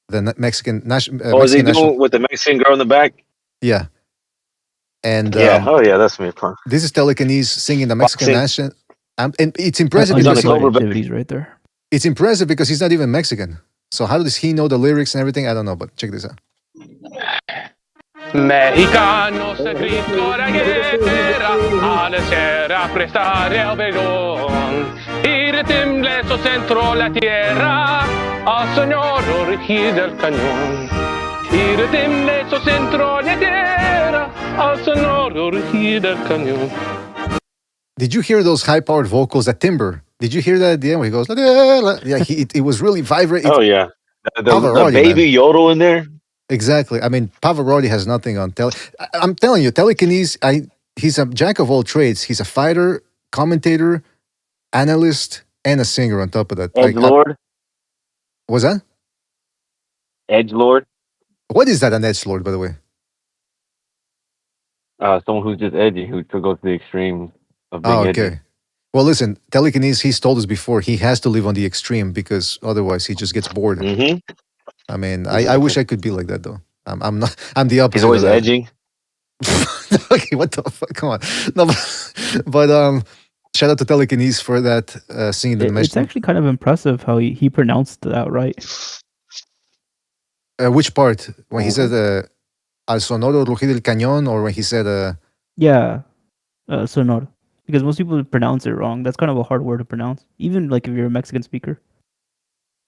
Speaker 1: the Mexican national.
Speaker 5: Is he doing with the Mexican girl in the back?
Speaker 1: Yeah. And
Speaker 5: that's me.
Speaker 1: This is Telekinese singing the Mexican national. And it's impressive
Speaker 5: He's on
Speaker 1: because
Speaker 5: the
Speaker 7: activities right there.
Speaker 1: It's impressive because he's not even Mexican. So how does he know the lyrics and everything? I don't know, but check this out.
Speaker 16: Mexicanos grito la guerra, al ser aprestar el perdón. Y de temblezo centro la tierra, al sonoro rugir del cañón. Y de temblezo centro la tierra, al sonoro rugir del cañón.
Speaker 1: Did you hear those high-powered vocals, that timbre? Did you hear that at the end where he goes, yeah, it was really vibrant.
Speaker 5: Oh, yeah. The baby yodel in there.
Speaker 1: Exactly. I mean, Pavarotti has nothing on I'm telling you, Telekinese, he's a jack of all trades. He's a fighter, commentator, analyst, and a singer on top of that.
Speaker 5: Edgelord.
Speaker 1: What's that?
Speaker 5: Edgelord.
Speaker 1: What is that, an edgelord, by the way?
Speaker 5: Someone who's just edgy, who could go to the extreme of being edgy.
Speaker 1: Well, listen, Telekinese, he's told us before, he has to live on the extreme because otherwise he just gets bored.
Speaker 5: Mm-hmm.
Speaker 1: I mean, I wish I could be like that, though. I'm not. I'm the opposite.
Speaker 5: He's always edging.
Speaker 1: Okay, what the fuck? Come on. No, but shout out to Telekinese for that singing the
Speaker 7: It's actually kind of impressive how he pronounced that right.
Speaker 1: Which part? When he said al sonoro rugir del cañón, or when he said
Speaker 7: sonoro. Because most people pronounce it wrong. That's kind of a hard word to pronounce, even like if you're a Mexican speaker.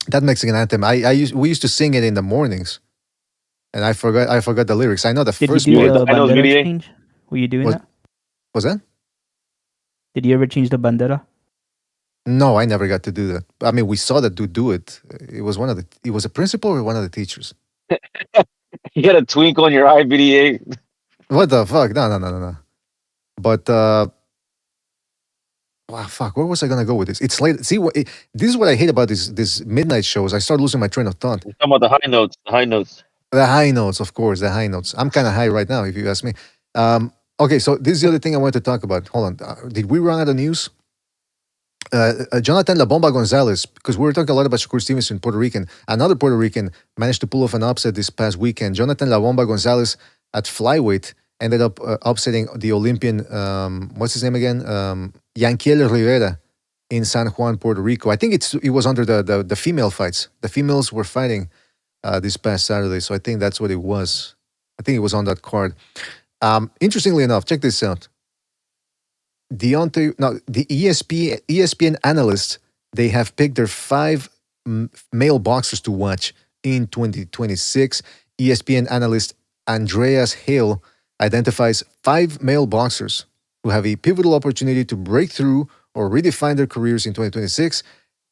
Speaker 1: That Mexican anthem, we used to sing it in the mornings, and I forgot the lyrics. I know the first
Speaker 7: part.
Speaker 1: part.
Speaker 7: The bandera change? Were you doing that?
Speaker 1: Was that?
Speaker 7: Did you ever change the bandera?
Speaker 1: No, I never got to do that. I mean, we saw that dude do it. It was it was a principal or one of the teachers.
Speaker 5: You got a twinkle in your eye, BDA.
Speaker 1: What the fuck? No. But wow, fuck. Where was I gonna go with this? It's late. See, this is what I hate about these midnight shows. I start losing my train of thought.
Speaker 5: You're talking about the high notes. The high notes.
Speaker 1: The high notes, of course. The high notes. I'm kind of high right now, if you ask me. Okay, so this is the other thing I wanted to talk about. Hold on. Did we run out of news? Jonathan La Bomba Gonzalez, because we were talking a lot about Shakur Stevenson, Puerto Rican. Another Puerto Rican managed to pull off an upset this past weekend. Jonathan La Bomba Gonzalez at flyweight ended up upsetting the Olympian, what's his name again? Yanquiel Rivera in San Juan, Puerto Rico. I think it was under the female fights. The females were fighting this past Saturday, so I think that's what it was. I think it was on that card. Interestingly enough, check this out. The ESPN analysts, they have picked their 5 male boxers to watch in 2026. ESPN analyst Andreas Hale identifies 5 male boxers who have a pivotal opportunity to break through or redefine their careers in 2026.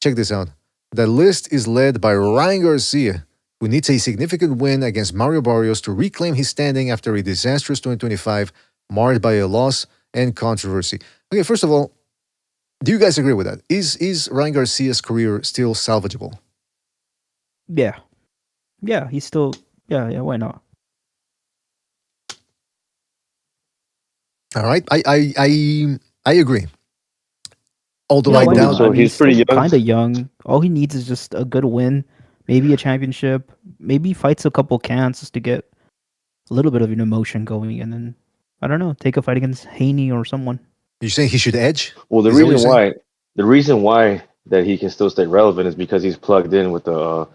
Speaker 1: Check this out. The list is led by Ryan Garcia, who needs a significant win against Mario Barrios to reclaim his standing after a disastrous 2025 marred by a loss and controversy. Okay, first of all, do you guys agree with that? Is Ryan Garcia's career still salvageable?
Speaker 7: Yeah. Yeah, he's still... Yeah, why not?
Speaker 1: All right, I agree. Although
Speaker 7: I doubt,
Speaker 5: so he's pretty young.
Speaker 7: Kind of young. All he needs is just a good win, maybe a championship, maybe fights a couple cans just to get a little bit of an emotion going, and then I don't know, take a fight against Haney or someone.
Speaker 1: You're saying he should edge?
Speaker 5: Well, the reason why that he can still stay relevant is because he's plugged in with the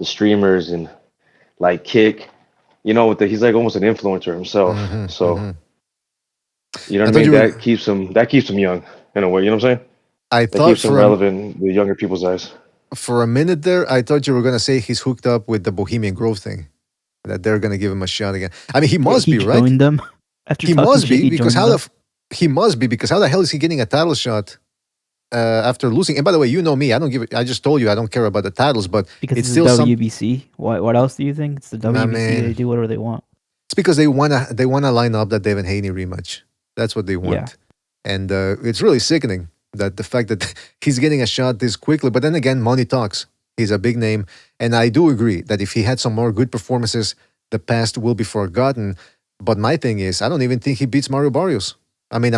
Speaker 5: streamers and like Kick, he's like almost an influencer himself. You know what I mean? That keeps him young in a way. You know what I'm saying?
Speaker 1: I
Speaker 5: that
Speaker 1: thought
Speaker 5: keeps him relevant with younger people's eyes.
Speaker 1: For a minute there, I thought you were gonna say he's hooked up with the Bohemian Grove thing, that they're gonna give him a shot again. I mean, he must be right.
Speaker 7: Joined them after
Speaker 1: he must be because how the hell is he getting a title shot after losing? And by the way, you know me, I just told you I don't care about the titles, but
Speaker 7: because
Speaker 1: it's
Speaker 7: still
Speaker 1: still
Speaker 7: WBC. What else do you think? It's the WBC. They do whatever they want.
Speaker 1: It's because they wanna line up that Devin Haney rematch. That's what they want. Yeah. And it's really sickening that the fact that he's getting a shot this quickly. But then again, money talks. He's a big name. And I do agree that if he had some more good performances, the past will be forgotten. But my thing is, I don't even think he beats Mario Barrios. I mean,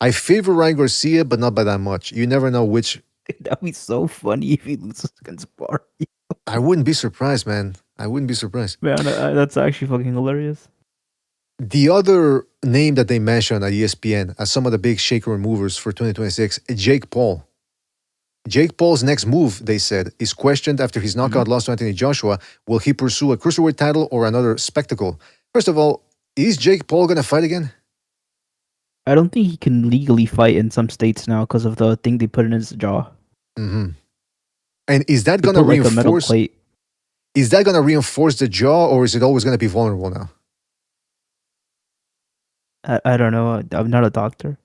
Speaker 1: I favor Ryan Garcia, but not by that much. You never know which.
Speaker 7: That'd be so funny if he loses against Barrios.
Speaker 1: I wouldn't be surprised, man. I wouldn't be surprised.
Speaker 7: Man, that's actually fucking hilarious.
Speaker 1: The other name that they mentioned at ESPN as some of the big shaker removers for 2026, Jake Paul. Jake Paul's next move, they said, is questioned after his knockout loss to Anthony Joshua. Will he pursue a cruiserweight title or another spectacle? First of all, is Jake Paul going to fight again?
Speaker 7: I don't think he can legally fight in some states now because of the thing they put in his jaw.
Speaker 1: Mm-hmm. And is that going to reinforce? Is that going to reinforce the jaw, or is it always going to be vulnerable now?
Speaker 7: I don't know. I'm not a doctor.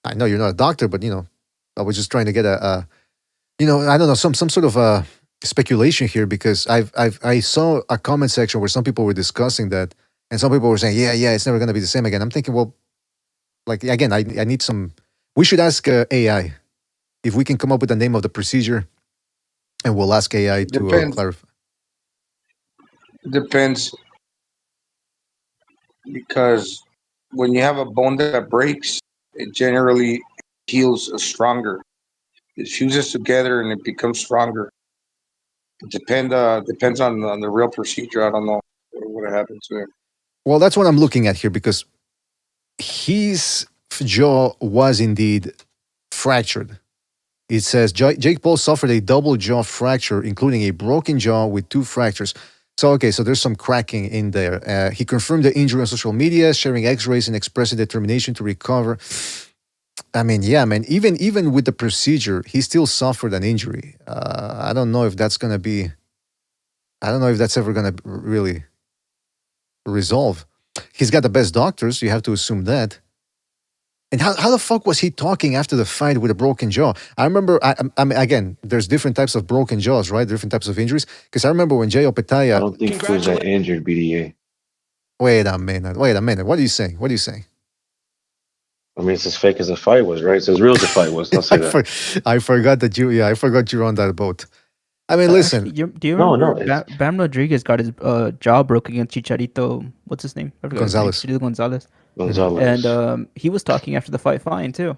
Speaker 1: I know you're not a doctor, but I was just trying to get I don't know, some sort of speculation here, because I saw a comment section where some people were discussing that, and some people were saying, yeah, it's never going to be the same again. I'm thinking, well, like again, I need some. We should ask AI if we can come up with the name of the procedure, and we'll ask AI to clarify.
Speaker 10: Depends, because when you have a bone that breaks, it generally heals stronger. It fuses together and it becomes stronger. It depends on the real procedure. I don't know what happened to him.
Speaker 1: Well, that's what I'm looking at here, because his jaw was indeed fractured. It says Jake Paul suffered a double jaw fracture, including a broken jaw with 2 fractures. So there's some cracking in there. He confirmed the injury on social media, sharing x-rays and expressing determination to recover. I mean, yeah, man, even with the procedure, he still suffered an injury. I don't know if that's ever going to really resolve. He's got the best doctors, you have to assume that. And how the fuck was he talking after the fight with a broken jaw? I remember, I mean, again, there's different types of broken jaws, right? Different types of injuries. Because I remember when Jay Opetaya...
Speaker 5: I don't think he was that injured, BDA.
Speaker 1: Wait a minute. What are you saying?
Speaker 5: I mean, it's as fake as the fight was, right? It's as real as the fight was. Don't say that.
Speaker 1: I forgot that I forgot you were on that boat. I mean, listen.
Speaker 7: Do you remember Bam Rodriguez got his jaw broken against Chicharito? What's his name?
Speaker 1: Gonzalez.
Speaker 7: And he was talking after the fight fine, too.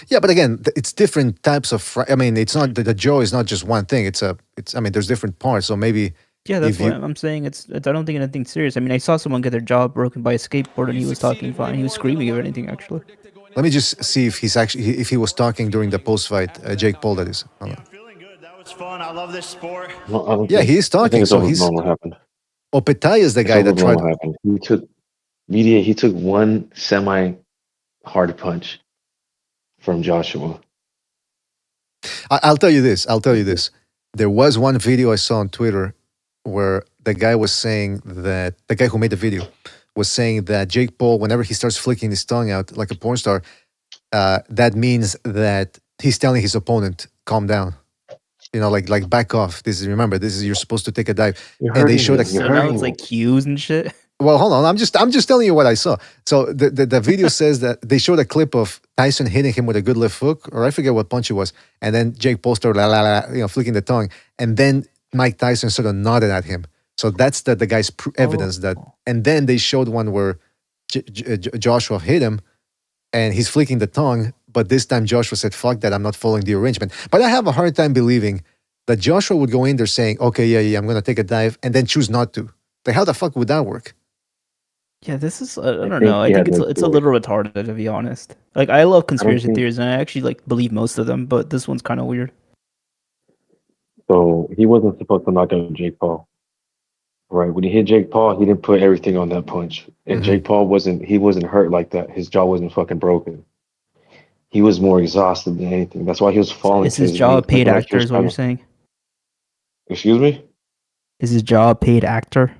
Speaker 1: Yeah, but again, it's different types of... I mean, it's not... The jaw is not just one thing. I mean, there's different parts. So maybe
Speaker 7: Yeah, that's what I'm saying. It's I don't think anything serious. I mean, I saw someone get their jaw broken by a skateboard, and he was talking fine. He was screaming or anything, actually.
Speaker 1: Let me just see if he was talking during the post fight. Jake Paul, that is.
Speaker 17: Yeah, I'm feeling good. That was fun. I love this sport.
Speaker 5: No,
Speaker 1: yeah, he is talking.
Speaker 5: I think it's
Speaker 1: so
Speaker 5: overblown what happened.
Speaker 1: Opetai is the guy that tried.
Speaker 5: What happened. He took one semi-hard punch from Joshua.
Speaker 1: I'll tell you this. There was one video I saw on Twitter where the guy was saying that the guy who made the video was saying that Jake Paul, whenever he starts flicking his tongue out like a porn star, that means that he's telling his opponent, "Calm down." Like back off. Remember, you're supposed to take a dive. And they showed
Speaker 7: so now it's like cues and shit.
Speaker 1: Well, hold on. I'm just telling you what I saw. So the video says that they showed a clip of Tyson hitting him with a good left hook, or I forget what punch it was, and then Jake Paul started flicking the tongue, and then Mike Tyson sort of nodded at him. So that's the guy's evidence that. And then they showed one where Joshua hit him, and he's flicking the tongue, but this time Joshua said, "Fuck that, I'm not following the arrangement." But I have a hard time believing that Joshua would go in there saying, "Okay, yeah, I'm gonna take a dive," and then choose not to. Like, how the fuck would that work?
Speaker 7: Yeah, this is I don't know. I think it's a little retarded, to be honest. Like, I love conspiracy theories, and I actually believe most of them, but this one's kind of weird.
Speaker 5: So he wasn't supposed to knock out Jake Paul, right? When he hit Jake Paul, he didn't put everything on that punch, and Jake Paul wasn't hurt like that. His jaw wasn't fucking broken. He was more exhausted than anything. That's why he was falling.
Speaker 7: Is his jaw a paid actor? Is what you're saying?
Speaker 5: Excuse me?
Speaker 7: Is his jaw a paid actor?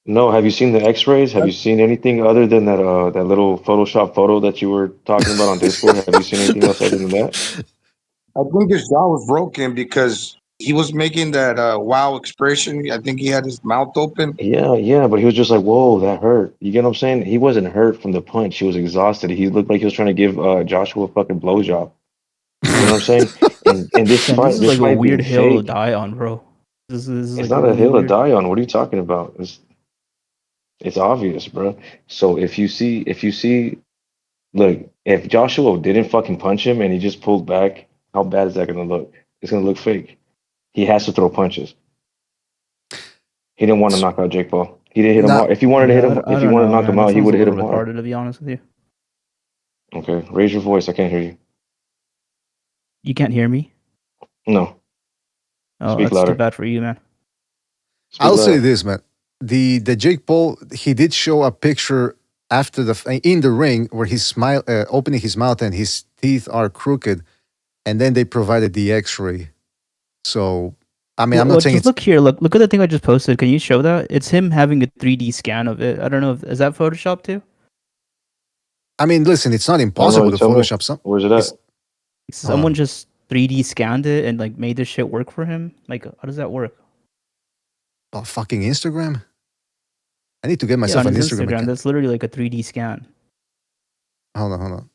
Speaker 5: No, have you seen the X-rays? Have you seen anything other than that little Photoshop photo that you were talking about on Discord? Have you seen anything else other than that?
Speaker 10: I think his jaw was broken because he was making that wow expression. I think he had his mouth open.
Speaker 5: Yeah, but he was just like, whoa, that hurt. You get what I'm saying? He wasn't hurt from the punch. He was exhausted. He looked like he was trying to give Joshua a fucking blowjob. You know what I'm saying? And this fight,
Speaker 7: this is like a weird hill to die on, bro. This is
Speaker 5: it's
Speaker 7: like
Speaker 5: not a hill to die on. What are you talking about? It's obvious, bro. So if you see, look, if Joshua didn't fucking punch him and he just pulled back, how bad is that gonna look? It's gonna look fake. He has to throw punches. He didn't want to knock out Jake Paul. He didn't hit him hard. If he wanted to hit him, if he wanted to knock him out, he would have hit him hard.
Speaker 7: To be honest with you.
Speaker 5: Okay, raise your voice. I can't hear you.
Speaker 7: You can't hear me?
Speaker 5: No.
Speaker 7: Oh,
Speaker 5: Speak
Speaker 7: that's
Speaker 5: louder.
Speaker 7: too bad for you, man.
Speaker 1: I'll say this, man. The Jake Paul, he did show a picture after in the ring where he's opening his mouth and his teeth are crooked, and then they provided the X-ray. So, I mean, I'm not saying.
Speaker 7: Look here. Look at the thing I just posted. Can you show that? It's him having a 3D scan of it. I don't know. Is that Photoshop too?
Speaker 1: I mean, listen, it's not impossible to Photoshop something.
Speaker 5: Where's it at?
Speaker 7: Someone just 3D scanned it and made this shit work for him. Like, how does that work?
Speaker 1: Oh, fucking Instagram. I need to get myself an Instagram account.
Speaker 7: That's literally like a 3D scan.
Speaker 1: Hold on.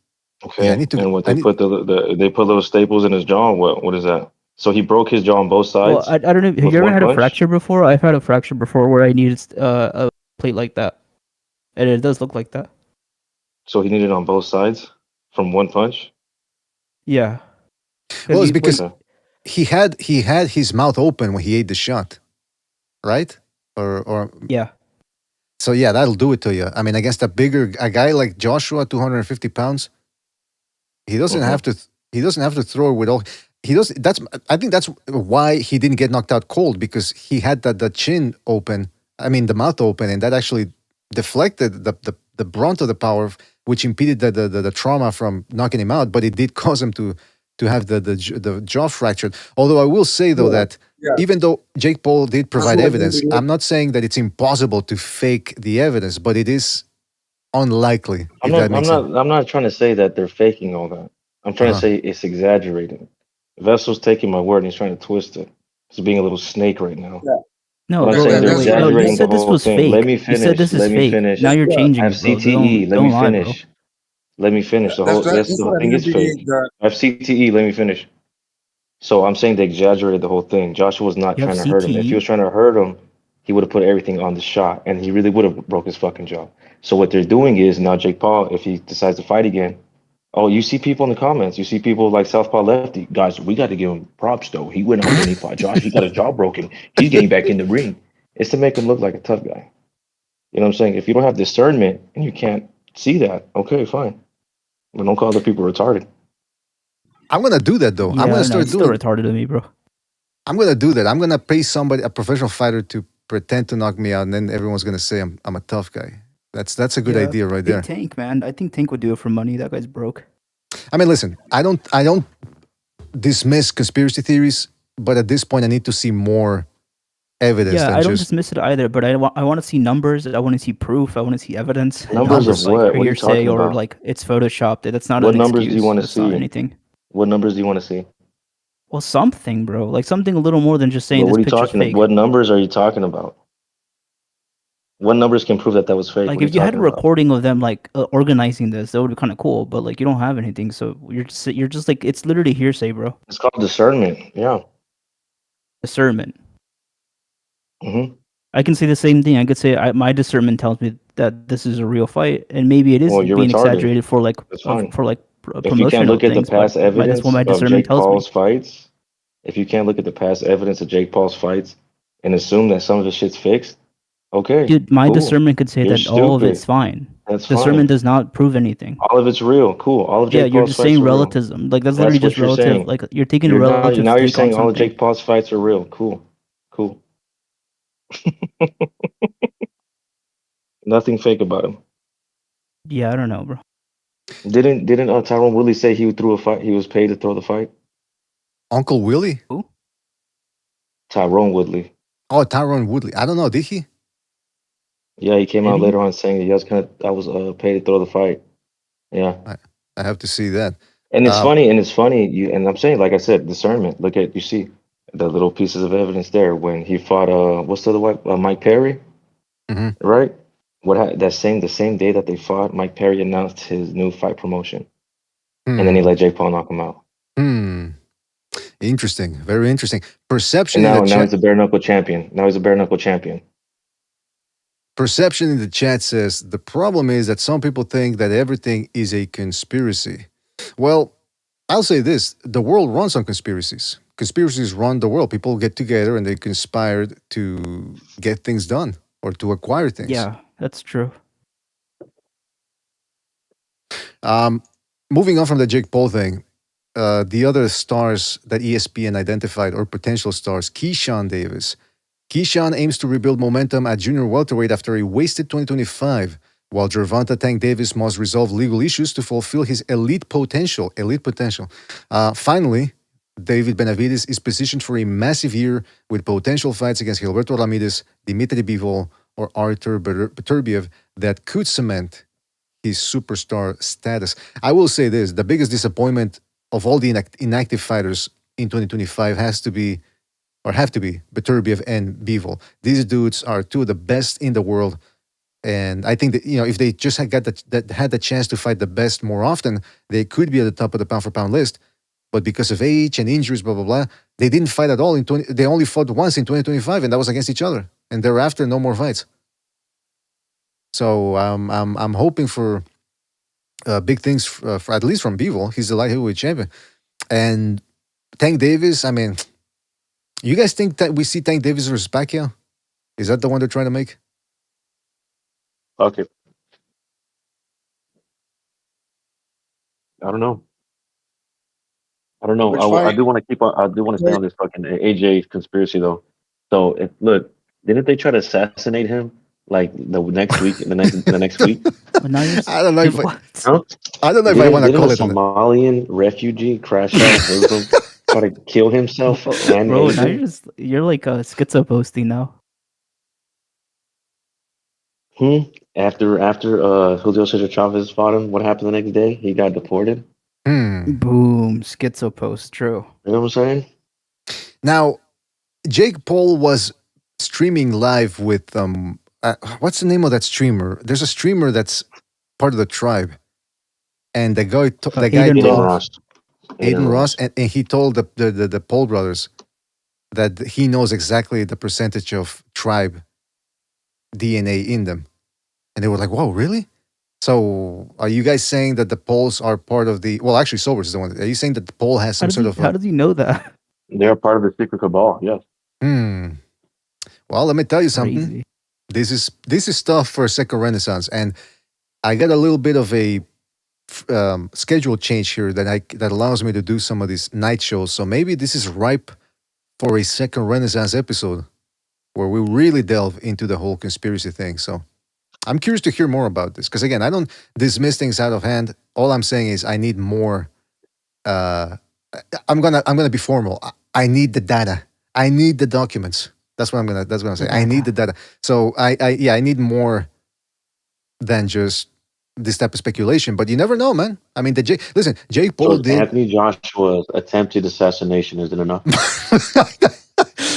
Speaker 5: Okay.
Speaker 1: Yeah, I need to.
Speaker 5: And what they put they put little staples in his jaw. What is that? So he broke his jaw on both sides.
Speaker 7: Well, I don't know. Have you ever had a fracture before? I've had a fracture before where I needed a plate like that, and it does look like that.
Speaker 5: So he needed it on both sides from one punch.
Speaker 7: Yeah.
Speaker 1: Well, it's because he had his mouth open when he ate the shot, right? Or
Speaker 7: yeah.
Speaker 1: So yeah, that'll do it to you. I mean, against a guy like Joshua, 250 pounds, he doesn't have to. He doesn't have to throw it with all. He does. I think that's why he didn't get knocked out cold, because he had the chin open. I mean, the mouth open, and that actually deflected the brunt of the power, which impeded the trauma from knocking him out. But it did cause him to have the jaw fractured. Although I will say though that even though Jake Paul did provide evidence, I'm not saying that it's impossible to fake the evidence, but it is unlikely.
Speaker 5: I'm not trying to say that they're faking all that. I'm trying to say it's exaggerating. Vessel's taking my word and he's trying to twist it. He's being a little snake right now.
Speaker 7: Yeah. No, you said this was fake.
Speaker 5: Let me finish.
Speaker 7: You said this is fake.
Speaker 5: Finish.
Speaker 7: Now you're changing.
Speaker 5: I have CTE. Let me finish. Let me finish. The whole thing is fake. I have CTE. Let me finish. So I'm saying they exaggerated the whole thing. Joshua was not trying to hurt him. If he was trying to hurt him, he would have put everything on the shot, and he really would have broke his fucking jaw. So what they're doing is now Jake Paul, if he decides to fight again, you see people in the comments. You see people like Southpaw Lefty. Guys, we got to give him props, though. He went out and he fought Josh. He got his jaw broken. He's getting back in the ring.
Speaker 18: It's to make him look like a tough guy. You know what I'm saying? If you don't have discernment and you can't see that, okay, fine. But don't call other people retarded.
Speaker 1: I'm gonna do that though.
Speaker 7: Yeah,
Speaker 1: I'm gonna start
Speaker 7: it's
Speaker 1: doing.
Speaker 7: still retarded to me, bro.
Speaker 1: I'm gonna do that. I'm gonna pay somebody, a professional fighter, to pretend to knock me out, and then everyone's gonna say I'm a tough guy. That's a good idea right there.
Speaker 7: Tank, man. I think Tank would do it for money. That guy's broke.
Speaker 1: I mean, listen, I don't dismiss conspiracy theories, but at this point, I need to see more evidence.
Speaker 7: Yeah,
Speaker 1: than
Speaker 7: I don't
Speaker 1: just
Speaker 7: dismiss it either, but I want to see numbers. I want to see proof. I want to see evidence.
Speaker 18: Numbers of
Speaker 7: like
Speaker 18: what? What are you
Speaker 7: hearsay
Speaker 18: talking
Speaker 7: or
Speaker 18: about?
Speaker 7: like it's photoshopped. That's not
Speaker 18: What
Speaker 7: an
Speaker 18: numbers
Speaker 7: excuse.
Speaker 18: do you want to
Speaker 7: That's not
Speaker 18: see?
Speaker 7: anything.
Speaker 18: What numbers do you want to see?
Speaker 7: Well, something, bro. Like something a little more than just saying
Speaker 18: But what are
Speaker 7: this
Speaker 18: you
Speaker 7: picture's
Speaker 18: talking?
Speaker 7: fake.
Speaker 18: What numbers are you talking about? What numbers can prove that was fake?
Speaker 7: Like
Speaker 18: What are
Speaker 7: if you had a
Speaker 18: talking about?
Speaker 7: recording of them like organizing this, that would be kind of cool. But like you don't have anything, so you're just like it's literally hearsay, bro.
Speaker 18: It's called discernment. Yeah.
Speaker 7: Discernment.
Speaker 18: Mm-hmm.
Speaker 7: I can say the same thing. I could say my discernment tells me that this is a real fight, and maybe it is
Speaker 18: Well, you're
Speaker 7: being
Speaker 18: retarded.
Speaker 7: exaggerated for like
Speaker 18: That's fine.
Speaker 7: promotion
Speaker 18: If you can't look
Speaker 7: of
Speaker 18: at the
Speaker 7: things.
Speaker 18: past
Speaker 7: But
Speaker 18: evidence
Speaker 7: that's what my
Speaker 18: of
Speaker 7: discernment
Speaker 18: Jake
Speaker 7: tells
Speaker 18: Paul's
Speaker 7: me.
Speaker 18: fights, if you can't look at the past evidence of Jake Paul's fights and assume that some of the shit's fixed, okay,
Speaker 7: Dude, my
Speaker 18: cool.
Speaker 7: discernment could say
Speaker 18: You're
Speaker 7: that all of
Speaker 18: stupid.
Speaker 7: it's fine.
Speaker 18: That's
Speaker 7: Discernment
Speaker 18: fine.
Speaker 7: does not prove anything.
Speaker 18: All of it's real. Cool. All of
Speaker 7: Yeah,
Speaker 18: Jake
Speaker 7: you're
Speaker 18: Paul's
Speaker 7: just
Speaker 18: fights
Speaker 7: saying
Speaker 18: are real.
Speaker 7: relativism. Like that's
Speaker 18: That's
Speaker 7: literally
Speaker 18: what
Speaker 7: just
Speaker 18: you're
Speaker 7: relative.
Speaker 18: saying.
Speaker 7: Like you're taking a
Speaker 18: You're
Speaker 7: relative
Speaker 18: now you're
Speaker 7: take on
Speaker 18: saying all of
Speaker 7: something.
Speaker 18: Jake Paul's fights are real. Cool. Cool. Nothing fake about him.
Speaker 7: Yeah, I don't know, bro.
Speaker 18: Didn't Tyrone Woodley say he threw a fight? He was paid to throw the fight.
Speaker 1: Uncle Willie.
Speaker 7: Who?
Speaker 18: Tyrone Woodley.
Speaker 1: Oh, Tyrone Woodley. I don't know. Did he?
Speaker 18: Yeah, he came
Speaker 7: Did
Speaker 18: out
Speaker 7: he?
Speaker 18: later on saying that I was paid to throw the fight. Yeah.
Speaker 1: I have to see that.
Speaker 18: And it's funny, and I'm saying, like I said, discernment. Look at, you see the little pieces of evidence there when he fought what's the other one? Mike Perry, right? The same day that they fought, Mike Perry announced his new fight promotion, and then he let Jake Paul knock him out.
Speaker 1: Interesting, very interesting. Perception.
Speaker 18: And
Speaker 1: in the
Speaker 18: now he's a bare knuckle champion. Now he's a bare knuckle champion.
Speaker 1: Perception in the chat says the problem is that some people think that everything is a conspiracy. Well, I'll say this: the world runs on conspiracies. Conspiracies run the world. People get together and they conspire to get things done or to acquire things.
Speaker 7: Yeah, that's true.
Speaker 1: Moving on from the Jake Paul thing, the other stars that ESPN identified or potential stars, Keyshawn Davis. Keyshawn aims to rebuild momentum at junior welterweight after a wasted 2025, while Gervonta Tank Davis must resolve legal issues to fulfill his elite potential. Finally, David Benavidez is positioned for a massive year with potential fights against Gilberto Ramirez, Dimitri Bivol, or Artur Beterbiev that could cement his superstar status. I will say this: the biggest disappointment of all the inactive fighters in 2025 have to be Beterbiev and Bivol. These dudes are two of the best in the world, and I think that if they just had the chance to fight the best more often, they could be at the top of the pound for pound list. But because of age and injuries, blah blah blah, they didn't fight at all They only fought once in 2025, and that was against each other. And thereafter, no more fights. So I'm hoping for big things for at least from Bivol. He's the light heavyweight champion, and Tank Davis. I mean, you guys think that we see Tank Davis versus Pacquiao? Is that the one they're trying to make?
Speaker 18: Okay. I don't know. I do want to keep on. I do want to stay on this fucking AJ conspiracy though. So look, didn't they try to assassinate him like the next week? The next week.
Speaker 1: I don't know if I don't know if I want to call it
Speaker 18: a Somalian refugee crash out, try to kill himself. And
Speaker 7: bro, now you're like schizo posting now.
Speaker 18: After Julio Cesar Chavez fought him, what happened the next day? He got deported.
Speaker 7: Boom, schizo post. True.
Speaker 18: You know what I'm saying?
Speaker 1: Now, Jake Paul was streaming live with what's the name of that streamer? There's a streamer that's part of the tribe, and the guy Aiden Ross, and he told the Paul brothers that he knows exactly the percentage of tribe DNA in them, and they were like, "Whoa, really?" So, are you guys saying that the Poles are part of the? Well, actually, Sobers is the one. Are you saying that the Pole has some sort of?
Speaker 7: How does he know that?
Speaker 18: They're part of the secret cabal. Yes.
Speaker 1: Well, let me tell you something.
Speaker 7: Crazy.
Speaker 1: This is stuff for a second renaissance, and I got a little bit of a schedule change here that allows me to do some of these night shows. So maybe this is ripe for a second renaissance episode where we really delve into the whole conspiracy thing. So I'm curious to hear more about this because again, I don't dismiss things out of hand. All I'm saying is I need more. I'm gonna be formal. I need the data. I need the documents. That's what I'm gonna say. I need the data. So I need more than just this type of speculation. But you never know, man. I mean, Jake Paul did.
Speaker 18: Anthony Joshua's attempted assassination isn't enough.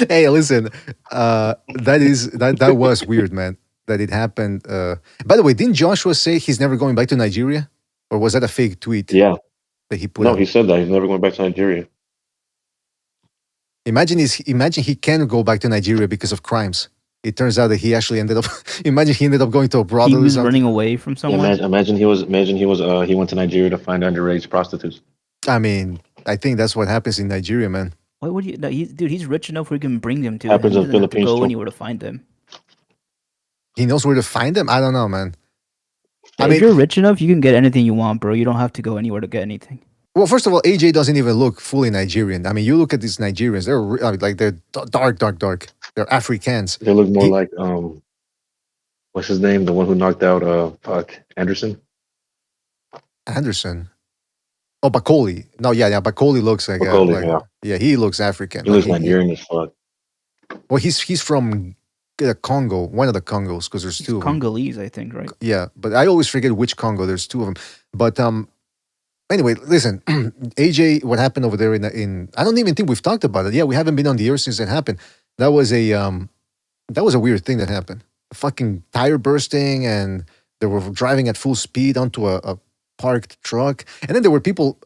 Speaker 1: Hey, listen, that was weird, man. That it happened. By the way, didn't Joshua say he's never going back to Nigeria, or was that a fake tweet?
Speaker 18: Yeah,
Speaker 1: that he put.
Speaker 18: No,
Speaker 1: out?
Speaker 18: he said that he's never going back to Nigeria.
Speaker 1: Imagine he can go back to Nigeria because of crimes. It turns out that he actually ended up. Imagine he ended up going to a brothel.
Speaker 7: He was running away from someone.
Speaker 18: Yeah, imagine he went to Nigeria to find underage prostitutes.
Speaker 1: I mean, I think that's what happens in Nigeria, man.
Speaker 7: Why would you? No, dude, he's rich enough where he can bring them to
Speaker 18: Happens
Speaker 7: him.
Speaker 18: in
Speaker 7: He doesn't have to
Speaker 18: Philippines
Speaker 7: go
Speaker 18: too.
Speaker 7: anywhere to find them.
Speaker 1: He knows where to find them. I don't know, man.
Speaker 7: If you're rich enough, you can get anything you want, bro. You don't have to go anywhere to get anything.
Speaker 1: Well, first of all, AJ doesn't even look fully Nigerian. I mean, you look at these Nigerians; they're dark. They're Africans.
Speaker 18: They look more like what's his name? The one who knocked out Anderson.
Speaker 1: Anderson. Oh, Bakoli. No, yeah. Bakoli looks like yeah, he looks African.
Speaker 18: He looks Nigerian as fuck.
Speaker 1: Well, he's from Congo, one of the Congos, because there's two of them.
Speaker 7: Congolese, I think, right?
Speaker 1: Yeah, but I always forget which Congo. There's two of them. But anyway, listen, AJ, what happened over there in I don't even think we've talked about it. Yeah, we haven't been on the air since it happened. That was a weird thing that happened. A fucking tire bursting, and they were driving at full speed onto a parked truck, and then there were people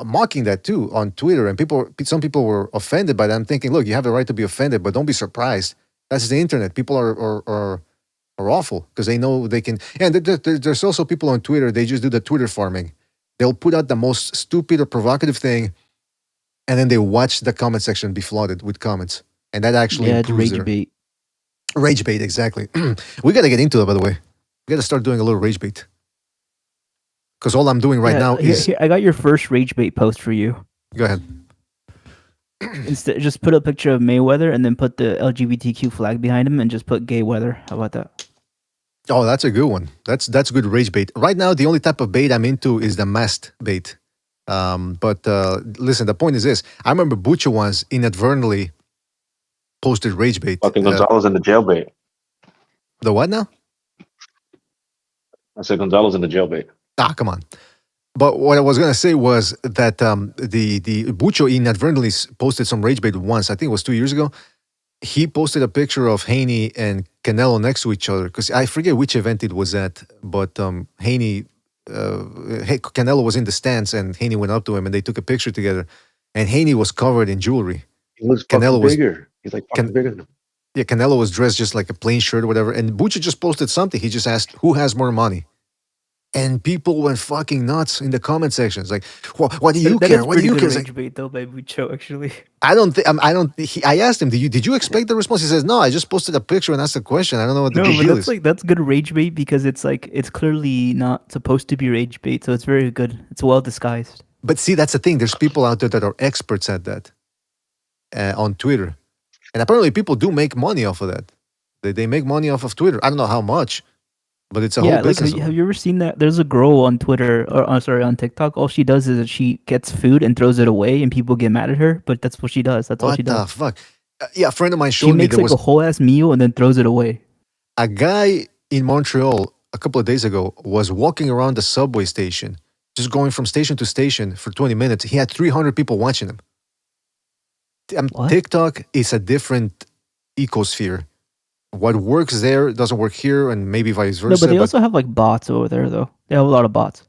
Speaker 1: mocking that too on Twitter, and some people were offended by that. I'm thinking, look, you have the right to be offended, but don't be surprised. That's the internet. People are awful because they know they can. And there's also people on Twitter. They just do the Twitter farming. They'll put out the most stupid or provocative thing, and then they watch the comment section be flooded with comments, and that actually
Speaker 7: it's
Speaker 1: improves
Speaker 7: rage bait.
Speaker 1: Rage bait, exactly. We got to get into it, by the way. We got to start doing a little rage bait. Because all I'm doing right now is...
Speaker 7: Here, I got your first rage bait post for you.
Speaker 1: Go ahead.
Speaker 7: Instead, just put a picture of Mayweather and then put the LGBTQ flag behind him and just put gay weather. How about that?
Speaker 1: Oh, that's a good one. That's good rage bait. Right now, the only type of bait I'm into is the masked bait. But listen, the point is this. I remember Bucho once inadvertently posted rage bait.
Speaker 18: Fucking Gonzalo's in the jail bait.
Speaker 1: The what now?
Speaker 18: I said Gonzalo's in the jail bait.
Speaker 1: Ah, come on. But what I was going to say was that the Bucho inadvertently posted some rage bait once. I think it was 2 years ago. He posted a picture of Haney and Canelo next to each other because I forget which event it was at. But Canelo was in the stands and Haney went up to him and they took a picture together. And Haney was covered in jewelry.
Speaker 18: He looks Canelo bigger. He's like bigger than him.
Speaker 1: Yeah, Canelo was dressed just like a plain shirt or whatever. And Bucho just posted something. He just asked, who has more money? And people went fucking nuts in the comment sections. Like, what do you care? What do you care?
Speaker 7: Rage bait though, by Bucho, actually.
Speaker 1: I asked him, did you expect the response? He says, no, I just posted a picture and asked a question. I don't know what the deal is.
Speaker 7: That's good rage bait because it's clearly not supposed to be rage bait. So it's very good. It's well disguised.
Speaker 1: But see, that's the thing. There's people out there that are experts at that on Twitter. And apparently people do make money off of that. They make money off of Twitter. I don't know how much, but it's a whole business.
Speaker 7: Have you ever seen that? There's a girl on Twitter, on TikTok. All she does is that she gets food and throws it away, and people get mad at her. But that's what she does. That's all she does.
Speaker 1: What the fuck? Yeah, a friend of mine showed
Speaker 7: me.
Speaker 1: She
Speaker 7: makes a whole ass meal and then throws it away.
Speaker 1: A guy in Montreal a couple of days ago was walking around the subway station, just going from station to station for 20 minutes. He had 300 people watching him. TikTok is a different ecosphere. What works there doesn't work here, and maybe vice versa.
Speaker 7: No, but they also have like bots over there, though. They have a lot of bots.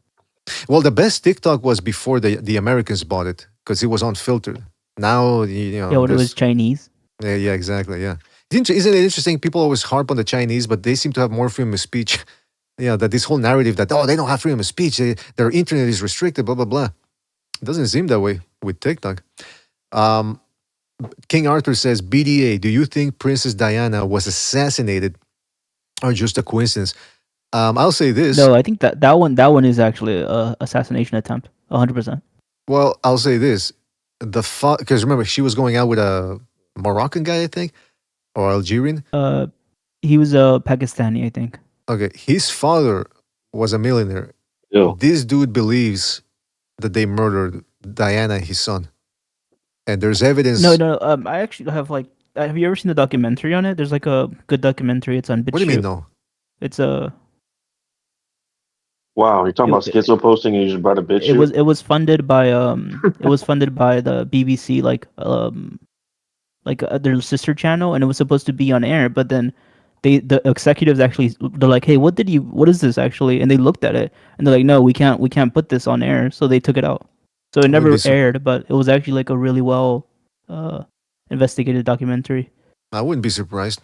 Speaker 1: Well, the best TikTok was before the Americans bought it because it was unfiltered. Now,
Speaker 7: Yeah, when it was Chinese.
Speaker 1: Yeah, exactly. Yeah, isn't it interesting? People always harp on the Chinese, but they seem to have more freedom of speech. Yeah, that this whole narrative that they don't have freedom of speech, their internet is restricted, blah blah blah. It doesn't seem that way with TikTok. King Arthur says, BDA, do you think Princess Diana was assassinated or just a coincidence? I'll say this.
Speaker 7: No, I think that one is actually a assassination attempt. 100%.
Speaker 1: Well, I'll say this. Because remember, she was going out with a Moroccan guy, I think, or Algerian.
Speaker 7: He was a Pakistani, I think.
Speaker 1: Okay, his father was a millionaire.
Speaker 18: Ew.
Speaker 1: This dude believes that they murdered Diana, his son, and there's evidence.
Speaker 7: No. I actually have have you ever seen the documentary on it? There's like a good documentary. It's on BitChute.
Speaker 1: What do you mean, no?
Speaker 7: It's a.
Speaker 18: Wow, you're talking about schizo posting, and you just brought a bitch.
Speaker 7: It was funded by it was funded by the BBC, their sister channel, and it was supposed to be on air, but then the executives they're like, hey, what is this actually? And they looked at it and they're like, no, we can't put this on air, so they took it out. So it never aired, but it was actually like a really well investigated documentary.
Speaker 1: I wouldn't be surprised.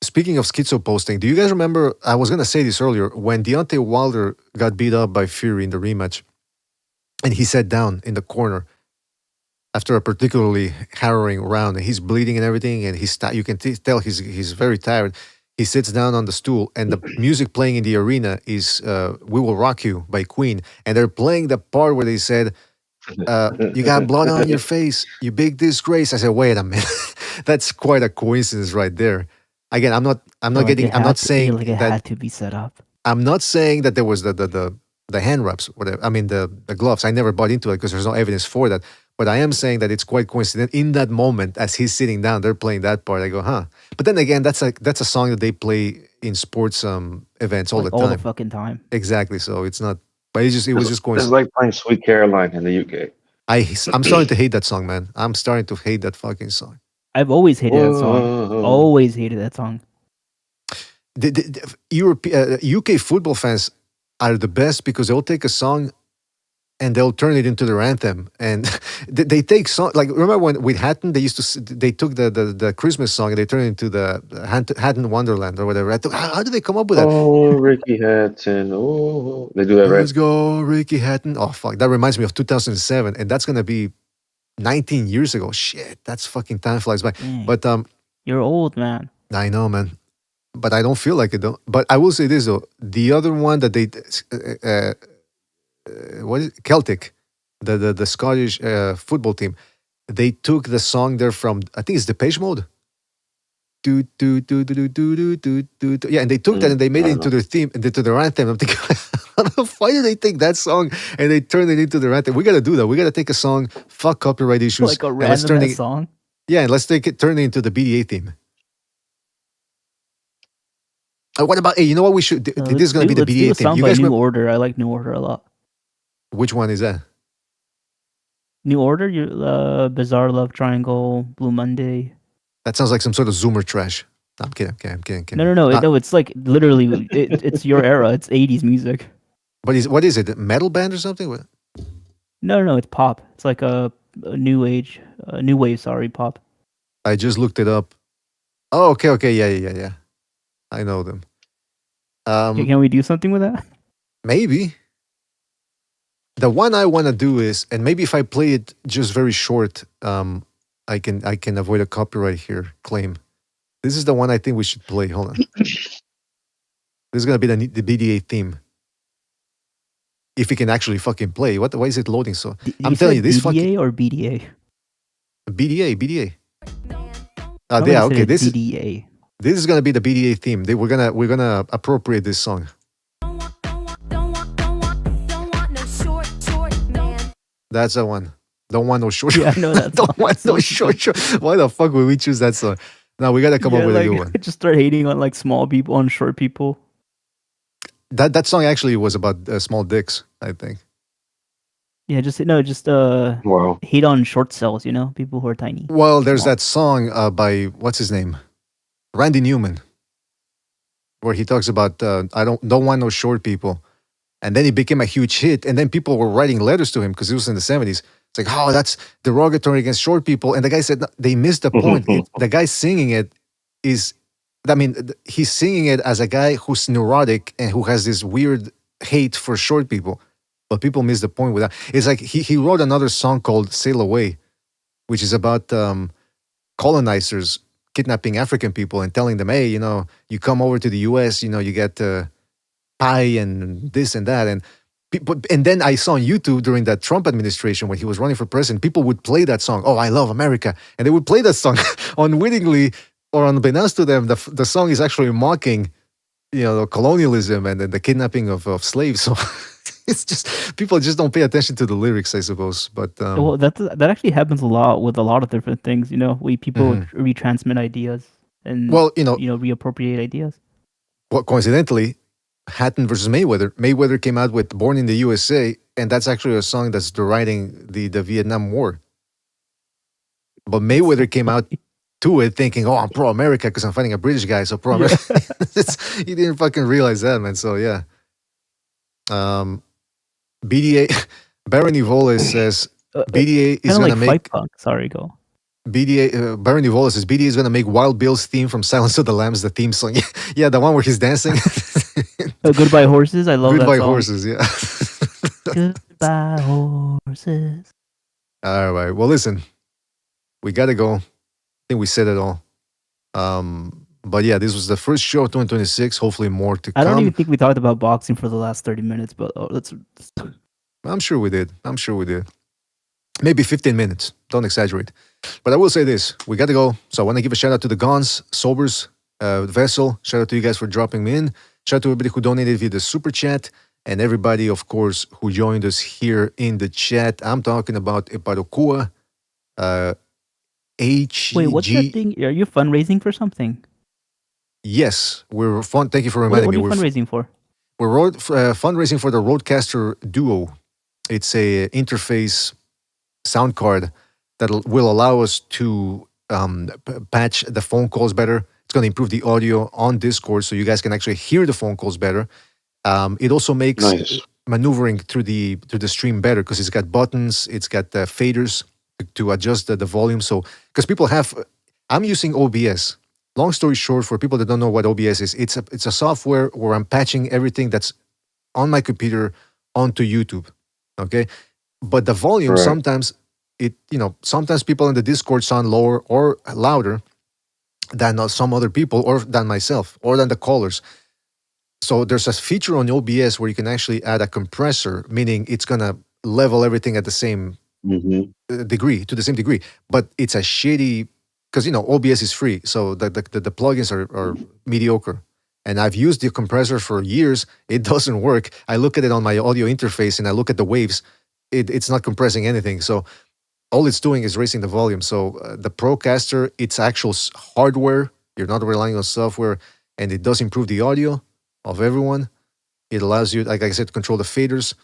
Speaker 1: Speaking of schizo posting, do you guys remember, I was going to say this earlier, when Deontay Wilder got beat up by Fury in the rematch, and he sat down in the corner after a particularly harrowing round, and he's bleeding and everything, and you can tell he's very tired. He sits down on the stool, and the music playing in the arena is We Will Rock You by Queen, and they're playing the part where they said, you got blood on your face, you big disgrace. I said, wait a minute. That's quite a coincidence right there. Again, I'm not saying
Speaker 7: it had to be set up.
Speaker 1: I'm not saying that there was the hand wraps, whatever. I mean the gloves. I never bought into it because there's no evidence for that. But I am saying that it's quite coincident. In that moment, as he's sitting down, they're playing that part. I go, huh? But then again, that's a song that they play in sports events all the time.
Speaker 7: All the fucking time.
Speaker 1: Exactly. So it's not. But it was just coincident.
Speaker 18: It's like playing Sweet Caroline in the UK.
Speaker 1: I'm starting to hate that song, man. I'm starting to hate that fucking song.
Speaker 7: I've always hated that song. Always hated that song.
Speaker 1: The UK football fans are the best because they'll take a song and they'll turn it into their anthem. And they take song like, remember when with Hatton they took the Christmas song and they turned it into the Hatton Wonderland or whatever. How do they come up with that?
Speaker 18: Oh, Ricky Hatton. Oh, they do that, right?
Speaker 1: Let's go, Ricky Hatton. Oh fuck, that reminds me of 2007, and that's gonna be 19 years ago. Shit, that's fucking time flies by. But
Speaker 7: you're old, man.
Speaker 1: I know, man. But I don't feel like it though. But I will say this though: the other one that they, what is it? Celtic, the Scottish football team, they took the song there from, I think it's Depeche Mode. Do do do do do do do do. Yeah, and they took that and they made it into their theme, into their anthem. I'm thinking, why do they take that song and they turn it into their anthem? We gotta do that. We gotta take a song, fuck copyright issues,
Speaker 7: like a random song.
Speaker 1: Yeah, and let's turn it into the BDA theme. What about? Hey, you know what we should? This is gonna be the BDA theme.
Speaker 7: You guys New Order. I like New Order a lot.
Speaker 1: Which one is that?
Speaker 7: New Order, Bizarre Love Triangle, Blue Monday.
Speaker 1: That sounds like some sort of Zoomer trash. No, I'm kidding.
Speaker 7: No. It's like literally, it's your era. It's 80s music.
Speaker 1: But what is it? A metal band or something? What?
Speaker 7: No. It's pop. It's like a new wave. Sorry, pop.
Speaker 1: I just looked it up. Oh, okay. Yeah. I know them.
Speaker 7: Can we do something with that?
Speaker 1: Maybe. The one I want to do is, and maybe if I play it just very short, I can avoid a copyright here claim. This is the one I think we should play. Hold on. This is gonna be the BDA theme. If we can actually fucking play. Why is it loading so? I'm telling you, this
Speaker 7: BDA or BDA?
Speaker 1: BDA. Yeah, okay. This
Speaker 7: BDA.
Speaker 1: This is gonna be the BDA theme. We're gonna appropriate this song. That's the one. Don't want no short.
Speaker 7: Yeah, I know that.
Speaker 1: Don't want no short. Why the fuck would we choose that song? Now we gotta come up with a new one.
Speaker 7: Just start hating on like small people, on short people.
Speaker 1: That song actually was about small dicks, I think.
Speaker 7: Yeah, hate on short cells. People who are tiny.
Speaker 1: Well, there's that song by what's his name, Randy Newman, where he talks about I don't want no short people. And then it became a huge hit. And then people were writing letters to him because it was in the 70s. It's like, oh, that's derogatory against short people. And the guy said, no, they missed the point. The guy singing it is, he's singing it as a guy who's neurotic and who has this weird hate for short people. But people miss the point with that. It's like he wrote another song called Sail Away. which is about colonizers kidnapping African people and telling them, hey, you come over to the U.S., you get pie and this and that. And people, and then I saw on YouTube during that Trump administration when he was running for president, people would play that song, "Oh, I Love America," and they would play that song unwittingly or unbeknownst to them. The song is actually mocking, colonialism and the kidnapping of slaves. So it's just people just don't pay attention to the lyrics, I suppose. But
Speaker 7: well, that actually happens a lot with a lot of different things. We people retransmit ideas and reappropriate ideas.
Speaker 1: Well, coincidentally, Hatton versus Mayweather. Mayweather came out with "Born in the USA," and that's actually a song that's deriding the Vietnam War. But Mayweather came out to it thinking, "Oh, I'm pro-America because I'm fighting a British guy, so pro-America." Yeah. He didn't fucking realize that, man. So yeah. BDA Baron Evola says BDA is gonna make.
Speaker 7: Sorry, go.
Speaker 1: BDA Baron Evola says BDA is gonna make Wild Bill's theme from Silence of the Lambs the theme song. Yeah, the one where he's dancing.
Speaker 7: Goodbye Horses. I love
Speaker 1: Goodbye
Speaker 7: that song.
Speaker 1: Horses. Yeah.
Speaker 7: Goodbye Horses.
Speaker 1: All right. Well, listen, we gotta go. I think we said it all. But yeah, this was the first show of 2026. Hopefully, more to come.
Speaker 7: I don't even think we talked about boxing for the last 30 minutes, but
Speaker 1: I'm sure we did. Maybe 15 minutes. Don't exaggerate. But I will say this. We got to go. So I want to give a shout out to the Gons, Sobers, Vessel. Shout out to you guys for dropping me in. Shout out to everybody who donated via the super chat. And everybody, of course, who joined us here in the chat. I'm talking about Eparokua, H.
Speaker 7: Wait, what's that thing? Are you fundraising for something?
Speaker 1: Yes, we're fun. Thank you for reminding me.
Speaker 7: What are you fundraising for?
Speaker 1: We're fundraising for the Roadcaster Duo. It's a interface sound card that will allow us to patch the phone calls better. It's going to improve the audio on Discord so you guys can actually hear the phone calls better. It also makes maneuvering through the stream better because it's got buttons, it's got faders to adjust the volume. So because people I'm using OBS. Long story short, for people that don't know what OBS is, it's a software where I'm patching everything that's on my computer onto YouTube. Okay, but the volume sometimes sometimes people in the Discord sound lower or louder than some other people, or than myself, or than the callers. So there's a feature on OBS where you can actually add a compressor, meaning it's gonna level everything at the same degree, to the same degree. But it's a shitty. Because OBS is free, so the plugins are mediocre. And I've used the compressor for years. It doesn't work. I look at it on my audio interface and I look at the waves. It's not compressing anything. So all it's doing is raising the volume. So the Procaster, it's actual hardware. You're not relying on software, and it does improve the audio of everyone. It allows you, like I said, to control the faders.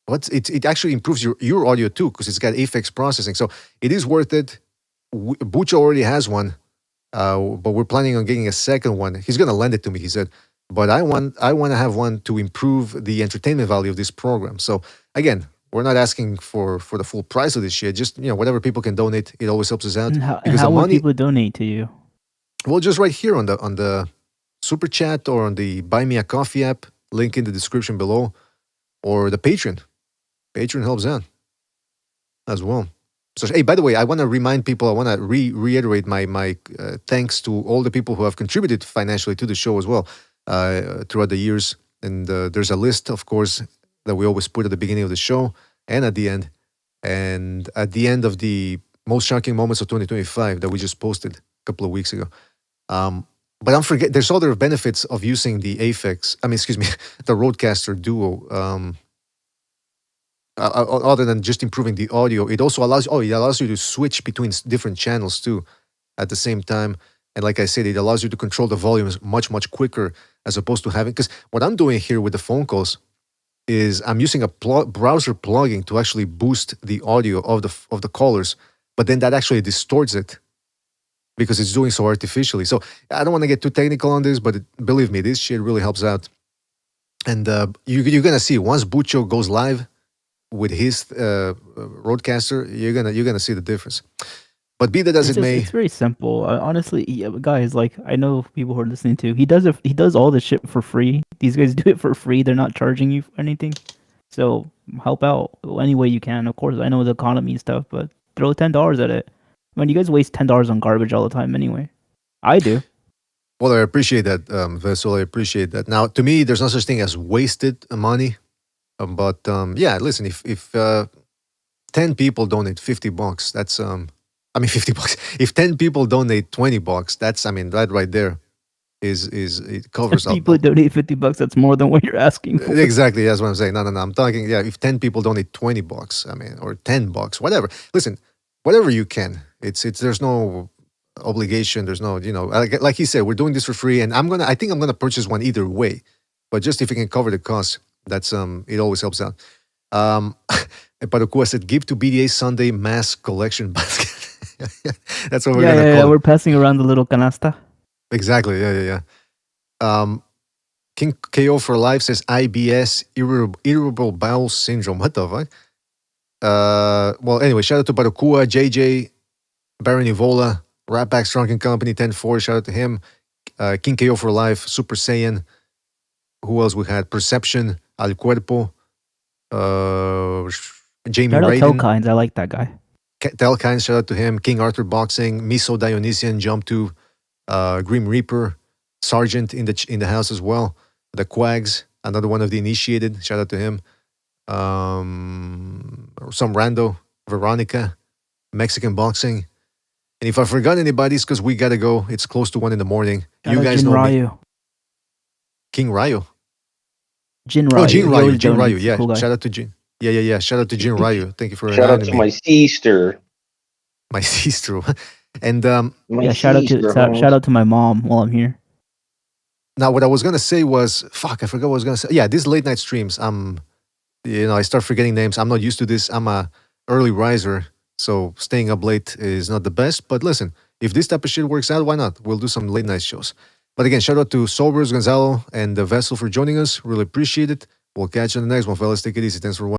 Speaker 1: It actually improves your audio too because it's got Aphex processing. So it is worth it. Bucho already has one, but we're planning on getting a second one. He's going to lend it to me, he said. But I want to have one to improve the entertainment value of this program. So again, we're not asking for the full price of this shit. Just whatever people can donate, it always helps us out.
Speaker 7: And how will people donate to you?
Speaker 1: Well, just right here on the super chat or on the Buy Me a Coffee app, link in the description below, or the Patreon. Patreon helps out as well. So, hey, by the way, I want to remind people, I want to reiterate my thanks to all the people who have contributed financially to the show as well throughout the years. And there's a list, of course, that we always put at the beginning of the show and at the end. And at the end of the most shocking moments of 2025 that we just posted a couple of weeks ago. But don't forget, there's other benefits of using the the Roadcaster Duo. Other than just improving the audio, it also allows you to switch between different channels too at the same time. And like I said, it allows you to control the volumes much, much quicker as opposed to having, because what I'm doing here with the phone calls is I'm using a browser plugin to actually boost the audio of the callers, but then that actually distorts it because it's doing so artificially. So I don't want to get too technical on this, but believe me, this shit really helps out. And you're going to see once Bucho goes live with his Roadcaster, you're gonna see the difference. But be that as it may,
Speaker 7: it's very simple. Honestly, guys, like I know people who are listening to, he does all this shit for free. These guys do it for free. They're not charging you for anything. So help out any way you can. Of course, I know the economy and stuff, but throw $10 at it. I mean, you guys waste $10 on garbage all the time anyway. I do.
Speaker 1: Well, I appreciate that, Vessel. I appreciate that. Now, to me, there's no such thing as wasted money. But yeah, listen, if 10 people donate $50, that's $50. If 10 people donate $20, that's that right there is it covers up.
Speaker 7: People donate $50, that's more than what you're asking for.
Speaker 1: Exactly, that's what I'm saying. No, I'm talking. Yeah, if 10 people donate $20, or $10, whatever. Listen, whatever you can. It's there's no obligation. There's no like he said, we're doing this for free, and I think I'm gonna purchase one either way. But just if it can cover the cost, that's it always helps out. Parokua said, give to BDA Sunday mass collection basket. That's what we're gonna call it.
Speaker 7: We're passing around the little canasta.
Speaker 1: Exactly. Yeah. King KO for Life says IBS, irritable bowel syndrome. What the fuck? Well, anyway, shout out to Parokua, JJ, Baron Evola, Ratback Strong and Company 10-4. Shout out to him. King KO for Life, Super Saiyan. Who else we had? Perception, Al Cuerpo, Jamie
Speaker 7: Shout out
Speaker 1: Raiden.
Speaker 7: Telkines, I like that guy.
Speaker 1: Telkines, shout out to him. King Arthur Boxing, Miso Dionysian, Jump to Grim Reaper, Sergeant in the house as well. The Quags, another one of the initiated. Shout out to him. Some rando, Veronica, Mexican Boxing. And if I forgot anybody, it's because we gotta go. It's close to 1 a.m. You guys know me. King Ryu.
Speaker 7: Jin Ryu.
Speaker 1: Oh, Jin Ryu. Jin Ryu. Yeah. Cool, shout out to Jin. Yeah. Shout out to Jin Ryu. Thank you for
Speaker 5: shout out to my sister.
Speaker 1: My sister. And
Speaker 7: shout out to my mom while I'm here.
Speaker 1: Now, what I was gonna say was, I forgot what I was gonna say. Yeah, these late night streams. I start forgetting names. I'm not used to this. I'm a early riser, so staying up late is not the best. But listen, if this type of shit works out, why not? We'll do some late night shows. But again, shout out to Sobers, Gonzalo, and the Vessel for joining us. Really appreciate it. We'll catch you on the next one, fellas. Take it easy. Thanks for watching.